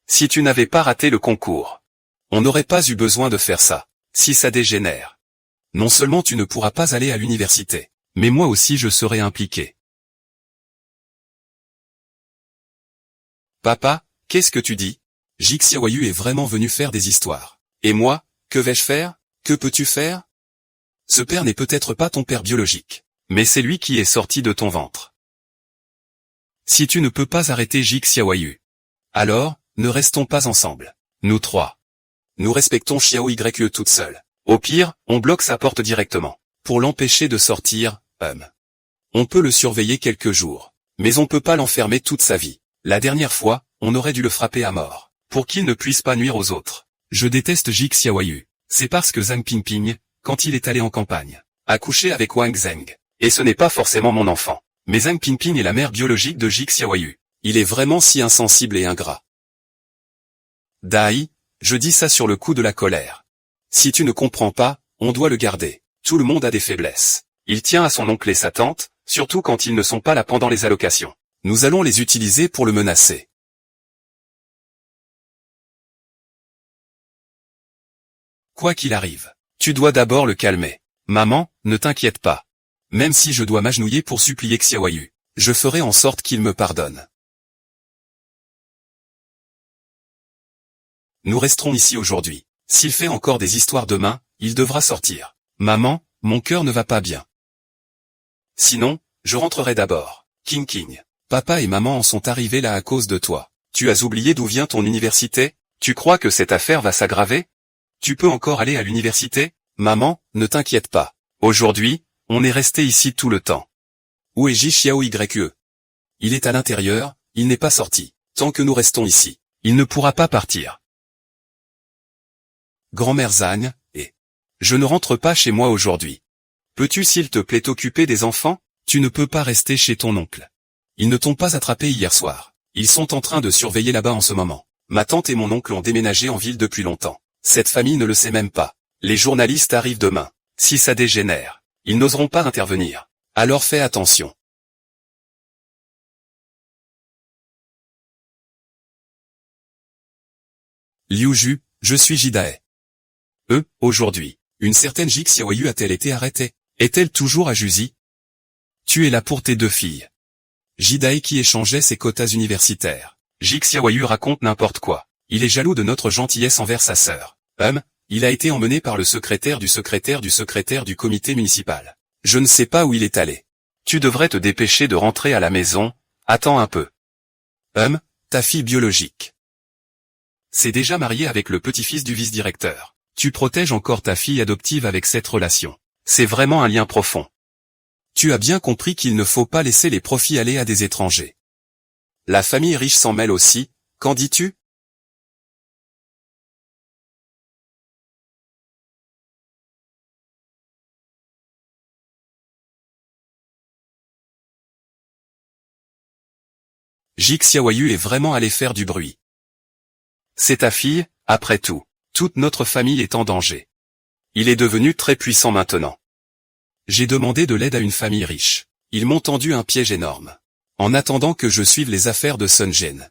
Si tu n'avais pas raté le concours, on n'aurait pas eu besoin de faire ça. Si ça dégénère, non seulement tu ne pourras pas aller à l'université, mais moi aussi je serai impliqué. Papa, qu'est-ce que tu dis? Jik Xiaoyu est vraiment venu faire des histoires. Et moi, que vais-je faire? Que peux-tu faire? Ce père n'est peut-être pas ton père biologique, mais c'est lui qui est sorti de ton ventre. Si tu ne peux pas arrêter Jik Xiaoyu, alors, ne restons pas ensemble. Nous 3. Nous respectons Xiao YE toute seule. Au pire, on bloque sa porte directement. Pour l'empêcher de sortir, on peut le surveiller quelques jours. Mais on peut pas l'enfermer toute sa vie. La dernière fois, on aurait dû le frapper à mort. Pour qu'il ne puisse pas nuire aux autres. Je déteste Jik Xiaoyu. C'est parce que Zhang Pingping, quand il est allé en campagne, a couché avec Wang Zheng. Et ce n'est pas forcément mon enfant. Mais Zhang Pingping est la mère biologique de Jik Xiaoyu. Il est vraiment si insensible et ingrat. Dai, je dis ça sur le coup de la colère. Si tu ne comprends pas, on doit le garder. Tout le monde a des faiblesses. Il tient à son oncle et sa tante, surtout quand ils ne sont pas là pendant les allocations. Nous allons les utiliser pour le menacer. Quoi qu'il arrive, tu dois d'abord le calmer. Maman, ne t'inquiète pas. Même si je dois m'agenouiller pour supplier Xiaoyu, je ferai en sorte qu'il me pardonne. Nous resterons ici aujourd'hui. S'il fait encore des histoires demain, il devra sortir. Maman, mon cœur ne va pas bien. Sinon, je rentrerai d'abord. King. Papa et maman en sont arrivés là à cause de toi. Tu as oublié d'où vient ton université? Tu crois que cette affaire va s'aggraver? Tu peux encore aller à l'université? Maman, ne t'inquiète pas. Aujourd'hui, on est resté ici tout le temps. Où est Ji Xiao YE? Il est à l'intérieur, il n'est pas sorti. Tant que nous restons ici, il ne pourra pas partir. Grand-mère Zhang, je ne rentre pas chez moi aujourd'hui. Peux-tu s'il te plaît t'occuper des enfants? Tu ne peux pas rester chez ton oncle. Ils ne t'ont pas attrapé hier soir. Ils sont en train de surveiller là-bas en ce moment. Ma tante et mon oncle ont déménagé en ville depuis longtemps. Cette famille ne le sait même pas. Les journalistes arrivent demain. Si ça dégénère, ils n'oseront pas intervenir. Alors fais attention. Liu Ju, je suis Jidae. Aujourd'hui, une certaine Jik Xiaoyu a-t-elle été arrêtée? Est-elle toujours à Juzi? Tu es là pour tes 2 filles. Jidae qui échangeait ses quotas universitaires. Jik Xiaoyu raconte n'importe quoi. Il est jaloux de notre gentillesse envers sa sœur. Il a été emmené par le secrétaire du comité municipal. Je ne sais pas où il est allé. Tu devrais te dépêcher de rentrer à la maison, attends un peu. Ta fille biologique. C'est déjà marié avec le petit-fils du vice-directeur. Tu protèges encore ta fille adoptive avec cette relation. C'est vraiment un lien profond. Tu as bien compris qu'il ne faut pas laisser les profits aller à des étrangers. La famille riche s'en mêle aussi, qu'en dis-tu? Jig Xiaoyu est vraiment allé faire du bruit. C'est ta fille, après tout. Toute notre famille est en danger. Il est devenu très puissant maintenant. J'ai demandé de l'aide à une famille riche. Ils m'ont tendu un piège énorme. En attendant que je suive les affaires de Sun Jian.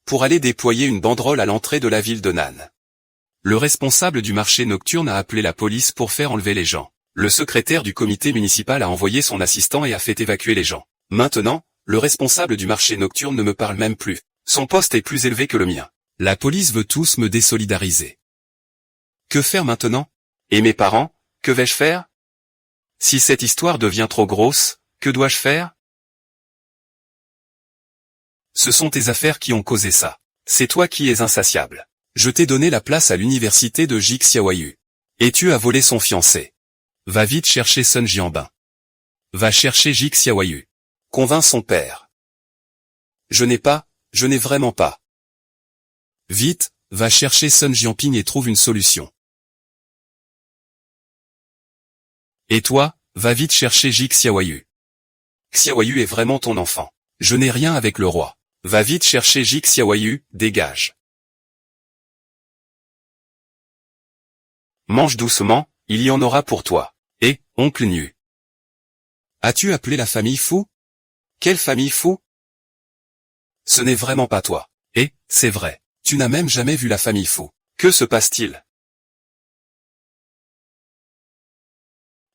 Pour aller déployer une banderole à l'entrée de la ville de Nan. Le responsable du marché nocturne a appelé la police pour faire enlever les gens. Le secrétaire du comité municipal a envoyé son assistant et a fait évacuer les gens. Maintenant, le responsable du marché nocturne ne me parle même plus. Son poste est plus élevé que le mien. La police veut tous me désolidariser. Que faire maintenant? Et mes parents, que vais-je faire? Si cette histoire devient trop grosse, que dois-je faire? Ce sont tes affaires qui ont causé ça. C'est toi qui es insatiable. Je t'ai donné la place à l'université de Jig Xiaoyu. Et tu as volé son fiancé. Va vite chercher Sun Jianbin. Va chercher Jig Xiaoyu. Convainc son père. Je n'ai vraiment pas. Vite, va chercher Sun Jianping et trouve une solution. Et toi, va vite chercher Jig Xiaoyu. Xiaoyu est vraiment ton enfant. Je n'ai rien avec le roi. Va vite chercher Jig Xiaoyu, dégage. Mange doucement, il y en aura pour toi. Et, oncle Nu. As-tu appelé la famille Fu? Quelle famille Fu? Ce n'est vraiment pas toi. Et, c'est vrai, tu n'as même jamais vu la famille Fu. Que se passe-t-il?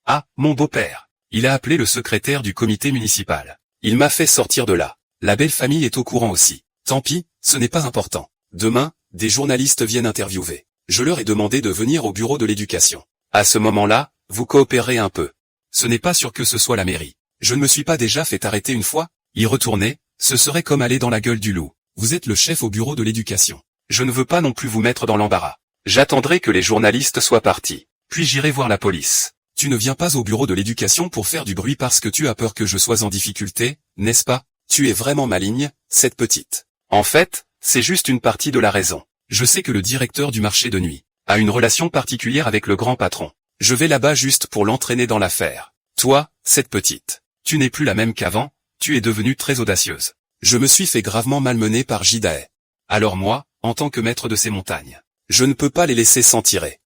Ah, mon beau-père. Il a appelé le secrétaire du comité municipal. Il m'a fait sortir de là. La belle famille est au courant aussi. Tant pis, ce n'est pas important. Demain, des journalistes viennent interviewer. Je leur ai demandé de venir au bureau de l'éducation. À ce moment-là, vous coopérez un peu. Ce n'est pas sûr que ce soit la mairie. Je ne me suis pas déjà fait arrêter une fois? Y retourner, ce serait comme aller dans la gueule du loup. Vous êtes le chef au bureau de l'éducation. Je ne veux pas non plus vous mettre dans l'embarras. J'attendrai que les journalistes soient partis. Puis j'irai voir la police. Tu ne viens pas au bureau de l'éducation pour faire du bruit parce que tu as peur que je sois en difficulté, n'est-ce pas? Tu es vraiment maligne, cette petite. En fait, c'est juste une partie de la raison. Je sais que le directeur du marché de nuit a une relation particulière avec le grand patron. Je vais là-bas juste pour l'entraîner dans l'affaire. Toi, cette petite, tu n'es plus la même qu'avant, tu es devenue très audacieuse. Je me suis fait gravement malmener par Jidae. Alors moi, en tant que maître de ces montagnes, je ne peux pas les laisser s'en tirer.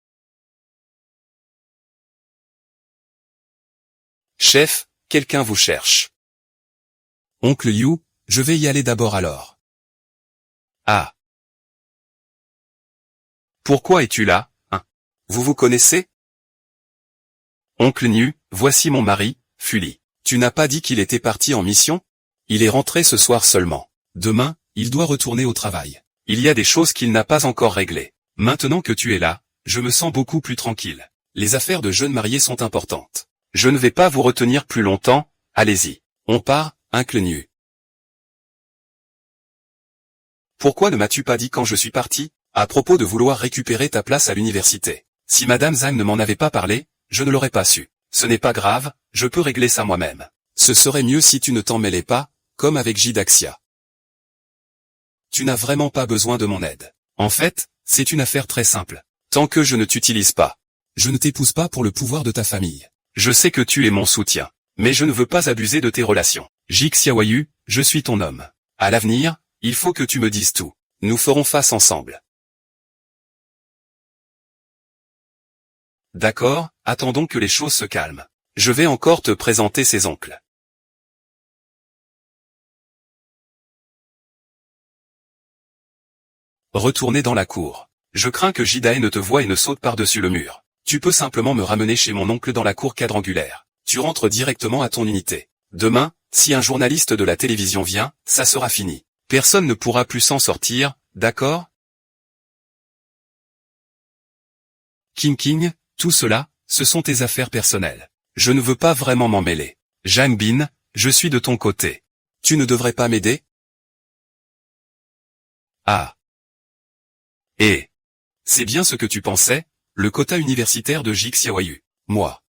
Chef, quelqu'un vous cherche. Oncle Yu, je vais y aller d'abord alors. Ah. Pourquoi es-tu là, hein? Vous vous connaissez? Oncle Nu, voici mon mari, Fuli. Tu n'as pas dit qu'il était parti en mission? Il est rentré ce soir seulement. Demain, il doit retourner au travail. Il y a des choses qu'il n'a pas encore réglées. Maintenant que tu es là, je me sens beaucoup plus tranquille. Les affaires de jeunes mariés sont importantes. Je ne vais pas vous retenir plus longtemps, allez-y. On part, oncle Nu. Pourquoi ne m'as-tu pas dit quand je suis parti, à propos de vouloir récupérer ta place à l'université? Si Madame Zhang ne m'en avait pas parlé, je ne l'aurais pas su. Ce n'est pas grave, je peux régler ça moi-même. Ce serait mieux si tu ne t'en mêlais pas, comme avec Jidaxia. Tu n'as vraiment pas besoin de mon aide. En fait, c'est une affaire très simple. Tant que je ne t'utilise pas. Je ne t'épouse pas pour le pouvoir de ta famille. Je sais que tu es mon soutien. Mais je ne veux pas abuser de tes relations. Jig Xiaoyu, je suis ton homme. À l'avenir, il faut que tu me dises tout. Nous ferons face ensemble. D'accord, attendons que les choses se calment. Je vais encore te présenter ses oncles. Retournez dans la cour. Je crains que Jidae ne te voie et ne saute par-dessus le mur. Tu peux simplement me ramener chez mon oncle dans la cour quadrangulaire. Tu rentres directement à ton unité. Demain, si un journaliste de la télévision vient, ça sera fini. Personne ne pourra plus s'en sortir, d'accord? King, tout cela, ce sont tes affaires personnelles. Je ne veux pas vraiment m'en mêler. Zhang Bin, je suis de ton côté. Tu ne devrais pas m'aider? Ah. Et c'est bien ce que tu pensais, le quota universitaire de Jig Xiaoyu. Moi.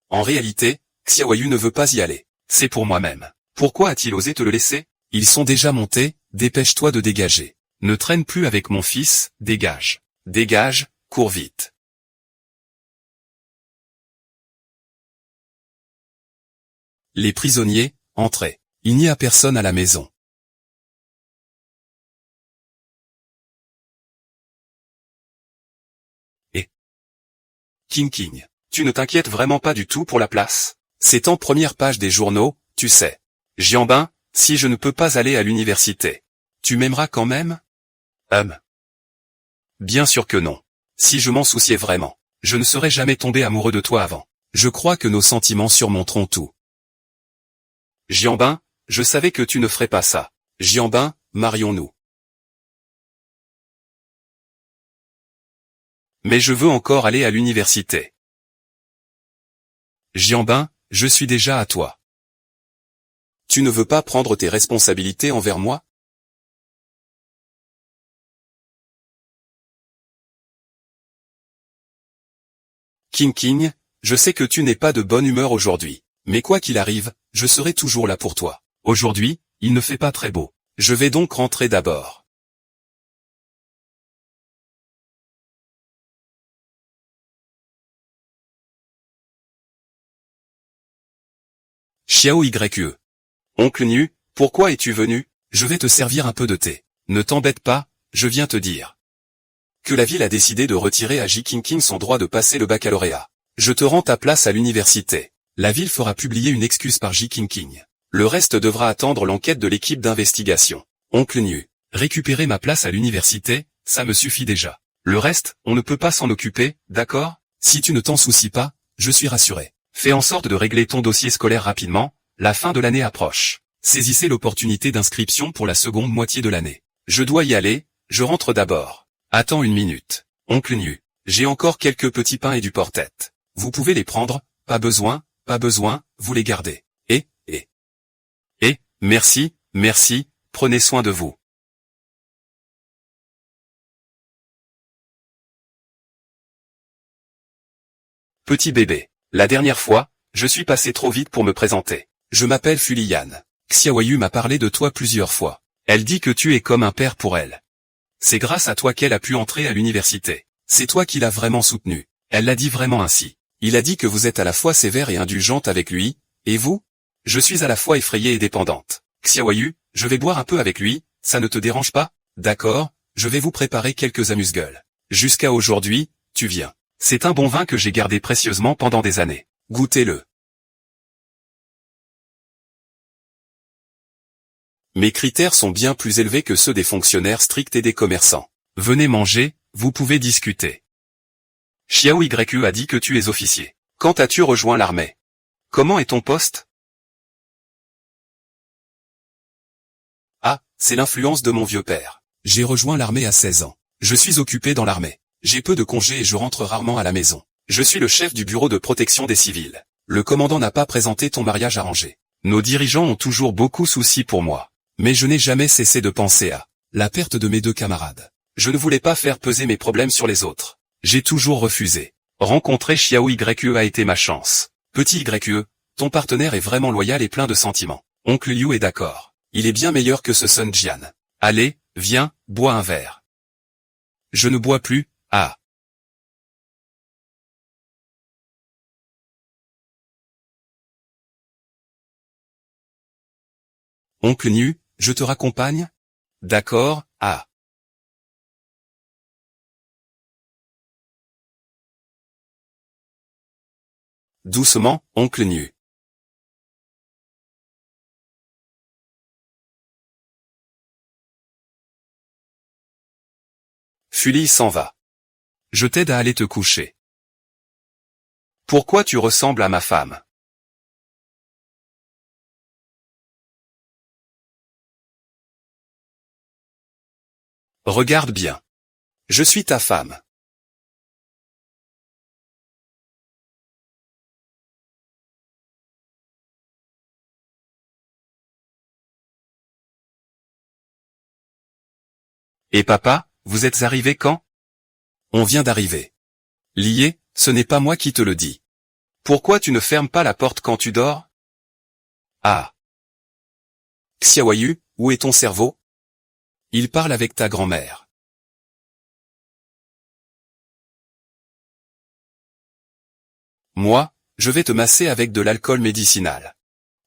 En réalité, Xiaoyu ne veut pas y aller. C'est pour moi-même. Pourquoi a-t-il osé te le laisser? Ils sont déjà montés, dépêche-toi de dégager. Ne traîne plus avec mon fils, dégage. Dégage, cours vite. Les prisonniers, entrez. Il n'y a personne à la maison. King King, tu ne t'inquiètes vraiment pas du tout pour la place? C'est en première page des journaux, tu sais. Jianbin, si je ne peux pas aller à l'université, tu m'aimeras quand même? Bien sûr que non. Si je m'en souciais vraiment, je ne serais jamais tombé amoureux de toi avant. Je crois que nos sentiments surmonteront tout. Jianbin, je savais que tu ne ferais pas ça. Jianbin, marions-nous. Mais je veux encore aller à l'université. Jianbin, je suis déjà à toi. Tu ne veux pas prendre tes responsabilités envers moi? King King, je sais que tu n'es pas de bonne humeur aujourd'hui, mais quoi qu'il arrive, je serai toujours là pour toi. Aujourd'hui, il ne fait pas très beau. Je vais donc rentrer d'abord. Xiao Yue. Oncle Nu, pourquoi es-tu venu? Je vais te servir un peu de thé. Ne t'embête pas, je viens te dire que la ville a décidé de retirer à Ji King son droit de passer le baccalauréat. Je te rends ta place à l'université. La ville fera publier une excuse par Ji King. Le reste devra attendre l'enquête de l'équipe d'investigation. Oncle Nu, récupérer ma place à l'université, ça me suffit déjà. Le reste, on ne peut pas s'en occuper, d'accord? Si tu ne t'en soucies pas, je suis rassuré. Fais en sorte de régler ton dossier scolaire rapidement, la fin de l'année approche. Saisissez l'opportunité d'inscription pour la seconde moitié de l'année. Je dois y aller, je rentre d'abord. Attends une minute. Oncle Nu, j'ai encore quelques petits pains et du porc-tête. Vous pouvez les prendre, pas besoin, vous les gardez. Merci, prenez soin de vous. Petit bébé, la dernière fois, je suis passé trop vite pour me présenter. Je m'appelle Fuliyan. Xiaoyu m'a parlé de toi plusieurs fois. Elle dit que tu es comme un père pour elle. C'est grâce à toi qu'elle a pu entrer à l'université. C'est toi qui l'as vraiment soutenue. Elle l'a dit vraiment ainsi. Il a dit que vous êtes à la fois sévère et indulgente avec lui, et vous? Je suis à la fois effrayée et dépendante. Xiaoyu, je vais boire un peu avec lui, ça ne te dérange pas? D'accord, je vais vous préparer quelques amuse-gueules. Jusqu'à aujourd'hui, tu viens. C'est un bon vin que j'ai gardé précieusement pendant des années. Goûtez-le. Mes critères sont bien plus élevés que ceux des fonctionnaires stricts et des commerçants. Venez manger, vous pouvez discuter. Xiao Yue a dit que tu es officier. Quand as-tu rejoint l'armée? Comment est ton poste? Ah, c'est l'influence de mon vieux père. J'ai rejoint l'armée à 16 ans. Je suis occupé dans l'armée. J'ai peu de congés et je rentre rarement à la maison. Je suis le chef du bureau de protection des civils. Le commandant n'a pas présenté ton mariage arrangé. Nos dirigeants ont toujours beaucoup souci pour moi. Mais je n'ai jamais cessé de penser à la perte de mes deux camarades. Je ne voulais pas faire peser mes problèmes sur les autres. J'ai toujours refusé. Rencontrer Xiao Yue a été ma chance. Petit Yue, ton partenaire est vraiment loyal et plein de sentiments. Oncle Yu est d'accord. Il est bien meilleur que ce Sun Jian. Allez, viens, bois un verre. Je ne bois plus, ah. Oncle Nu, je te raccompagne? D'accord, ah. Doucement, oncle Nu. Fuli s'en va. Je t'aide à aller te coucher. Pourquoi tu ressembles à ma femme? Regarde bien. Je suis ta femme. Et papa, vous êtes arrivé quand? On vient d'arriver. Lié, ce n'est pas moi qui te le dis. Pourquoi tu ne fermes pas la porte quand tu dors? Ah. Xiaoyu, où est ton cerveau? Il parle avec ta grand-mère. Moi, je vais te masser avec de l'alcool médicinal.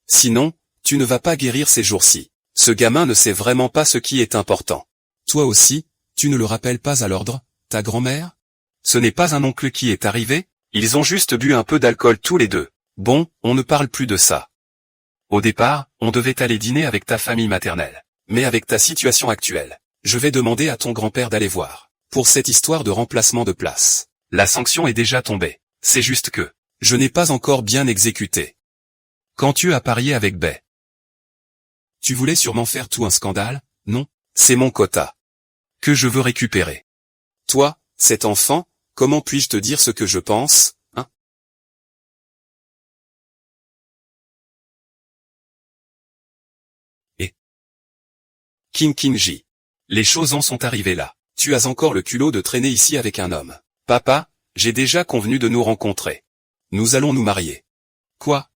Sinon, tu ne vas pas guérir ces jours-ci. Ce gamin ne sait vraiment pas ce qui est important. Toi aussi, tu ne le rappelles pas à l'ordre, ta grand-mère? Ce n'est pas un oncle qui est arrivé? Ils ont juste bu un peu d'alcool tous les deux. Bon, on ne parle plus de ça. Au départ, on devait aller dîner avec ta famille maternelle. Mais avec ta situation actuelle, je vais demander à ton grand-père d'aller voir. Pour cette histoire de remplacement de place. La sanction est déjà tombée. C'est juste que, je n'ai pas encore bien exécuté. Quand tu as parié avec Bay. Tu voulais sûrement faire tout un scandale, non? C'est mon quota. Que je veux récupérer. Toi, cet enfant, comment puis-je te dire ce que je pense, hein? Et Kinkinji. Les choses en sont arrivées là. Tu as encore le culot de traîner ici avec un homme. Papa, j'ai déjà convenu de nous rencontrer. Nous allons nous marier. Quoi?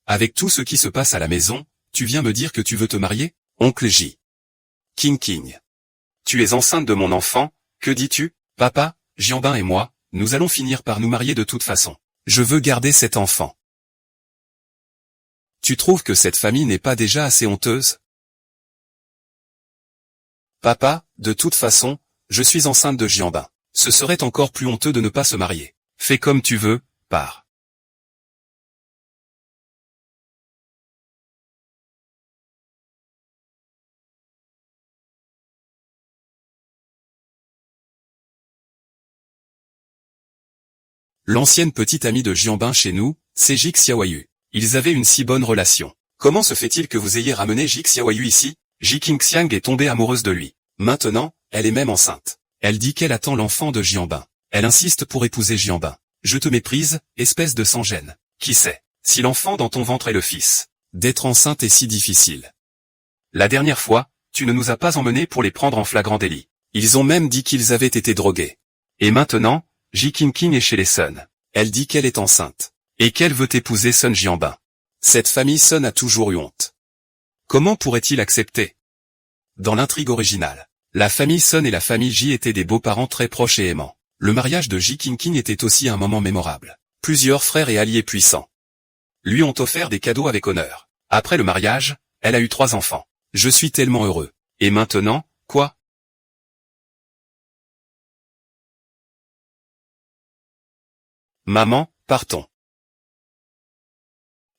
Avec tout ce qui se passe à la maison, tu viens me dire que tu veux te marier, oncle J. King. Tu es enceinte de mon enfant, que dis-tu? Papa, Jianbin et moi, nous allons finir par nous marier de toute façon. Je veux garder cet enfant. Tu trouves que cette famille n'est pas déjà assez honteuse? Papa, de toute façon, je suis enceinte de Jianbin. Ce serait encore plus honteux de ne pas se marier. Fais comme tu veux, pars. L'ancienne petite amie de Jianbin chez nous, c'est Jix Xiaoyu. Ils avaient une si bonne relation. Comment se fait-il que vous ayez ramené Jix Xiaoyu ici? Ji Qingxiang est tombée amoureuse de lui. Maintenant, elle est même enceinte. Elle dit qu'elle attend l'enfant de Jianbin. Elle insiste pour épouser Jianbin. Je te méprise, espèce de sans-gêne. Qui sait, si l'enfant dans ton ventre est le fils. D'être enceinte est si difficile. La dernière fois, tu ne nous as pas emmenés pour les prendre en flagrant délit. Ils ont même dit qu'ils avaient été drogués. Et maintenant, Ji Qingqing est chez les Sun. Elle dit qu'elle est enceinte. Et qu'elle veut épouser Sun Jianbin. Cette famille Sun a toujours eu honte. Comment pourrait-il accepter? Dans l'intrigue originale, la famille Sun et la famille Ji étaient des beaux-parents très proches et aimants. Le mariage de Ji Qingqing était aussi un moment mémorable. Plusieurs frères et alliés puissants lui ont offert des cadeaux avec honneur. Après le mariage, elle a eu 3 enfants. Je suis tellement heureux. Et maintenant, quoi? Maman, partons.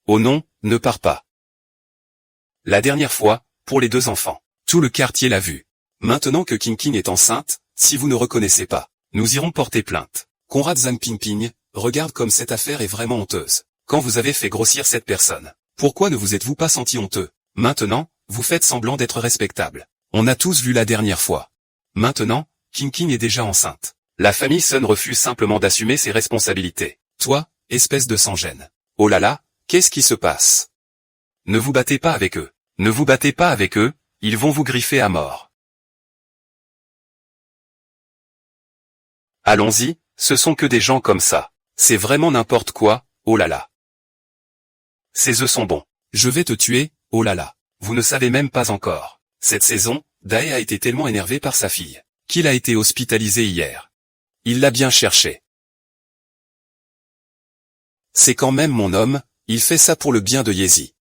Oh non, ne pars pas. La dernière fois, pour les 2 enfants, tout le quartier l'a vu. Maintenant que Qingqing est enceinte, si vous ne reconnaissez pas, nous irons porter plainte. Conrad Zhang Pingping, regarde comme cette affaire est vraiment honteuse. Quand vous avez fait grossir cette personne, pourquoi ne vous êtes-vous pas senti honteux? Maintenant, vous faites semblant d'être respectable. On a tous vu la dernière fois. Maintenant, Qingqing est déjà enceinte. La famille Sun refuse simplement d'assumer ses responsabilités. Toi, espèce de sans-gêne. Oh là là, qu'est-ce qui se passe? Ne vous battez pas avec eux. Ne vous battez pas avec eux, ils vont vous griffer à mort. Allons-y, ce sont que des gens comme ça. C'est vraiment n'importe quoi, oh là là. Ces œufs sont bons. Je vais te tuer, oh là là. Vous ne savez même pas encore. Cette saison, Dae a été tellement énervé par sa fille, qu'il a été hospitalisé hier. Il l'a bien cherché. C'est quand même mon homme, il fait ça pour le bien de Yezi.